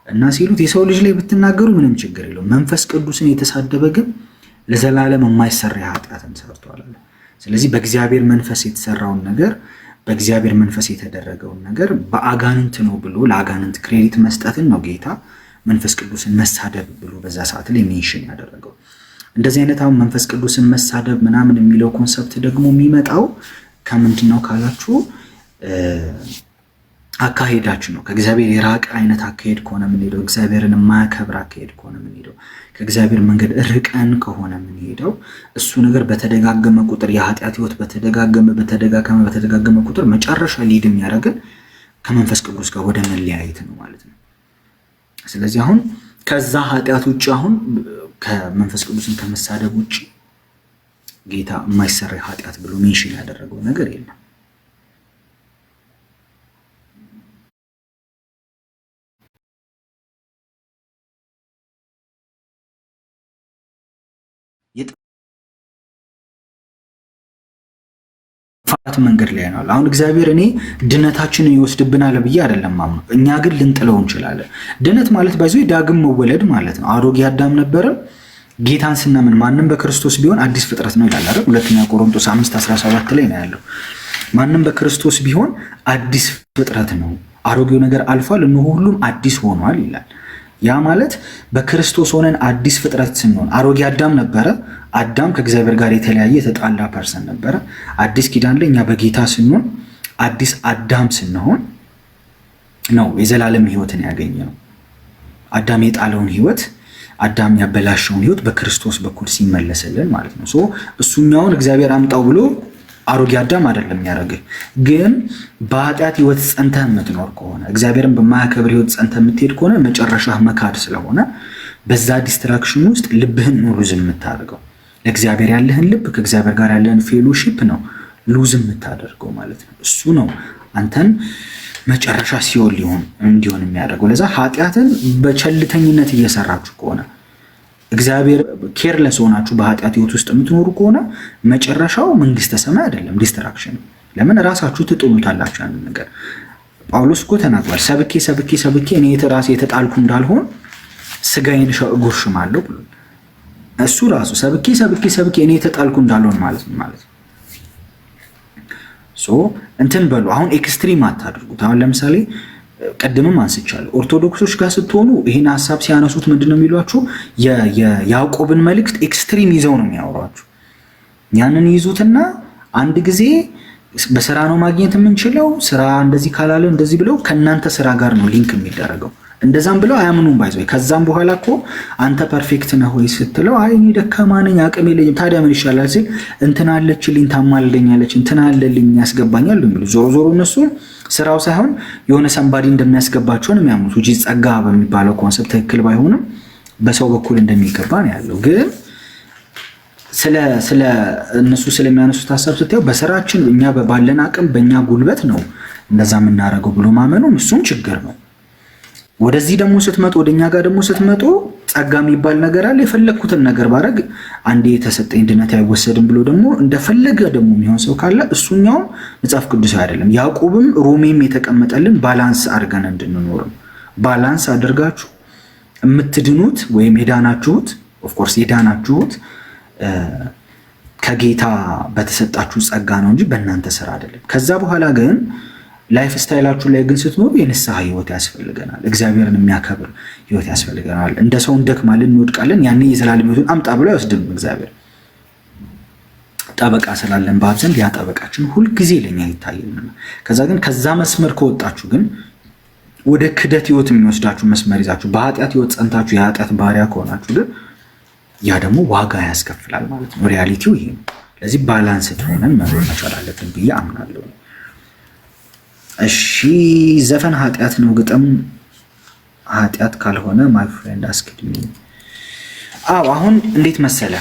እና ሲሉት የሰው ልጅ ላይ ብትናገሩ ምንም ችግር የለውም፣ መንፈስ ቅዱስን የተሳደበ ግን ለዘላለም የማይሰረይ ኃጢአትን ሰርቷል አለ። ስለዚህ በእግዚአብሔር መንፈስ የተሰራውን ነገር በእግዚአብሔር መንፈስ የተደረገውን ነገር በአጋንንት ነው ብሎ ለአጋንንት ክሬዲት መስጠትን ነው ጌታ መንፈስ ቅዱስን መሳደብ ብሎ በዛ ሰዓት ላይ ሜንሽን ያደረገው። እንደዚህ አይነት አሁን መንፈስ ቅዱስን መሳደብ ምናምን የሚለው ኮንሰፕት ደግሞ የሚመጣው ከምንድን ነው ካላችሁ አካሄዳችን ነው። ከእግዚአብሔር የራቀ አይነት አካሄድ ከሆነ የምንሄደው፣ እግዚአብሔርን የማያከብር አካሄድ ከሆነ የምንሄደው፣ ከእግዚአብሔር መንገድ ርቀን ከሆነ የምንሄደው፣ እሱ ነገር በተደጋገመ ቁጥር የኃጢአት ህይወት በተደጋገመ ቁጥር መጨረሻ ሊድ የሚያደርገን ከመንፈስ ቅዱስ ጋር ወደ መለያየት ነው ማለት ነው። ስለዚህ አሁን ከዛ ኃጢአት ውጭ አሁን ከመንፈስ ቅዱስን ከመሳደብ ውጭ ጌታ የማይሰረይ ኃጢአት ብሎ ሜንሽን ያደረገው ነገር የለም። የጥፋት መንገድ ላይ ነው። አሁን እግዚአብሔር እኔ ድነታችንን ይወስድብናል ብዬ አይደለም ማምነው። እኛ ግን ልንጥለው እንችላለን። ድነት ማለት ባይዞ ዳግም መወለድ ማለት ነው። አሮጌ አዳም ነበረ፣ ጌታን ስናምን ማንም በክርስቶስ ቢሆን አዲስ ፍጥረት ነው ይላል አይደል? ሁለተኛ ቆሮንቶስ 5:17 ላይ ነው ያለው። ማንም በክርስቶስ ቢሆን አዲስ ፍጥረት ነው፣ አሮጌው ነገር አልፏል፣ እነሆ ሁሉም አዲስ ሆኗል ይላል። ያ ማለት በክርስቶስ ሆነን አዲስ ፍጥረት ስንሆን፣ አሮጌ አዳም ነበረ። አዳም ከእግዚአብሔር ጋር የተለያየ የተጣላ ፐርሰን ነበረ። አዲስ ኪዳን ላይ እኛ በጌታ ስንሆን አዲስ አዳም ስንሆን ነው የዘላለም ህይወትን ያገኘ ነው። አዳም የጣለውን ህይወት፣ አዳም ያበላሸውን ህይወት በክርስቶስ በኩል ሲመለስልን ማለት ነው። እሱኛውን እግዚአብሔር አምጣው ብሎ አሮጌ አዳም አይደለም ያደረግህ። ግን በኃጢአት ህይወት ጸንተህ የምትኖር ከሆነ፣ እግዚአብሔርን በማያከብር ህይወት ጸንተህ የምትሄድ ከሆነ መጨረሻህ መካድ ስለሆነ በዛ ዲስትራክሽን ውስጥ ልብህን ነው ሉዝ የምታደርገው። ለእግዚአብሔር ያለህን ልብ ከእግዚአብሔር ጋር ያለህን ፌሎሺፕ ነው ሉዝ የምታደርገው ማለት ነው። እሱ ነው አንተን መጨረሻ ሲኦል እንዲሆን የሚያደርገው። ለዛ ኃጢአትን በቸልተኝነት እየሰራችሁ ከሆነ፣ እግዚአብሔር ኬርለስ ሆናችሁ በኃጢአት ህይወት ውስጥ የምትኖሩ ከሆነ መጨረሻው መንግስተ ሰማይ አይደለም፣ ዲስትራክሽን። ለምን ራሳችሁ ትጥሉታላችሁ ያንን ነገር። ጳውሎስ እኮ ተናግሯል። ሰብኬ እኔ ራሴ የተጣልኩ እንዳልሆን ስጋዬን እጎርሽማለሁ ብሎ እሱ ራሱ ሰብኬ እኔ የተጣልኩ እንዳልሆን ማለት ነው። እንትን በሉ። አሁን ኤክስትሪም አታድርጉት። አሁን ለምሳሌ ቀድምም አንስቻለሁ፣ ኦርቶዶክሶች ጋር ስትሆኑ ይህን ሀሳብ ሲያነሱት ምንድን ነው የሚሏችሁ? የያዕቆብን መልእክት ኤክስትሪም ይዘው ነው የሚያወሯችሁ። ያንን ይዙትና አንድ ጊዜ በስራ ነው ማግኘት የምንችለው፣ ስራ እንደዚህ ካላለ እንደዚህ ብለው ከእናንተ ስራ ጋር ነው ሊንክ የሚደረገው። እንደዛም ብለው አያምኑም ባይዘው። ከዛም በኋላ እኮ አንተ ፐርፌክት ነህ ወይ ስትለው አይ እኔ ደካማ ነኝ አቅም የለኝም ታዲያ ምን ይሻላል ሲል እንትና አለችልኝ ታማልደኛለች እንትና አለልኝ ያስገባኛል የሚሉ ዞሮ ዞሮ እነሱ ስራው ሳይሆን የሆነ ሰንባዲ እንደሚያስገባቸው ነው የሚያምኑት እንጂ ጸጋ በሚባለው ኮንሰፕት ትክክል ባይሆንም በሰው በኩል እንደሚገባ ነው ያለው። ግን ስለ እነሱ ስለሚያነሱት ሀሳብ ስታየው በስራችን እኛ ባለን አቅም በእኛ ጉልበት ነው እንደዛ የምናደርገው ብሎ ማመኑም እሱም ችግር ነው። ወደዚህ ደግሞ ስትመጡ ወደኛ ጋር ደግሞ ስትመጡ ጸጋ የሚባል ነገር አለ። የፈለኩትን ነገር ባረግ አንዴ የተሰጠኝ ድነት አይወሰድም ብሎ ደግሞ እንደፈለገ ደግሞ የሚሆን ሰው ካለ እሱኛው መጽሐፍ ቅዱሳዊ አይደለም። ያዕቆብም ሮሜም የተቀመጠልን ባላንስ አድርገን እንድንኖርም ባላንስ አድርጋችሁ የምትድኑት ወይም የዳናችሁት ኦፍኮርስ የዳናችሁት ከጌታ በተሰጣችሁ ጸጋ ነው እንጂ በእናንተ ስራ አይደለም። ከዛ በኋላ ግን ላይፍ ስታይላችሁ ላይ ግን ስትኖሩ የንስሐ ህይወት ያስፈልገናል። እግዚአብሔርን የሚያከብር ህይወት ያስፈልገናል። እንደ ሰው እንደክማለን፣ እንወድቃለን። ያኔ የዘላለም ህይወቱን አምጣ ብሎ አይወስድም እግዚአብሔር። ጠበቃ ስላለን በአብ ዘንድ ያ ጠበቃችን ሁልጊዜ ለኛ ይታየናል። ከዛ ግን ከዛ መስመር ከወጣችሁ ግን ወደ ክደት ህይወት የሚወስዳችሁ መስመር ይዛችሁ በኃጢአት ህይወት ጸንታችሁ የኃጢአት ባሪያ ከሆናችሁ ግን ያ ደግሞ ዋጋ ያስከፍላል ማለት ነው። ሪያሊቲው ይሄ ነው። ስለዚህ ባላንስ ሆነን መኖር መቻል አለብን ብዬ አምናለሁ። እሺ ዘፈን ኃጢአት ነው፣ ግጥም ኃጢአት ካልሆነ ማይ ፍሬንድ አስክድ ሚ። አሁን እንዴት መሰለ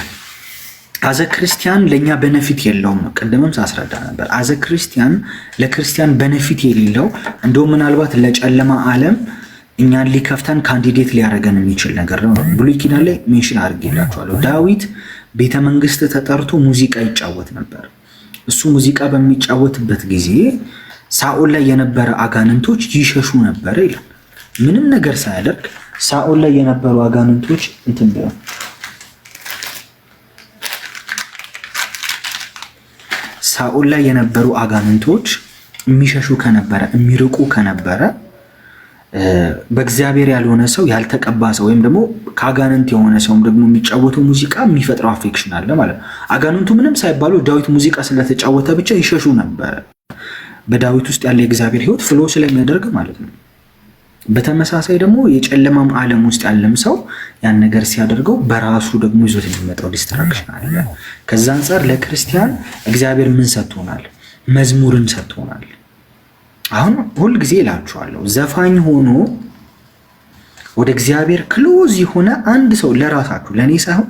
አዘ ክርስቲያን ለኛ ቤኔፊት የለውም ነው። ቅድምም ሳስረዳ ነበር። አዘ ክርስቲያን ለክርስቲያን ቤኔፊት የሌለው እንደውም ምናልባት ለጨለማ ዓለም እኛን ሊከፍተን ካንዲዴት ሊያደርገን የሚችል ነገር ነው። ብሉይ ኪዳን ላይ ሜንሽን አድርጌላችኋለሁ። ዳዊት ቤተ መንግስት ተጠርቶ ሙዚቃ ይጫወት ነበር። እሱ ሙዚቃ በሚጫወትበት ጊዜ ሳኦል ላይ የነበረ አጋንንቶች ይሸሹ ነበር ይላል። ምንም ነገር ሳያደርግ ሳኦል ላይ የነበሩ አጋንንቶች እንትን ብለው ሳኦል ላይ የነበሩ አጋንንቶች የሚሸሹ ከነበረ የሚርቁ ከነበረ በእግዚአብሔር ያልሆነ ሰው ያልተቀባ ሰው ወይም ደግሞ ከአጋንንት የሆነ ሰውም ደግሞ የሚጫወተው ሙዚቃ የሚፈጥረው አፌክሽን አለ ማለት ነው። አጋንንቱ ምንም ሳይባሉ ዳዊት ሙዚቃ ስለተጫወተ ብቻ ይሸሹ ነበረ። በዳዊት ውስጥ ያለ የእግዚአብሔር ሕይወት ፍሎ ስለሚያደርግ ማለት ነው። በተመሳሳይ ደግሞ የጨለማም ዓለም ውስጥ ያለም ሰው ያን ነገር ሲያደርገው በራሱ ደግሞ ይዞት የሚመጣው ዲስትራክሽን አለ። ከዛ አንጻር ለክርስቲያን እግዚአብሔር ምን ሰጥቶናል? መዝሙርን ሰጥቶናል። አሁን ሁል ጊዜ እላችኋለሁ ዘፋኝ ሆኖ ወደ እግዚአብሔር ክሎዝ የሆነ አንድ ሰው ለራሳችሁ ለኔ ሳይሆን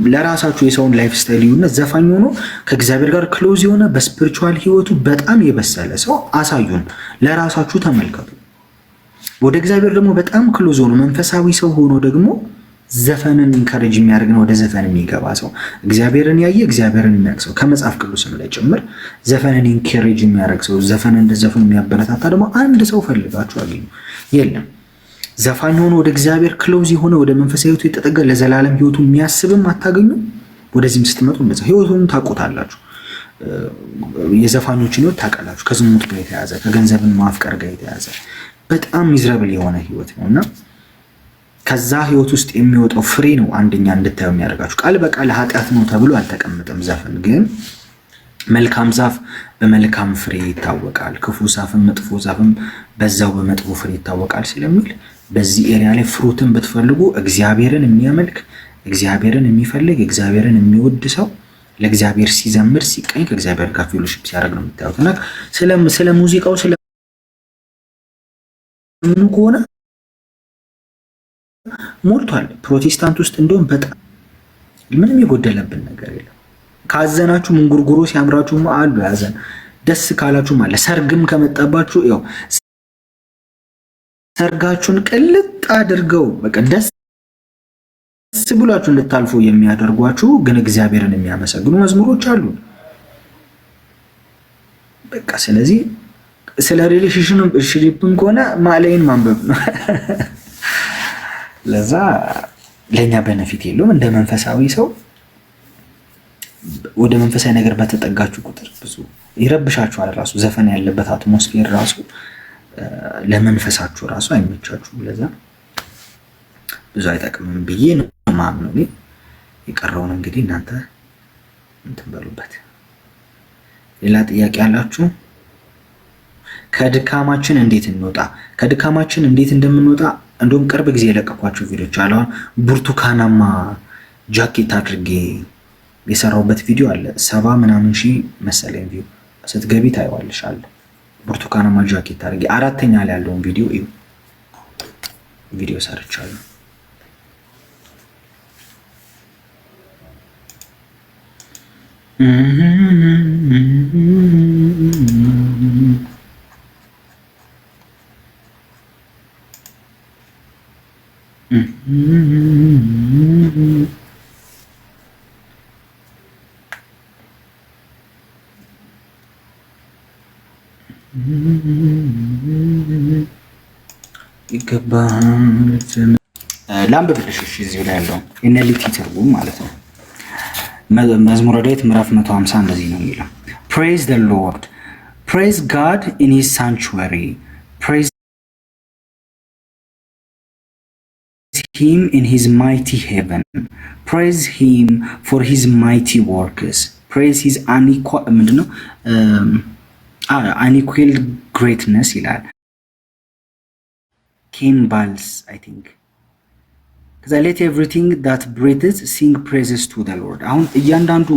ለራሳችሁ የሰውን ላይፍ ስታይል ይሁንና ዘፋኝ ሆኖ ከእግዚአብሔር ጋር ክሎዝ የሆነ በስፒሪቹዋል ህይወቱ በጣም የበሰለ ሰው አሳዩን። ለራሳችሁ ተመልከቱ። ወደ እግዚአብሔር ደግሞ በጣም ክሎዝ ሆኖ መንፈሳዊ ሰው ሆኖ ደግሞ ዘፈንን ኢንካሬጅ የሚያደርግ ነው። ወደ ዘፈን የሚገባ ሰው እግዚአብሔርን ያየ እግዚአብሔርን የሚያውቅ ሰው ከመጽሐፍ ቅዱስም ላይ ጭምር ዘፈንን ኢንካሬጅ የሚያደርግ ሰው ዘፈንን እንደዘፈኑ የሚያበረታታ ደግሞ አንድ ሰው ፈልጋችሁ አገኙ። የለም። ዘፋኝ ሆኖ ወደ እግዚአብሔር ክሎዝ የሆነ ወደ መንፈሳዊ ህይወቱ የተጠጋ ለዘላለም ህይወቱ የሚያስብም አታገኙ። ወደዚህም ስትመጡ እንደዛ ህይወቱን ታውቁታላችሁ። የዘፋኞችን ህይወት ታውቃላችሁ። ከዝሙት ጋር የተያዘ ከገንዘብን ማፍቀር ጋር የተያዘ በጣም ሚዝረብል የሆነ ህይወት ነውና ከዛ ህይወት ውስጥ የሚወጣው ፍሬ ነው አንደኛ እንድታዩ የሚያደርጋችሁ። ቃል በቃል ኃጢአት ነው ተብሎ አልተቀመጠም። ዘፈን ግን መልካም ዛፍ በመልካም ፍሬ ይታወቃል፣ ክፉ ዛፍም መጥፎ ዛፍም በዛው በመጥፎ ፍሬ ይታወቃል ስለሚል በዚህ ኤሪያ ላይ ፍሩትን ብትፈልጉ እግዚአብሔርን የሚያመልክ እግዚአብሔርን የሚፈልግ እግዚአብሔርን የሚወድ ሰው ለእግዚአብሔር ሲዘምር ሲቀኝ ከእግዚአብሔር ጋር ፌሎሺፕ ሲያደርግ ነው የምታዩት። እና ስለ ሙዚቃው ስለምን ከሆነ ሞልቷል። ፕሮቴስታንት ውስጥ እንደውም በጣም ምንም የጎደለብን ነገር የለም። ካዘናችሁ ምንጉርጉሮ ሲያምራችሁ አሉ ያዘን፣ ደስ ካላችሁ ማለት ሰርግም ከመጣባችሁ ያው ሰርጋችሁን ቅልጥ አድርገው በቃ ደስ ብሏችሁ እንድታልፉ የሚያደርጓችሁ ግን እግዚአብሔርን የሚያመሰግኑ መዝሙሮች አሉ። በቃ ስለዚህ ስለ ሪሌሽንሺፕም ከሆነ ማለይን ማንበብ ነው። ለዛ ለኛ ቤኔፊት የለውም። እንደ መንፈሳዊ ሰው ወደ መንፈሳዊ ነገር በተጠጋችሁ ቁጥር ብዙ ይረብሻችኋል። ራሱ ዘፈን ያለበት አትሞስፌር ራሱ ለመንፈሳችሁ ራሱ አይመቻችሁም። ለዛ ብዙ አይጠቅምም ብዬ ነው ማምነው። የቀረውን እንግዲህ እናንተ እንትን በሉበት። ሌላ ጥያቄ አላችሁ? ከድካማችን እንዴት እንወጣ? ከድካማችን እንዴት እንደምንወጣ እንደውም ቅርብ ጊዜ የለቀኳቸው ቪዲዮዎች አሉ። ብርቱካናማ ጃኬት አድርጌ የሰራውበት ቪዲዮ አለ 70 ምናምን ሺህ መሰለኝ ቪው ስትገቢ ታይዋለሽ አለ። ብርቱካናማ ጃኬት አድርጌ 4ኛ ላይ ያለውን ቪዲዮ እዩ። ቪዲዮ ሰርቻለሁ። ይገባል ላንብብልሽ። እዚሁ ላይ ያለው የነሊቲ ትርጉም ማለት ነው። መዝሙረ ዳዊት ምዕራፍ 150 እንደዚህ ነው የሚለው Praise the Lord, praise God in his sanctuary, praise him in his mighty heaven, praise him for his mighty works, praise his unequaled greatness ይላል Kimbals I think ከዛ let everything that breathes sing praises to the Lord። አሁን እያንዳንዱ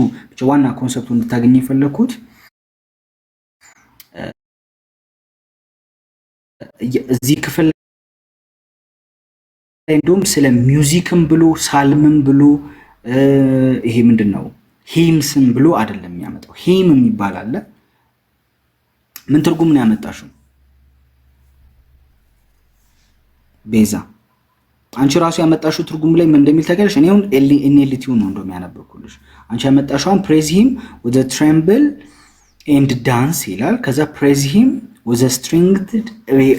ዋና ኮንሰፕቱ እንድታገኝ የፈለኩት እዚህ ክፍል ላይ እንደውም ስለ ሚውዚክም ብሎ ሳልምም ብሎ ይሄ ምንድነው ሂምስም ብሎ አይደለም የሚያመጣው። ሂም የሚባል አለ። ምን ትርጉም ነው ያመጣሽው ቤዛ? አንቺ ራሱ ያመጣሽው ትርጉም ላይ ምን እንደሚል ታውቂያለሽ? እኔ አሁን ኤንኤልቲው ነው እንደውም ያነበብኩልሽ። አንቺ ያመጣሽውን praise him with a tremble and dance ይላል። ከዛ praise him with a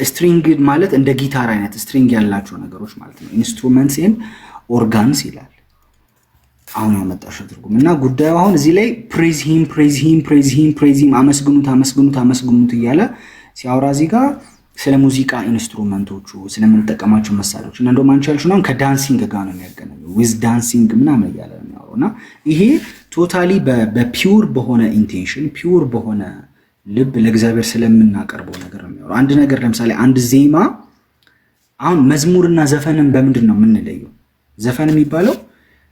stringed ማለት እንደ ጊታር አይነት ስትሪንግ ያላቸው ነገሮች ማለት ነው instruments and organs ይላል። አሁን ያመጣሽው ትርጉም እና ጉዳዩ አሁን እዚህ ላይ praise him praise him praise him praise him አመስግኑት አመስግኑት አመስግኑት እያለ ሲያወራ እዚህ ጋር ስለ ሙዚቃ ኢንስትሩመንቶቹ ስለምንጠቀማቸው መሳሪያዎች እና እንደውም አንቺ ያልሽው ነው ከዳንሲንግ ጋር ነው የሚያገናኘው with dancing ምናምን እያለ ነው የሚያወራውና ይሄ ቶታሊ በፒውር በሆነ ኢንቴንሽን ፒውር በሆነ ልብ ለእግዚአብሔር ስለምናቀርበው ነገር ነው የሚያወራው። አንድ ነገር ለምሳሌ አንድ ዜማ አሁን መዝሙርና ዘፈንን በምንድን ነው የምንለየው? ዘፈን የሚባለው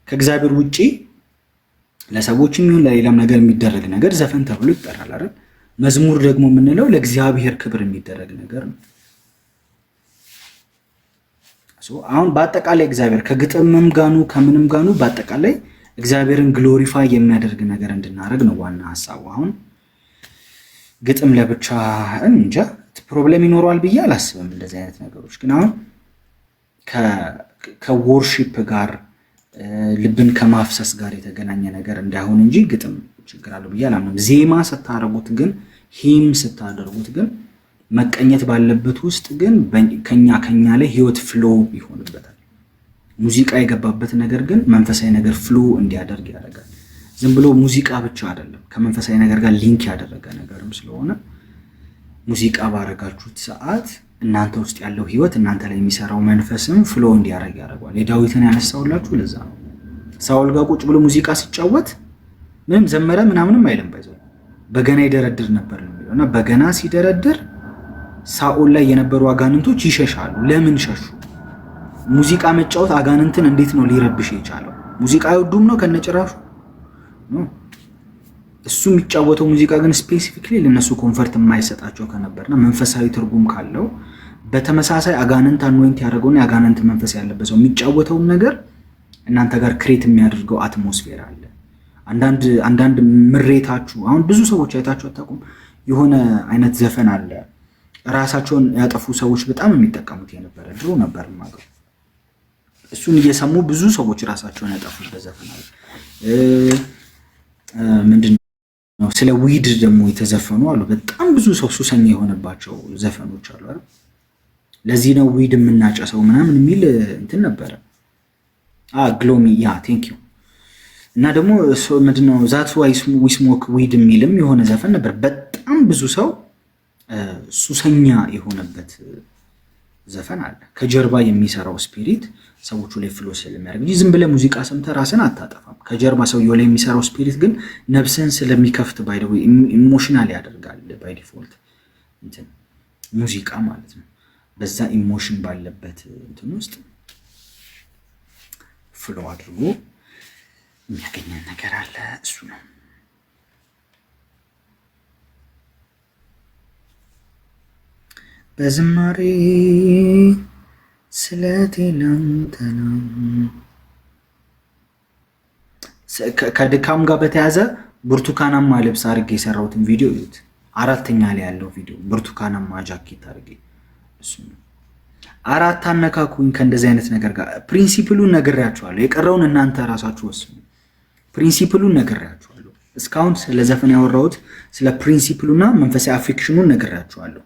ከእግዚአብሔር ውጪ ለሰዎችም ይሁን ለሌላም ነገር የሚደረግ ነገር ዘፈን ተብሎ ይጠራል አይደል? መዝሙር ደግሞ የምንለው ለእግዚአብሔር ክብር የሚደረግ ነገር ነው። አሁን በአጠቃላይ እግዚአብሔር ከግጥምም ጋኑ ከምንም ጋኑ በአጠቃላይ እግዚአብሔርን ግሎሪፋይ የሚያደርግ ነገር እንድናደርግ ነው ዋና ሐሳቡ። አሁን ግጥም ለብቻ እንጃ ፕሮብሌም ይኖረዋል ብዬ አላስብም። እንደዚህ አይነት ነገሮች ግን አሁን ከወርሺፕ ጋር ልብን ከማፍሰስ ጋር የተገናኘ ነገር እንዳይሆን እንጂ ግጥም ችግር አለው ብዬ አላምንም። ዜማ ስታደርጉት ግን ሂም ስታደርጉት ግን መቀኘት ባለበት ውስጥ ግን ከኛ ላይ ህይወት ፍሎ ይሆንበታል። ሙዚቃ የገባበት ነገር ግን መንፈሳዊ ነገር ፍሎ እንዲያደርግ ያደርጋል። ዝም ብሎ ሙዚቃ ብቻ አይደለም፣ ከመንፈሳዊ ነገር ጋር ሊንክ ያደረገ ነገርም ስለሆነ ሙዚቃ ባረጋችሁት ሰዓት እናንተ ውስጥ ያለው ህይወት እናንተ ላይ የሚሰራው መንፈስም ፍሎ እንዲያደርግ ያደርጋል። የዳዊትን ያነሳውላችሁ ለዛ ነው። ሳውል ጋር ቁጭ ብሎ ሙዚቃ ሲጫወት ምንም ዘመረ ምናምንም አይልም፣ ባይዘው በገና ይደረድር ነበር ነው የሚለውና በገና ሲደረድር ሳኦል ላይ የነበሩ አጋንንቶች ይሸሻሉ። ለምን ሸሹ? ሙዚቃ መጫወት አጋንንትን እንዴት ነው ሊረብሽ የቻለው? ሙዚቃ አይወዱም ነው ከነጭራሹ ነው። እሱ የሚጫወተው ሙዚቃ ግን ስፔሲፊክሊ ለነሱ ኮንፈርት የማይሰጣቸው ከነበርና መንፈሳዊ ትርጉም ካለው በተመሳሳይ አጋንንት አንወንት ያደርገውና የአጋንንት መንፈስ ያለበት ሰው የሚጫወተው ነገር እናንተ ጋር ክሬት የሚያደርገው አትሞስፌር አለ። አንዳንድ ምሬታችሁ አሁን ብዙ ሰዎች አይታችሁ አታውቁም? የሆነ አይነት ዘፈን አለ ራሳቸውን ያጠፉ ሰዎች በጣም የሚጠቀሙት የነበረ ድሮ ነበር ማለት እሱን እየሰሙ ብዙ ሰዎች ራሳቸውን ያጠፉበት ዘፈን አለ። ምንድነው ስለ ዊድ ደግሞ የተዘፈኑ አሉ። በጣም ብዙ ሰው ሱሰኛ የሆነባቸው ዘፈኖች አሉ አይደል? ለዚህ ነው ዊድ የምናጨሰው ምናምን የሚል እንትን ነበረ። ግሎሚ ያ ቴንክ ዩ እና ደግሞ ምንድነው ዛት ዋይ ዊ ስሞክ ዊድ የሚልም የሆነ ዘፈን ነበር። በጣም ብዙ ሰው ሱሰኛ የሆነበት ዘፈን አለ። ከጀርባ የሚሰራው ስፒሪት ሰዎቹ ላይ ፍሎ ስለሚያደርግ እንጂ ዝም ብለህ ሙዚቃ ሰምተህ ራስን አታጠፋም። ከጀርባ ሰውየው ላይ የሚሰራው ስፒሪት ግን ነፍስን ስለሚከፍት ባይ ዘ ዌይ ኢሞሽናል ያደርጋል ባይ ዲፎልት እንትን ሙዚቃ ማለት ነው። በዛ ኢሞሽን ባለበት እንትን ውስጥ ፍሎ አድርጎ የሚያገኘን ነገር አለ። እሱ ነው በዝማሬ ስለቴ ላንተ ነው። ከድካም ጋር በተያዘ ብርቱካናማ ልብስ አድርጌ የሰራሁትን ቪዲዮ እዩት። 4ኛ ላይ ያለው ቪዲዮ ብርቱካናማ ጃኬት አድርጌ እሱ ነው። 4 አነካኩኝ ከእንደዚህ አይነት ነገር ጋር። ፕሪንሲፕሉን ነግሬያችኋለሁ። የቀረውን እናንተ ራሳችሁ ወስኑ። ፕሪንሲፕሉን ነግሬያችኋለሁ። እስካሁን ስለ ዘፈን ያወራሁት ስለ ፕሪንሲፕሉና መንፈሳዊ አፌክሽኑን ነግሬያችኋለሁ።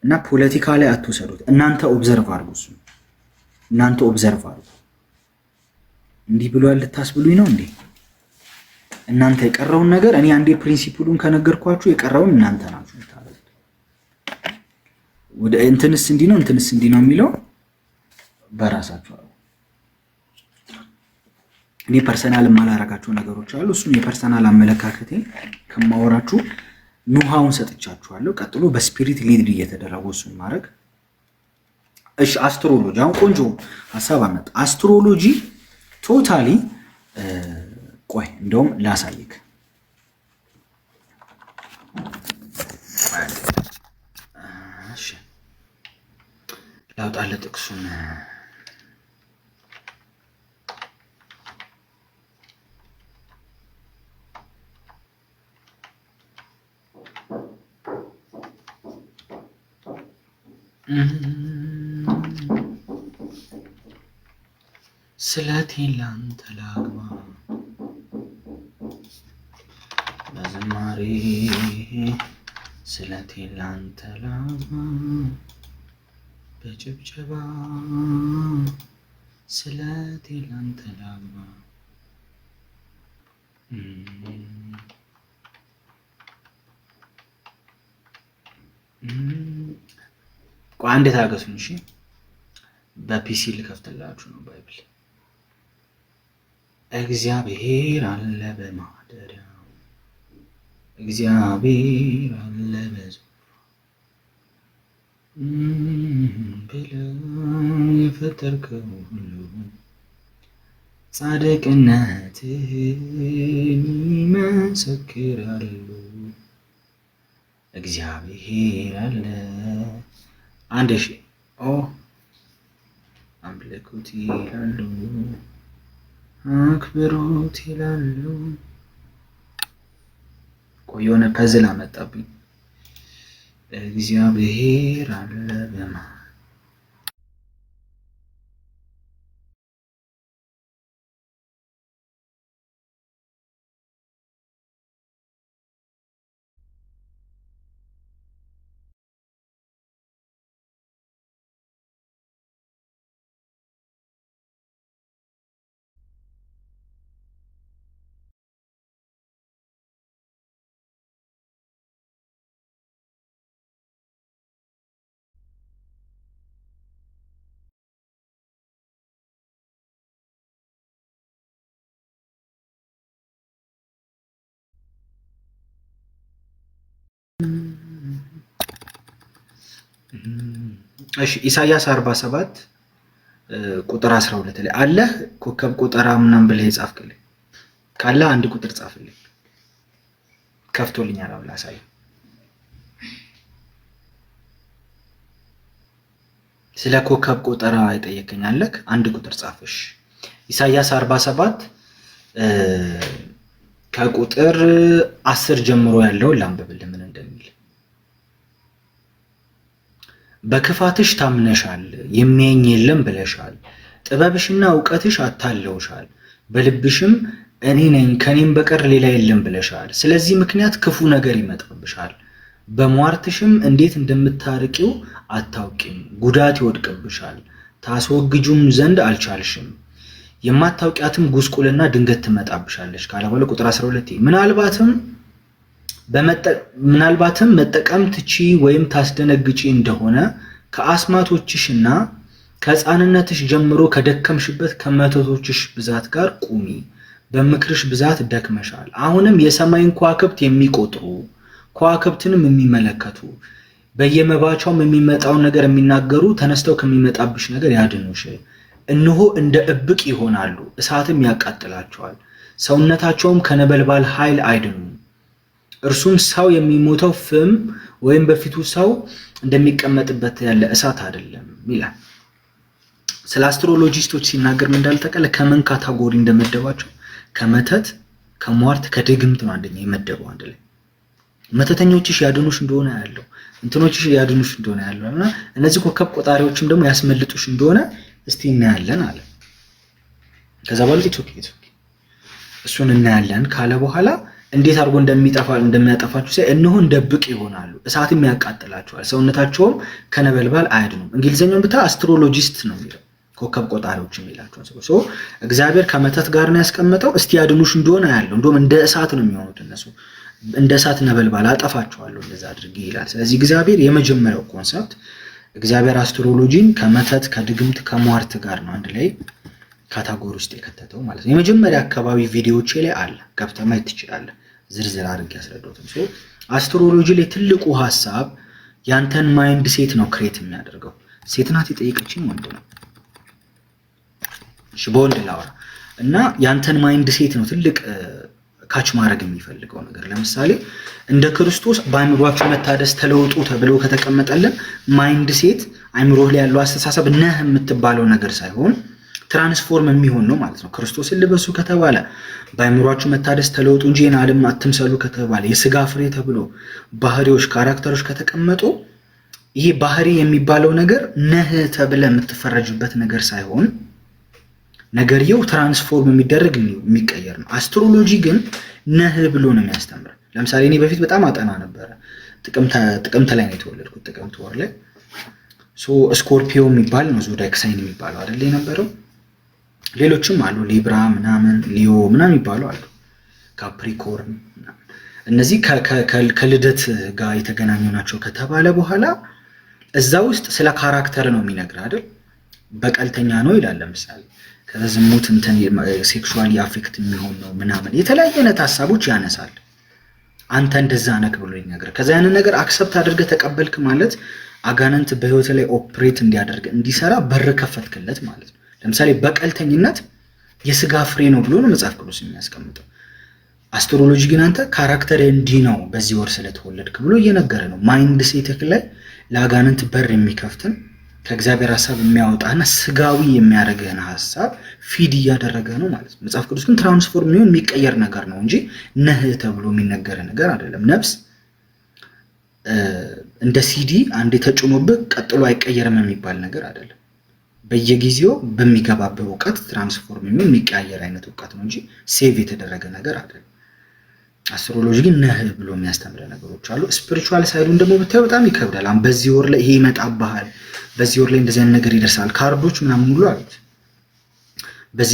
እና ፖለቲካ ላይ አትወሰዱት። እናንተ ኦብዘርቭ አድርጉ። እሱ እናንተ ኦብዘርቭ አድርጉ። እንዲህ ብሏል ልታስብሉኝ ነው እንዴ? እናንተ የቀረውን ነገር እኔ አንዴ ፕሪንሲፕሉን ከነገርኳችሁ የቀረውን እናንተ ናችሁ ታረጋግጡ። ወደ እንትንስ እንዲህ ነው የሚለው በራሳችሁ አሉ። እኔ ፐርሰናል ማላረጋቸው ነገሮች አሉ። እሱም የፐርሰናል አመለካከቴ ከማወራችሁ ኑሃውን ሰጥቻችኋለሁ። ቀጥሎ በስፒሪት ሊድ እየተደረጉ እሱን ማድረግ። እሺ አስትሮሎጂ፣ አሁን ቆንጆ ሐሳብ አመጣ። አስትሮሎጂ ቶታሊ ቆይ እንደውም ላሳይክ። እሺ ላውጣለ ጥቅሱን። ስለቴን ላንተ ላግባ በዝማሬ ስለቴን ላንተ ላግባ በጭብጨባ ስለቴን ላንተ ላግባ። ቆይ አንዴ ታገሱኝ እሺ። በፒሲ ልከፍትላችሁ ነው ባይብል። እግዚአብሔር አለ በማደሪያው፣ እግዚአብሔር አለ ብለው የፈጠርከው ሁሉ ጻድቅነትህን ይመሰክራሉ። እግዚአብሔር አለ። አንድ ሺ አምልኩት ይላሉ፣ አክብሮት ይላሉ። ቆይ የሆነ ፐዝል አመጣብኝ። እግዚአብሔር አለ በማ እሺ ኢሳይያስ 47 ቁጥር 12 ላይ አለ ኮከብ ቁጥራ ምናምን ብለህ የጻፍክልኝ ካለ አንድ ቁጥር ጻፍልኝ። ከፍቶልኛል። አሁን ላሳይ። ስለ ኮከብ ቁጥራ አይጠየቀኝ አለክ። አንድ ቁጥር ጻፍሽ። ኢሳይያስ 47 ከቁጥር 10 ጀምሮ ያለው ላንብብል ምን እንደሚል። በክፋትሽ ታምነሻል፣ የሚያኝ የለም ብለሻል። ጥበብሽና ዕውቀትሽ አታለውሻል። በልብሽም እኔ ነኝ ከኔም በቀር ሌላ የለም ብለሻል። ስለዚህ ምክንያት ክፉ ነገር ይመጣብሻል። በሟርትሽም እንዴት እንደምታርቂው አታውቂም። ጉዳት ይወድቅብሻል፣ ታስወግጁም ዘንድ አልቻልሽም። የማታውቂያትም ጉስቁልና ድንገት ትመጣብሻለች ካለ በኋላ ቁጥር 12 ምናልባትም መጠቀም ትቺ ወይም ታስደነግጪ እንደሆነ ከአስማቶችሽና ከሕፃንነትሽ ጀምሮ ከደከምሽበት ከመተቶችሽ ብዛት ጋር ቁሚ። በምክርሽ ብዛት ደክመሻል። አሁንም የሰማይን ከዋክብት የሚቆጥሩ ከዋክብትንም የሚመለከቱ በየመባቻውም የሚመጣውን ነገር የሚናገሩ ተነስተው ከሚመጣብሽ ነገር ያድኑሽ። እነሆ እንደ እብቅ ይሆናሉ፣ እሳትም ያቃጥላቸዋል፣ ሰውነታቸውም ከነበልባል ኃይል አይድኑም። እርሱም ሰው የሚሞተው ፍም ወይም በፊቱ ሰው እንደሚቀመጥበት ያለ እሳት አይደለም ይላል። ስለ አስትሮሎጂስቶች ሲናገር ምን እንዳለ ታውቃለህ? ከምን ካታጎሪ እንደመደባቸው ከመተት፣ ከሟርት፣ ከድግምት ነው አንደኛ የመደበው አንድ ላይ። መተተኞችሽ ያድኑሽ እንደሆነ ያለው እንትኖችሽ ያድኑሽ እንደሆነ ያለው እና እነዚህ ኮከብ ቆጣሪዎችም ደግሞ ያስመልጡሽ እንደሆነ እስቲ እናያለን አለ። ከዛ በኋላ እሱን እናያለን ካለ በኋላ እንዴት አድርጎ እንደሚያጠፋችሁ ሳይ እነሆ እንደ እብቅ ይሆናሉ፣ እሳትም ያቃጥላቸዋል፣ ሰውነታቸውም ከነበልባል አያድኑም። እንግሊዝኛውን ብታ አስትሮሎጂስት ነው የሚለው ኮከብ ቆጣሪዎች የሚላቸው ሰው እግዚአብሔር ከመተት ጋር ነው ያስቀመጠው። እስቲ ያድኑሽ እንደሆነ ያለው እንደውም እንደ እሳት ነው የሚሆኑት እነሱ እንደ እሳት ነበልባል አጠፋቸዋለሁ እንደዛ አድርጌ ይላል። ስለዚህ እግዚአብሔር የመጀመሪያው ኮንሰፕት እግዚአብሔር አስትሮሎጂን ከመተት ከድግምት ከሟርት ጋር ነው አንድ ላይ ካታጎሪ ውስጥ የከተተው ማለት ነው። የመጀመሪያ አካባቢ ቪዲዮዎቼ ላይ አለ፣ ገብተህ ማየት ትችላለህ። ዝርዝር አድርጌ ያስረዳሁት ነው። አስትሮሎጂ ላይ ትልቁ ሐሳብ ያንተን ማይንድ ሴት ነው ክሬት የሚያደርገው። ሴት ናት የጠየቀችኝ ወንድ ነው። እሺ በወንድ ላውራ እና ያንተን ማይንድ ሴት ነው ትልቅ ካች ማድረግ የሚፈልገው ነገር። ለምሳሌ እንደ ክርስቶስ በአእምሮአችሁ መታደስ ተለውጡ ተብሎ ከተቀመጠልን ማይንድ ሴት አእምሮህ ላይ ያለው አስተሳሰብ ነህ የምትባለው ነገር ሳይሆን ትራንስፎርም የሚሆን ነው ማለት ነው። ክርስቶስን ልበሱ ከተባለ በአእምሮአችሁ መታደስ ተለውጡ እንጂ ይህን ዓለም አትምሰሉ ከተባለ የስጋ ፍሬ ተብሎ ባህሪዎች፣ ካራክተሮች ከተቀመጡ ይሄ ባህሪ የሚባለው ነገር ነህ ተብለ የምትፈረጅበት ነገር ሳይሆን ነገርየው ትራንስፎርም የሚደረግ የሚቀየር ነው። አስትሮሎጂ ግን ነህ ብሎ ነው የሚያስተምር። ለምሳሌ እኔ በፊት በጣም አጠና ነበረ። ጥቅምት ላይ ነው የተወለድኩት፣ ጥቅምት ወር ላይ ስኮርፒዮ የሚባል ነው ዞዲያክ ሳይን የሚባለው አይደል የነበረው። ሌሎችም አሉ፣ ሊብራ ምናምን፣ ሊዮ ምናምን የሚባሉ አሉ፣ ካፕሪኮርን። እነዚህ ከልደት ጋር የተገናኙ ናቸው ከተባለ በኋላ እዛ ውስጥ ስለ ካራክተር ነው የሚነግር አይደል። በቀልተኛ ነው ይላል ለምሳሌ። ከዝሙት እንትን ሴክሹዋሊ አፌክት የሚሆን ነው ምናምን የተለያየ አይነት ሀሳቦች ያነሳል። አንተ እንደዛ ነክ ብሎ ይነገር። ከዛ ያንን ነገር አክሰፕት አድርገህ ተቀበልክ ማለት አጋንንት በህይወት ላይ ኦፕሬት እንዲያደርግ እንዲሰራ በር ከፈትክለት ማለት ነው። ለምሳሌ በቀልተኝነት የስጋ ፍሬ ነው ብሎ ነው መጽሐፍ ቅዱስ የሚያስቀምጠው። አስትሮሎጂ ግን አንተ ካራክተር እንዲህ ነው በዚህ ወር ስለተወለድክ ብሎ እየነገረ ነው። ማይንድ ሴትክ ላይ ለአጋንንት በር የሚከፍትን ከእግዚአብሔር ሐሳብ የሚያወጣና ስጋዊ የሚያደርገን ሐሳብ ፊድ እያደረገ ነው ማለት ነው። መጽሐፍ ቅዱስ ግን ትራንስፎርም የሚቀየር ነገር ነው እንጂ ነህ ተብሎ የሚነገር ነገር አይደለም። ነፍስ እንደ ሲዲ አንዴ ተጭኖብህ ቀጥሎ አይቀየርም የሚባል ነገር አይደለም። በየጊዜው በሚገባበት እውቀት ትራንስፎርም የሚቀያየር አይነት እውቀት ነው እንጂ ሴቭ የተደረገ ነገር አይደለም። አስትሮሎጂ ግን ነህ ብሎ የሚያስተምረ ነገሮች አሉ። ስፒሪቹዋል ሳይዱን ደግሞ ብታዩ በጣም ይከብዳል። አሁን በዚህ ወር ላይ ይሄ ይመጣብሃል፣ በዚህ ወር ላይ እንደዚህ አይነት ነገር ይደርሳል፣ ካርዶች ምናምን ሁሉ አሉት።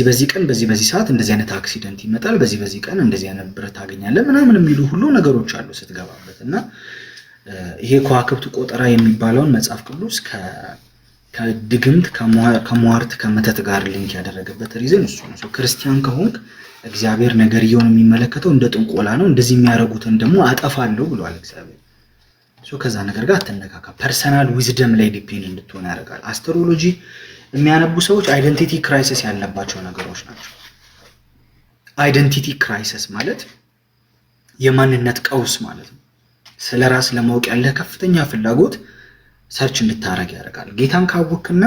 በዚህ ቀን በዚህ ሰዓት እንደዚህ አይነት አክሲደንት ይመጣል፣ በዚህ ቀን እንደዚህ አይነት ብር ታገኛለህ ምናምን የሚሉ ሁሉ ነገሮች አሉ ስትገባበት። እና ይሄ ከዋክብት ቆጠራ የሚባለውን መጽሐፍ ቅዱስ ከድግምት ከሟርት ከመተት ጋር ሊንክ ያደረገበት ሪዝን እሱ ነው። ክርስቲያን ከሆንክ እግዚአብሔር ነገርየውን የሚመለከተው እንደ ጥንቆላ ነው። እንደዚህ የሚያደርጉትን ደግሞ አጠፋለሁ ብሏል እግዚአብሔር። ከዛ ነገር ጋር አትነካካ። ፐርሰናል ዊዝደም ላይ ዲፔንድ እንድትሆን ያደርጋል። አስትሮሎጂ የሚያነቡ ሰዎች አይደንቲቲ ክራይሲስ ያለባቸው ነገሮች ናቸው። አይደንቲቲ ክራይሲስ ማለት የማንነት ቀውስ ማለት ነው። ስለ ራስ ለማወቅ ያለ ከፍተኛ ፍላጎት ሰርች እንድታረግ ያደርጋል። ጌታን ካወቅና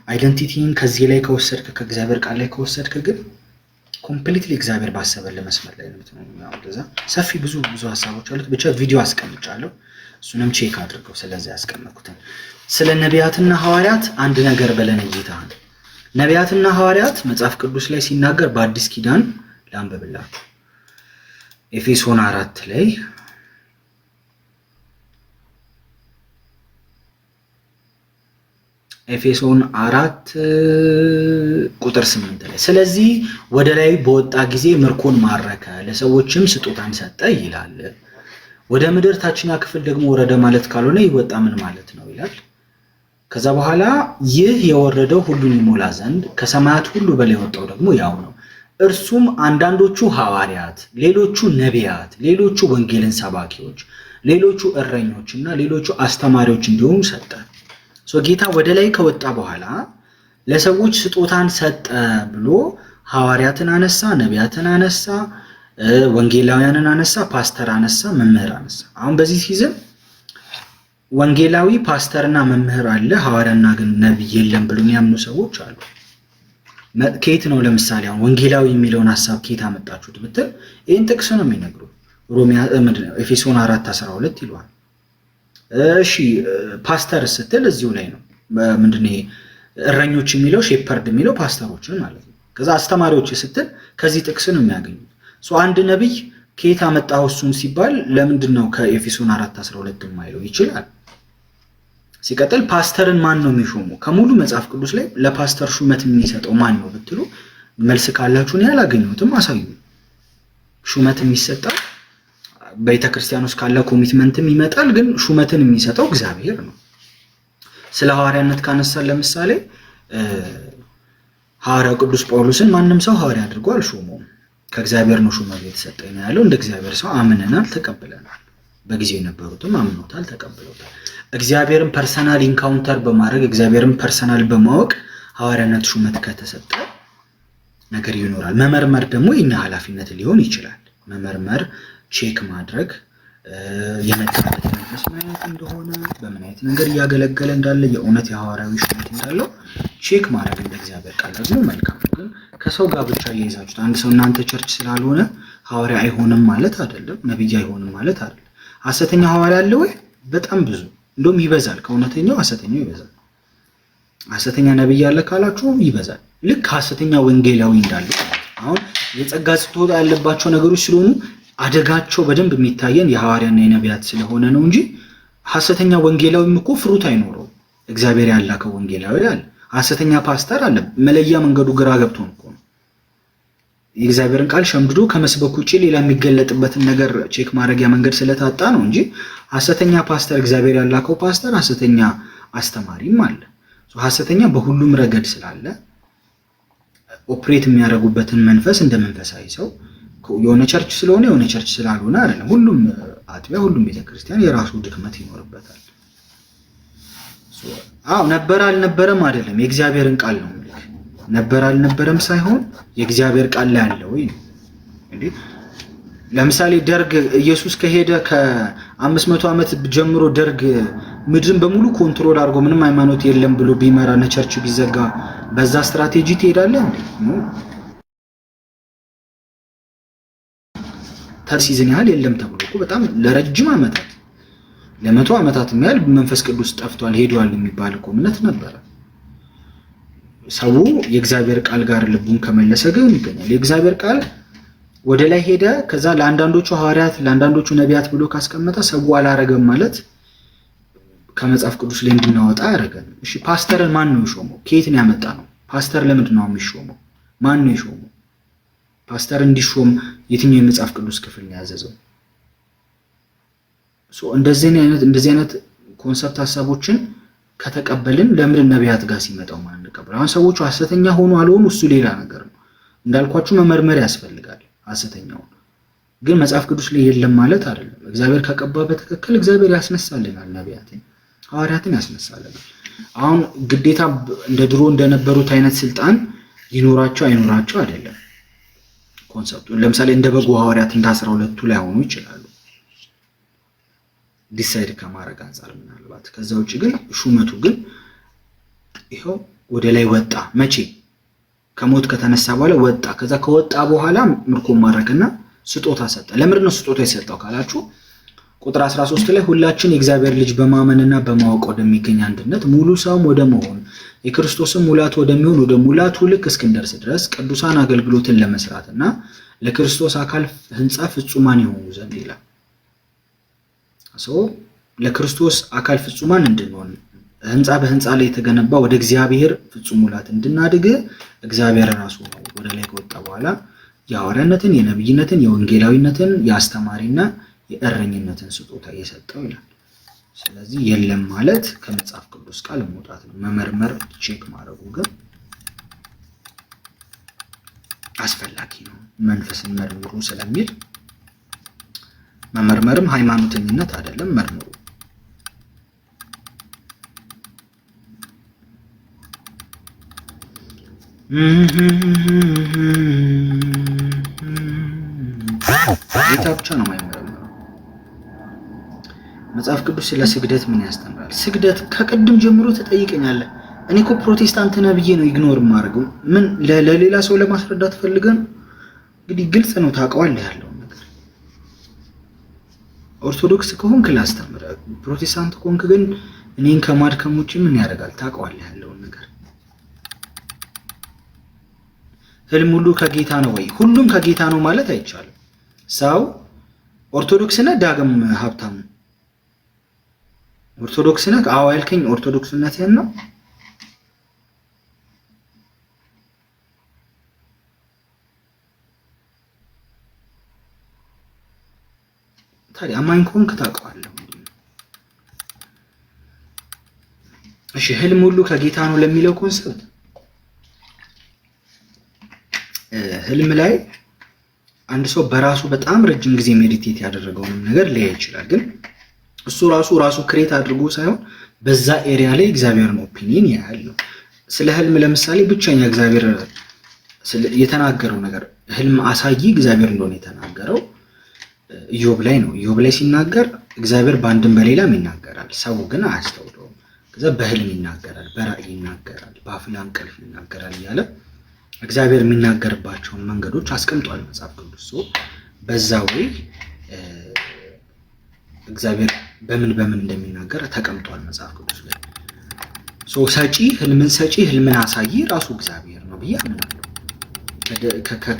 አይደንቲቲን ከዚህ ላይ ከወሰድክ ከእግዚአብሔር ቃል ላይ ከወሰድክ ግን ኮምፕሊትሊ እግዚአብሔር ባሰበልህ መስመር ላይ ነው። እንደዛ ሰፊ ብዙ ሀሳቦች አሉት። ብቻ ቪዲዮ አስቀምጫለሁ፣ እሱንም ቼክ አድርገው። ስለዚህ ያስቀመጥኩትን ስለ ነቢያትና ሐዋርያት አንድ ነገር በለን ጌታ። ነቢያትና ሐዋርያት መጽሐፍ ቅዱስ ላይ ሲናገር በአዲስ ኪዳን ላንብብላችሁ። ኤፌሶን 4 ላይ ኤፌሶን 4 ቁጥር 8 ላይ ስለዚህ ወደ ላይ በወጣ ጊዜ ምርኮን ማረከ፣ ለሰዎችም ስጦታን ሰጠ ይላል። ወደ ምድር ታችኛ ክፍል ደግሞ ወረደ ማለት ካልሆነ ይወጣ ምን ማለት ነው ይላል። ከዛ በኋላ ይህ የወረደው ሁሉን ይሞላ ዘንድ ከሰማያት ሁሉ በላይ የወጣው ደግሞ ያው ነው። እርሱም አንዳንዶቹ ሐዋርያት፣ ሌሎቹ ነቢያት፣ ሌሎቹ ወንጌልን ሰባኪዎች፣ ሌሎቹ እረኞችና ሌሎቹ አስተማሪዎች እንዲሆኑ ሰጠ። ጌታ ወደ ላይ ከወጣ በኋላ ለሰዎች ስጦታን ሰጠ ብሎ ሐዋርያትን አነሳ፣ ነቢያትን አነሳ፣ ወንጌላውያንን አነሳ፣ ፓስተር አነሳ፣ መምህር አነሳ። አሁን በዚህ ሲዝን ወንጌላዊ ፓስተርና መምህር አለ፣ ሐዋርያና ግን ነብይ የለም ብሎ የሚያምኑ ሰዎች አሉ። ከየት ነው ለምሳሌ አሁን ወንጌላዊ የሚለውን ሐሳብ ከየት አመጣችሁት ብትል ይህን ጥቅስ ነው የሚነግሩ። ኤፌሶን 4:12 ይሏል። እሺ ፓስተር ስትል እዚሁ ላይ ነው። ምንድነው እረኞች የሚለው ሼፐርድ የሚለው ፓስተሮችን ማለት ነው። ከዛ አስተማሪዎች ስትል ከዚህ ጥቅስ ነው የሚያገኙት። አንድ ነብይ ከየት አመጣው እሱን ሲባል ለምንድነው ከኤፌሶን 4:12 የማይለው ይችላል። ሲቀጥል ፓስተርን ማን ነው የሚሾመው? ከሙሉ መጽሐፍ ቅዱስ ላይ ለፓስተር ሹመት የሚሰጠው ማን ነው ብትሉ መልስ ካላችሁ እኔ አላገኘሁትም፣ አሳዩ። ሹመት የሚሰጠው በቤተክርስቲያን ውስጥ ካለ ኮሚትመንትም ይመጣል፣ ግን ሹመትን የሚሰጠው እግዚአብሔር ነው። ስለ ሐዋርያነት ካነሳን ለምሳሌ ሐዋርያው ቅዱስ ጳውሎስን ማንም ሰው ሐዋርያ አድርጎ አልሾመውም። ከእግዚአብሔር ነው ሹመት የተሰጠኝ ነው ያለው። እንደ እግዚአብሔር ሰው አምነናል፣ ተቀብለናል። በጊዜው የነበሩትም አምነውታል፣ ተቀብለውታል። እግዚአብሔርን ፐርሰናል ኢንካውንተር በማድረግ እግዚአብሔርን ፐርሰናል በማወቅ ሐዋርያነት ሹመት ከተሰጠ ነገር ይኖራል። መመርመር ደግሞ የኛ ኃላፊነት ሊሆን ይችላል። መመርመር፣ ቼክ ማድረግ የመጣበት መንፈስ ማለት እንደሆነ በምን አይነት ነገር እያገለገለ እንዳለ የእውነት የሐዋርያዊ ሹመት እንዳለው ቼክ ማድረግ እንደ እግዚአብሔር ቃል ደግሞ መልካም ነው። ግን ከሰው ጋር ብቻ እየያዛችሁት አንድ ሰው እናንተ ቸርች ስላልሆነ ሐዋርያ አይሆንም ማለት አይደለም፣ ነብይ አይሆንም ማለት አይደለም። ሐሰተኛ ሐዋርያ አለ ወይ? በጣም ብዙ፣ እንደውም ይበዛል። ከእውነተኛው ሐሰተኛው ይበዛል። ሐሰተኛ ነብይ አለ ካላችሁ ይበዛል። ልክ ሐሰተኛ ወንጌላዊ እንዳለ አሁን የጸጋ ስጦታ ያለባቸው ነገሮች ስለሆኑ አደጋቸው በደንብ የሚታየን የሐዋርያና የነቢያት ስለሆነ ነው እንጂ ሐሰተኛ ወንጌላዊም እኮ ፍሩት አይኖረው። እግዚአብሔር ያላከው ወንጌላዊ አለ፣ ሐሰተኛ ፓስተር አለ። መለያ መንገዱ ግራ ገብቶን እኮ ነው። የእግዚአብሔርን ቃል ሸምድዶ ከመስበክ ውጪ ሌላ የሚገለጥበትን ነገር ቼክ ማድረጊያ መንገድ ስለታጣ ነው እንጂ ሐሰተኛ ፓስተር፣ እግዚአብሔር ያላከው ፓስተር፣ ሐሰተኛ አስተማሪም አለ። ሐሰተኛ በሁሉም ረገድ ስላለ ኦፕሬት የሚያደርጉበትን መንፈስ እንደ መንፈሳዊ ሰው የሆነ ቸርች ስለሆነ የሆነ ቸርች ስላልሆነ አይደለም። ሁሉም አጥቢያ፣ ሁሉም ቤተክርስቲያን የራሱ ድክመት ይኖርበታል። ነበር አልነበረም አይደለም፣ የእግዚአብሔርን ቃል ነው። ነበር አልነበረም ሳይሆን የእግዚአብሔር ቃል ላይ አለ ወይ እንዴ? ለምሳሌ ደርግ ኢየሱስ ከሄደ ከ500 ዓመት ጀምሮ ደርግ ምድርን በሙሉ ኮንትሮል አድርጎ ምንም ሃይማኖት የለም ብሎ ቢመራና ቸርች ቢዘጋ በዛ ስትራቴጂ ትሄዳለህ እንዴ? ሲዝን ያህል የለም ተብሎ እኮ በጣም ለረጅም ዓመታት ለ100 ዓመታት የሚያህል መንፈስ ቅዱስ ጠፍቷል ሄዷል የሚባል እኮ እምነት ነበረ። ሰው የእግዚአብሔር ቃል ጋር ልቡን ከመለሰ ግን ይገኛል። የእግዚአብሔር ቃል ወደ ላይ ሄደ። ከዛ ለአንዳንዶቹ ሐዋርያት ለአንዳንዶቹ ነቢያት ብሎ ካስቀመጠ ሰው አላረገም ማለት ከመጽሐፍ ቅዱስ ላይ እንድናወጣ ያደረገን። እሺ ፓስተርን ማን ነው የሾመው? ከየት ነው ያመጣ ነው? ፓስተር ለምንድን ነው የሚሾመው? ማን ነው የሾመው? ፓስተር እንዲሾም የትኛው የመጽሐፍ ቅዱስ ክፍል ነው ያዘዘው? እንደዚህ አይነት ኮንሰፕት ሐሳቦችን ከተቀበልን ለምን ነቢያት ጋር ሲመጣው ማን እንቀበል? አሁን ሰዎቹ ሐሰተኛ ሆኑ አልሆኑ እሱ ሌላ ነገር ነው። እንዳልኳችሁ መመርመር ያስፈልጋል። ሐሰተኛው ግን መጽሐፍ ቅዱስ ላይ የለም ማለት አይደለም። እግዚአብሔር ከቀባ በትክክል እግዚአብሔር ያስነሳልናል፣ ነቢያትን ሐዋርያትን ያስነሳልናል። አሁን ግዴታ እንደ ድሮ እንደነበሩት አይነት ስልጣን ይኖራቸው አይኖራቸው አይደለም ኮንሰፕቱ። ለምሳሌ እንደ በጎ ሐዋርያት እንደ 12ቱ ላይ ሆኑ ይችላሉ ዲሳይድ ከማድረግ አንፃር ምናልባት። ከዛ ውጪ ግን ሹመቱ ግን ይሄው ወደ ላይ ወጣ። መቼ? ከሞት ከተነሳ በኋላ ወጣ። ከዛ ከወጣ በኋላ ምርኮ ማረክና ስጦታ ሰጠ። ለምንድን ነው ስጦታ የሰጠው ካላችሁ ቁጥር 13 ላይ ሁላችን የእግዚአብሔር ልጅ በማመንና በማወቅ ወደሚገኝ አንድነት ሙሉ ሰውም ወደ መሆን የክርስቶስም ሙላት ወደሚሆን ወደ ሙላቱ ልክ እስክንደርስ ድረስ ቅዱሳን አገልግሎትን ለመስራትና ለክርስቶስ አካል ሕንጻ ፍጹማን ይሆኑ ዘንድ ይላል። ለክርስቶስ አካል ፍጹማን እንድንሆን ሕንጻ በሕንጻ ላይ የተገነባ ወደ እግዚአብሔር ፍጹም ሙላት እንድናድግ እግዚአብሔር ራሱ ነው ወደ ላይ ከወጣ በኋላ የሐዋርያነትን፣ የነብይነትን፣ የወንጌላዊነትን፣ የአስተማሪና የእረኝነትን ስጦታ የሰጠው ይላል። ስለዚህ የለም ማለት ከመጽሐፍ ቅዱስ ቃል መውጣት ነው። መመርመር ቼክ ማድረጉ ግን አስፈላጊ ነው። መንፈስን መርምሩ ስለሚል መመርመርም ሃይማኖተኝነት አይደለም። መርምሩ። ጌታ ብቻ ነው የማይመረምረው። መጽሐፍ ቅዱስ ስለ ስግደት ምን ያስተምራል? ስግደት ከቅድም ጀምሮ ተጠይቀኛለህ። እኔ እኮ ፕሮቴስታንት ነህ ብዬ ነው ኢግኖር የማደርገው። ምን ለሌላ ሰው ለማስረዳት ፈልገን? እንግዲህ ግልጽ ነው፣ ታውቀዋለህ ያለውን ነገር። ኦርቶዶክስ ከሆንክ ላስተምር፣ ፕሮቴስታንት ከሆንክ ግን እኔን ከማድከም ውጭ ምን ያደርጋል? ታውቀዋለህ ያለውን ነገር። ህልም ሁሉ ከጌታ ነው ወይ? ሁሉም ከጌታ ነው ማለት አይቻልም። ሰው ኦርቶዶክስ ነህ ዳግም ሀብታም ኦርቶዶክስ ነህ? አዎ ያልከኝ ኦርቶዶክስነትህን ነው። ታዲያ አማኝ ከሆንክ ታውቀዋለህ። እሺ ህልም ሁሉ ከጌታ ነው ለሚለው ኮንሰፕት ህልም ላይ አንድ ሰው በራሱ በጣም ረጅም ጊዜ ሜዲቴት ያደረገውን ነገር ሊያይ ይችላል። ግን እሱ ራሱ ክሬት አድርጎ ሳይሆን በዛ ኤሪያ ላይ እግዚአብሔርን ኦፒኒየን ያያል ነው። ስለ ህልም ለምሳሌ ብቸኛ እግዚአብሔር የተናገረው ነገር ህልም አሳይ እግዚአብሔር እንደሆነ የተናገረው ኢዮብ ላይ ነው። ኢዮብ ላይ ሲናገር እግዚአብሔር በአንድም በሌላም ይናገራል፣ ሰው ግን አያስተውለውም። ከዛ በህልም ይናገራል፣ በራእይ ይናገራል፣ በአፍላ እንቅልፍ ይናገራል እያለ እግዚአብሔር የሚናገርባቸውን መንገዶች አስቀምጧል መጽሐፍ ቅዱስ። በዛ ወይ እግዚአብሔር በምን እንደሚናገር ተቀምጧል መጽሐፍ ቅዱስ ላይ። ሰጪ ህልምን አሳይ ራሱ እግዚአብሔር ነው ብዬ አምናለሁ።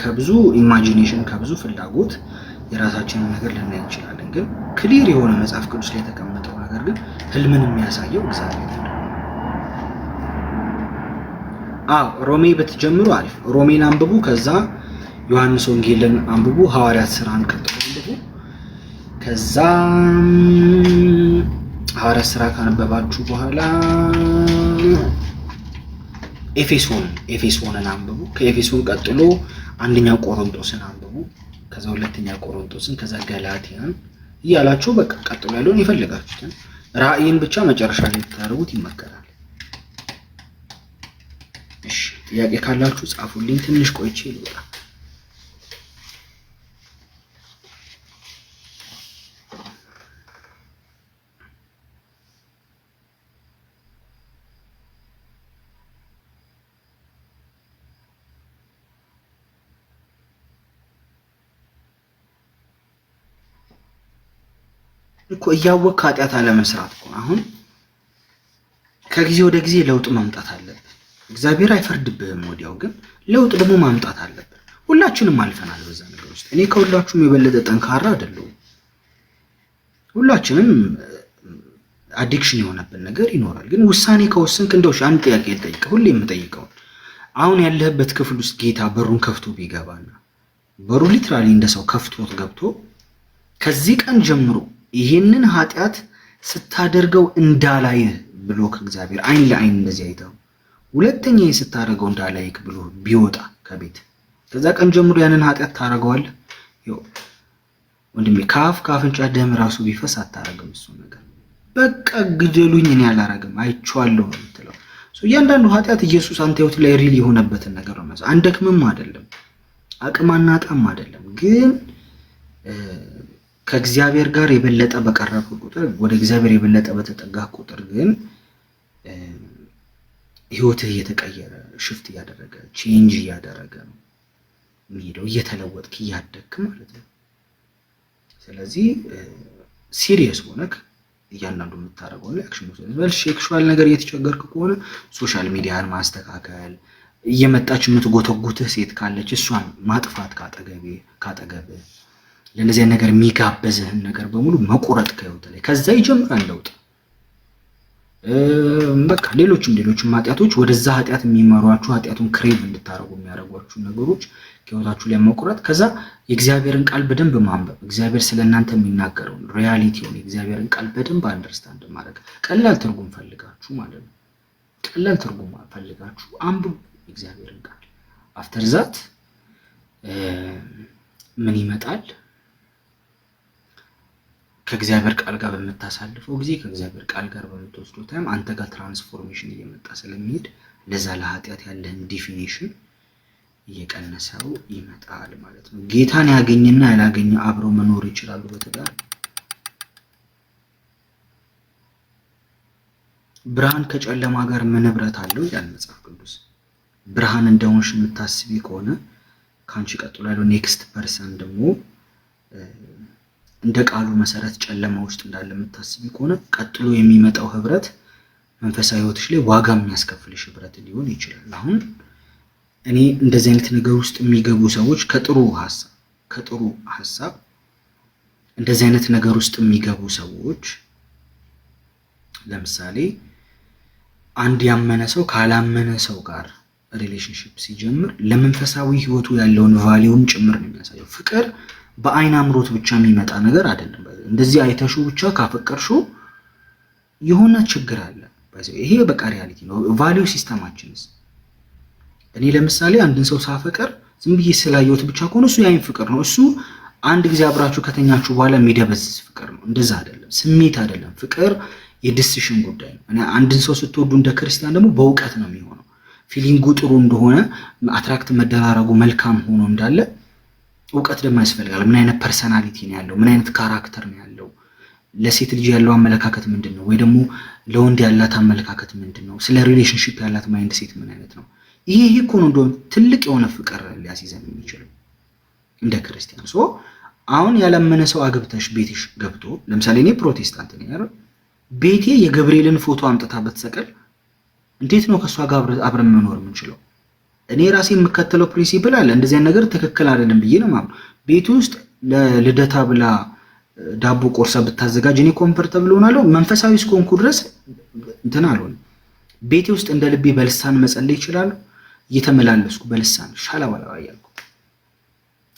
ከብዙ ኢማጂኔሽን ከብዙ ፍላጎት የራሳችንን ነገር ልናይ እንችላለን። ግን ክሊር የሆነ መጽሐፍ ቅዱስ ላይ የተቀመጠው ነገር ግን ህልምን የሚያሳየው እግዚአብሔር ነው። ሮሜ ብትጀምሩ አሪፍ። ሮሜን አንብቡ፣ ከዛ ዮሐንስ ወንጌልን አንብቡ፣ ሐዋርያት ሥራን ቀጥሎ አንብቡ። ከዛ ሐዋርያት ሥራ ካነበባችሁ በኋላ ኤፌሶንን አንብቡ። ከኤፌሶን ቀጥሎ አንደኛ ቆሮንቶስን አንብቡ፣ ከዛ ሁለተኛ ቆሮንቶስን፣ ከዛ ገላትያን እያላችሁ በቃ ቀጥሎ ያለውን የፈለጋችሁትን። ራእይን ብቻ መጨረሻ ላይ ብታደርጉት ይመከራል። እሺ ጥያቄ ካላችሁ ጻፉልኝ። ትንሽ ቆይቼ ልወጣ። እኮ እያወቅህ ኃጢአት አለመስራት እኮ አሁን ከጊዜ ወደ ጊዜ ለውጥ ማምጣት አለብህ። እግዚአብሔር አይፈርድብህም ወዲያው፣ ግን ለውጥ ደግሞ ማምጣት አለብህ። ሁላችንም አልፈናል በዛ ነገር ውስጥ። እኔ ከሁላችሁም የበለጠ ጠንካራ አይደለሁም። ሁላችንም አዲክሽን የሆነብን ነገር ይኖራል። ግን ውሳኔ ከወሰንክ እንደው አንድ ጥያቄ ልጠይቅህ፣ ሁሌ የምጠይቀው አሁን ያለህበት ክፍል ውስጥ ጌታ በሩን ከፍቶ ቢገባና በሩ ሊትራሊ እንደ ሰው ከፍቶት ገብቶ ከዚህ ቀን ጀምሮ ይሄንን ኃጢአት ስታደርገው እንዳላይህ ብሎ ከእግዚአብሔር አይን ለአይን እንደዚህ አይተው ሁለተኛ ስታደርገው እንዳላይክ ብሎ ቢወጣ ከቤት ከዛ ቀን ጀምሮ ያንን ኃጢአት ታደርገዋለህ? ወንድሜ ከአፍንጫ ደም ራሱ ቢፈስ አታረግም እሱ ነገር። በቃ ግደሉኝ እኔ አላረግም አይቼዋለሁ ነው የምትለው። እያንዳንዱ ኃጢአት ኢየሱስ አንተ ህይወት ላይ ሪል የሆነበትን ነገር ነው ማለት። አንደክምም አይደለም፣ አቅም አናጣም አይደለም። ግን ከእግዚአብሔር ጋር የበለጠ በቀረበ ቁጥር፣ ወደ እግዚአብሔር የበለጠ በተጠጋ ቁጥር ግን ህይወትህ እየተቀየረ ሽፍት እያደረገ ቼንጅ እያደረገ ነው የሚሄደው፣ እየተለወጥክ እያደግክ ማለት ነው። ስለዚህ ሲሪየስ ሆነክ እያንዳንዱ የምታደርገው ላይ አክሽን ወስደህ ሴክሹዋል ነገር እየተቸገርክ ከሆነ ሶሻል ሚዲያን ማስተካከል፣ እየመጣች የምትጎተጉትህ ሴት ካለች እሷን ማጥፋት ካጠገብህ፣ ለነዚህ ነገር የሚጋበዝህን ነገር በሙሉ መቁረጥ ከህይወት ላይ። ከዛ ይጀምራል ለውጥ። በቃ ሌሎችም ኃጢአቶች ወደዛ ኃጢአት የሚመሯችሁ ኃጢአቱን ክሬቭ እንድታረጉ የሚያደርጓችሁ ነገሮች ከህይወታችሁ ላይ መቁረጥ። ከዛ የእግዚአብሔርን ቃል በደንብ ማንበብ፣ እግዚአብሔር ስለእናንተ የሚናገረውን ሪያሊቲውን የእግዚአብሔርን ቃል በደንብ አንደርስታንድ ማድረግ። ቀላል ትርጉም ፈልጋችሁ ማለት ነው። ቀላል ትርጉም ፈልጋችሁ አንብቡ የእግዚአብሔርን ቃል። አፍተር ዛት ምን ይመጣል? ከእግዚአብሔር ቃል ጋር በምታሳልፈው ጊዜ ከእግዚአብሔር ቃል ጋር በምትወስደው ታይም አንተ ጋር ትራንስፎርሜሽን እየመጣ ስለሚሄድ ለዛ ለኃጢአት ያለህን ዲፊኒሽን እየቀነሰው ይመጣል ማለት ነው። ጌታን ያገኘና ያላገኘ አብረው መኖር ይችላሉ በትዳር። ብርሃን ከጨለማ ጋር ምን ህብረት አለው ይላል መጽሐፍ ቅዱስ። ብርሃን እንደሆንሽ የምታስቢ ከሆነ ካንቺ ቀጥሎ ያለው ኔክስት ፐርሰን ደግሞ እንደ ቃሉ መሰረት ጨለማ ውስጥ እንዳለ የምታስቢ ከሆነ ቀጥሎ የሚመጣው ህብረት መንፈሳዊ ህይወትሽ ላይ ዋጋ የሚያስከፍልሽ ህብረት ሊሆን ይችላል። አሁን እኔ እንደዚህ አይነት ነገር ውስጥ የሚገቡ ሰዎች ከጥሩ ሐሳብ እንደዚህ አይነት ነገር ውስጥ የሚገቡ ሰዎች ለምሳሌ አንድ ያመነ ሰው ካላመነ ሰው ጋር ሪሌሽንሺፕ ሲጀምር ለመንፈሳዊ ህይወቱ ያለውን ቫልዩን ጭምር ነው የሚያሳየው። ፍቅር በአይን አምሮት ብቻ የሚመጣ ነገር አይደለም። እንደዚህ አይተሹ ብቻ ካፈቀርሹ የሆነ ችግር አለ። ይሄ በቃ ሪያሊቲ ነው። ቫልዩ ሲስተማችንስ እኔ ለምሳሌ አንድን ሰው ሳፈቀር ዝም ብዬ ስላየሁት ብቻ ከሆነ እሱ ያይን ፍቅር ነው። እሱ አንድ ጊዜ አብራችሁ ከተኛችሁ በኋላ የሚደበዝዝ ፍቅር ነው። እንደዛ አይደለም፣ ስሜት አይደለም። ፍቅር የዲሲሽን ጉዳይ ነው። እኔ አንድን ሰው ስትወዱ እንደ ክርስቲያን ደግሞ በእውቀት ነው የሚሆነው። ፊሊንጉ ጥሩ እንደሆነ አትራክት መደራረጉ መልካም ሆኖ እንዳለ እውቀት ደግሞ ያስፈልጋል። ምን አይነት ፐርሰናሊቲ ነው ያለው? ምን አይነት ካራክተር ነው ያለው? ለሴት ልጅ ያለው አመለካከት ምንድነው? ወይ ደግሞ ለወንድ ያላት አመለካከት ምንድነው? ስለ ሪሌሽንሺፕ ያላት ማይንድ ሴት ምን አይነት ነው? ይሄ እኮ ነው እንደው ትልቅ የሆነ ፍቅር ሊያስይዘን የሚችለው እንደ ክርስቲያን። አሁን ያላመነ ሰው አግብተሽ ቤትሽ ገብቶ ለምሳሌ እኔ ፕሮቴስታንት ነኝ አይደል? ቤቴ የገብርኤልን ፎቶ አምጥታ በተሰቀል እንዴት ነው ከሷ ጋር አብረን መኖር የምንችለው? እኔ ራሴ የምከተለው ፕሪንሲፕል አለ። እንደዚህ አይነት ነገር ትክክል አይደለም ብዬ ነው ማለት። ቤት ውስጥ ለልደታ ብላ ዳቦ ቆርሳ ብታዘጋጅ እኔ ኮምፎርታብል ሆናለሁ። መንፈሳዊ እስከሆንኩ ድረስ እንትን አልሆንም። ቤቴ ውስጥ እንደ ልቤ በልሳን መጸለይ ይችላል። እየተመላለስኩ በልሳን ሻላባላ ያልኩ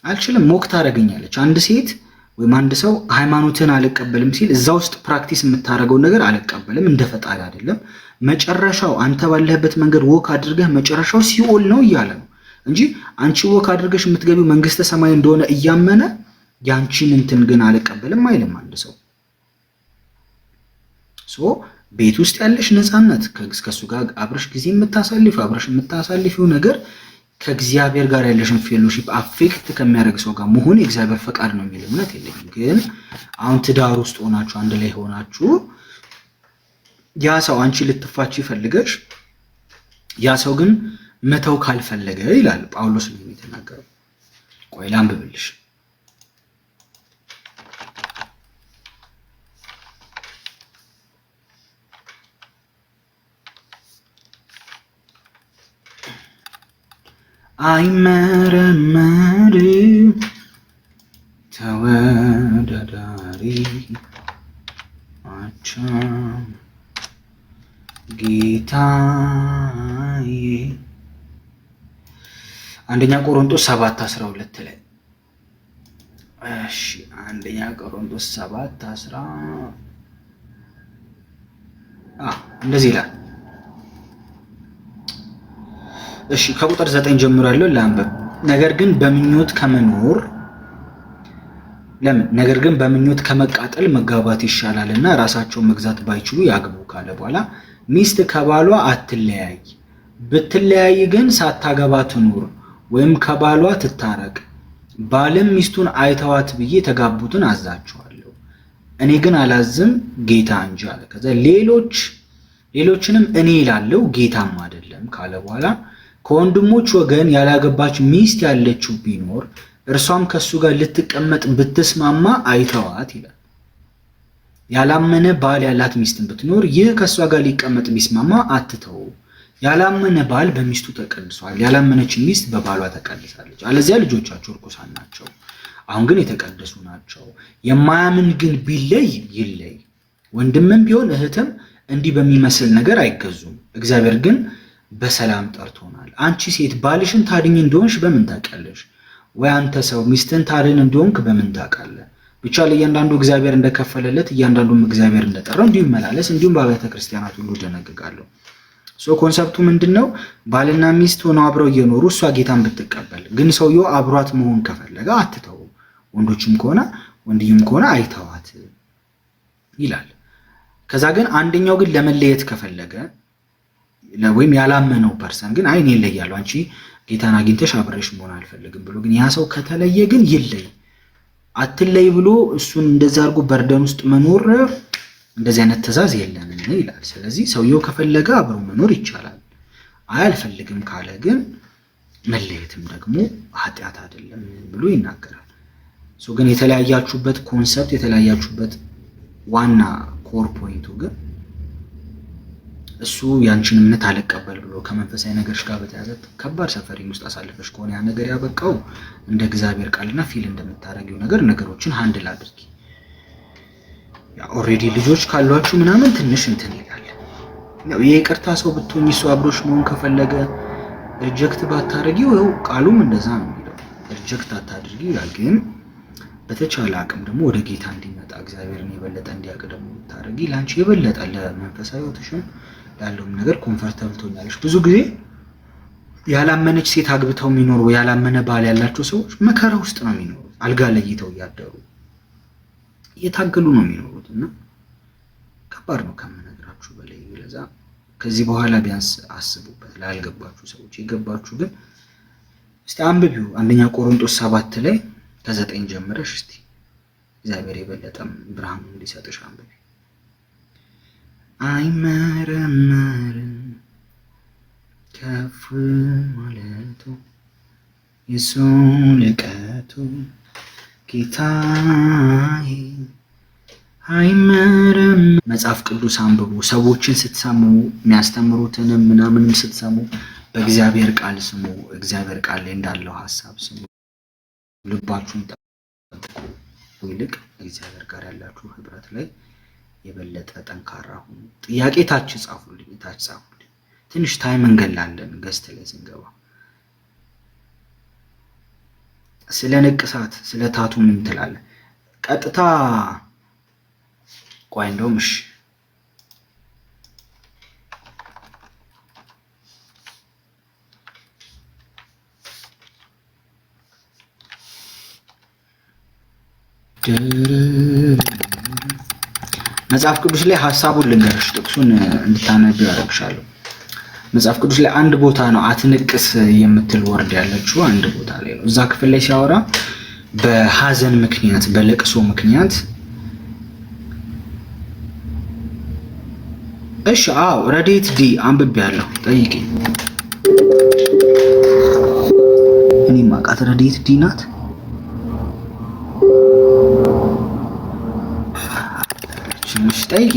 አልችልም። ሞክ ታደርገኛለች። አንድ ሴት ወይም አንድ ሰው ሃይማኖትን አልቀበልም ሲል እዛ ውስጥ ፕራክቲስ የምታደርገውን ነገር አልቀበልም፣ እንደ ፈጣሪ አይደለም፣ መጨረሻው አንተ ባለህበት መንገድ ወክ አድርገህ መጨረሻው ሲኦል ነው እያለ ነው እንጂ አንቺ ወክ አድርገሽ የምትገቢው መንግስተ ሰማይ እንደሆነ እያመነ ያንቺን እንትን ግን አልቀበልም አይልም አንድ ሰው። ቤት ውስጥ ያለሽ ነፃነት ከሱ ጋር አብረሽ ጊዜ የምታሳልፊው ነገር ከእግዚአብሔር ጋር ያለሽን ፌሎሺፕ አፌክት ከሚያደርግ ሰው ጋር መሆን የእግዚአብሔር ፈቃድ ነው የሚል እምነት የለኝም። ግን አሁን ትዳር ውስጥ ሆናችሁ አንድ ላይ ሆናችሁ ያ ሰው አንቺ ልትፋች ይፈልገሽ ያ ሰው ግን መተው ካልፈለገ ይላል ጳውሎስ ነው የተናገረው። ቆይ ላንብብልሽ። አይመረመርም ተወዳዳሪ አቻም ጌታዬ። አንደኛ ቆሮንቶስ 7:12 ላይ እሺ፣ አንደኛ ቆሮንቶስ 7:10 እንደዚህ ይላል። እሺ ከቁጥር 9 ጀምሮ ያለው ላንብብ። ነገር ግን በምኞት ከመቃጠል መጋባት ይሻላልና ራሳቸውን መግዛት ባይችሉ ያግቡ ካለ በኋላ ሚስት ከባሏ አትለያይ፣ ብትለያይ ግን ሳታገባ ትኑር ወይም ከባሏ ትታረቅ፣ ባልም ሚስቱን አይተዋት ብዬ የተጋቡትን አዛቸዋለሁ። እኔ ግን አላዝም ጌታ እንጂ አለ። ከዛ ሌሎችንም እኔ እላለሁ ጌታም አይደለም ካለ በኋላ ከወንድሞች ወገን ያላገባች ሚስት ያለችው ቢኖር እርሷም ከሱ ጋር ልትቀመጥ ብትስማማ አይተዋት ይላል። ያላመነ ባል ያላት ሚስትን ብትኖር ይህ ከሷ ጋር ሊቀመጥ ቢስማማ አትተው። ያላመነ ባል በሚስቱ ተቀድሷል፣ ያላመነች ሚስት በባሏ ተቀድሳለች። አለዚያ ልጆቻቸው ርኩሳን ናቸው፣ አሁን ግን የተቀደሱ ናቸው። የማያምን ግን ቢለይ ይለይ። ወንድምም ቢሆን እህትም እንዲህ በሚመስል ነገር አይገዙም። እግዚአብሔር ግን በሰላም ጠርቶናል። አንቺ ሴት ባልሽን ታድኝ እንደሆንሽ በምን ታውቂያለሽ? ወይ አንተ ሰው ሚስትን ታድን እንደሆንክ በምን ታውቃለህ? ብቻ ለእያንዳንዱ እግዚአብሔር እንደከፈለለት እያንዳንዱም እግዚአብሔር እንደጠራው እንዲሁ ይመላለስ። እንዲሁም በአብያተ ክርስቲያናት ሁሉ ደነግጋለሁ። ኮንሰፕቱ ምንድነው? ባልና ሚስት ሆነው አብረው እየኖሩ እሷ ጌታን ብትቀበል ግን ሰውየው አብሯት መሆን ከፈለገ አትተው። ወንዶችም ከሆነ ወንድዩም ከሆነ አይተዋት ይላል። ከዛ ግን አንደኛው ግን ለመለየት ከፈለገ ወይም ያላመነው ፐርሰን ግን አይ እኔ እለያለሁ አንቺ ጌታን አግኝተሽ አብረሽ መሆን አልፈልግም ብሎ ግን ያ ሰው ከተለየ ግን ይለይ። አትለይ ብሎ እሱን እንደዛ አድርጎ በርደን ውስጥ መኖር እንደዚህ አይነት ትእዛዝ የለንም ይላል። ስለዚህ ሰውየው ከፈለገ አብሮ መኖር ይቻላል። አይ አልፈልግም ካለ ግን መለየትም ደግሞ ኃጢአት አይደለም ብሎ ይናገራል። ግን የተለያያችሁበት ኮንሰፕት የተለያያችሁበት ዋና ኮር ፖይንቱ ግን እሱ ያንቺን እምነት አልቀበል ብሎ ከመንፈሳዊ ነገርሽ ጋር በተያያዘ ከባድ ሰፈሪንግ ውስጥ አሳልፈሽ ከሆነ ያ ነገር ያበቃው እንደ እግዚአብሔር ቃልና ፊል እንደምታረጊው ነገሮችን ሃንድል አድርጊ። ያ ኦሬዲ ልጆች ካሏችሁ ምናምን ትንሽ እንትን ይላል። ያው የይቅርታ ሰው ብትሆኚ እሱ አብሮሽ መሆን ከፈለገ ሪጀክት ባታረጊው ያው ቃሉም እንደዛ ነው የሚለው ሪጀክት አታድርጊ ይላል። ግን በተቻለ አቅም ደግሞ ወደ ጌታ እንዲመጣ እግዚአብሔርን የበለጠ እንዲያውቅ ደግሞ ታረጊ ላንቺ የበለጠ ለመንፈሳዊ ሕይወትሽም ያለውም ነገር ኮምፎርታብል ትሆኛለሽ። ብዙ ጊዜ ያላመነች ሴት አግብተው የሚኖሩ ያላመነ ባል ያላቸው ሰዎች መከራ ውስጥ ነው የሚኖሩት። አልጋ ለይተው እያደሩ እየታገሉ ነው የሚኖሩት እና ከባድ ነው ከምነግራችሁ በላይ። ለዛ ከዚህ በኋላ ቢያንስ አስቡበት። ላልገባችሁ ሰዎች የገባችሁ ግን እስቲ አንብቢው። አንደኛ ቆሮንቶስ 7 ላይ ከ9 ጀምረሽ እስቲ እግዚአብሔር የበለጠም ብርሃኑ እንዲሰጥሽ አንብቢ። አይመረመርም ከፍ ማለቱ የሱ ልቀቱ ጌታዬ አይመረም። መጽሐፍ ቅዱስ አንብቡ። ሰዎችን ስትሰሙ የሚያስተምሩትንም ምናምንም ስትሰሙ በእግዚአብሔር ቃል ስሙ። እግዚአብሔር ቃል ላይ እንዳለው ሐሳብ ስሙ። ልባችሁን ጠብቁ። ይልቅ እግዚአብሔር ጋር ያላችሁ ህብረት ላይ የበለጠ ጠንካራ ሁኑ። ጥያቄ ታች ጻፉልኝ። ትንሽ ታይም እንገላለን ገስት ላይ ስንገባ። ስለ ንቅሳት ስለ ታቱ ምን ትላለህ? ቀጥታ ቆይ እንደውም እሺ መጽሐፍ ቅዱስ ላይ ሐሳቡን ልንገርሽ፣ ጥቅሱን እንድታነቢው ያደርግሻለሁ። መጽሐፍ ቅዱስ ላይ አንድ ቦታ ነው አትንቅስ የምትል ወርድ ያለችው አንድ ቦታ ላይ ነው። እዛ ክፍል ላይ ሲያወራ በሐዘን ምክንያት በለቅሶ ምክንያት እሺ አዎ ረዴት ዲ አንብቤያለሁ። ጠይቂ። እኔ ማቃት ረዴት ዲ ናት። ጠይቂ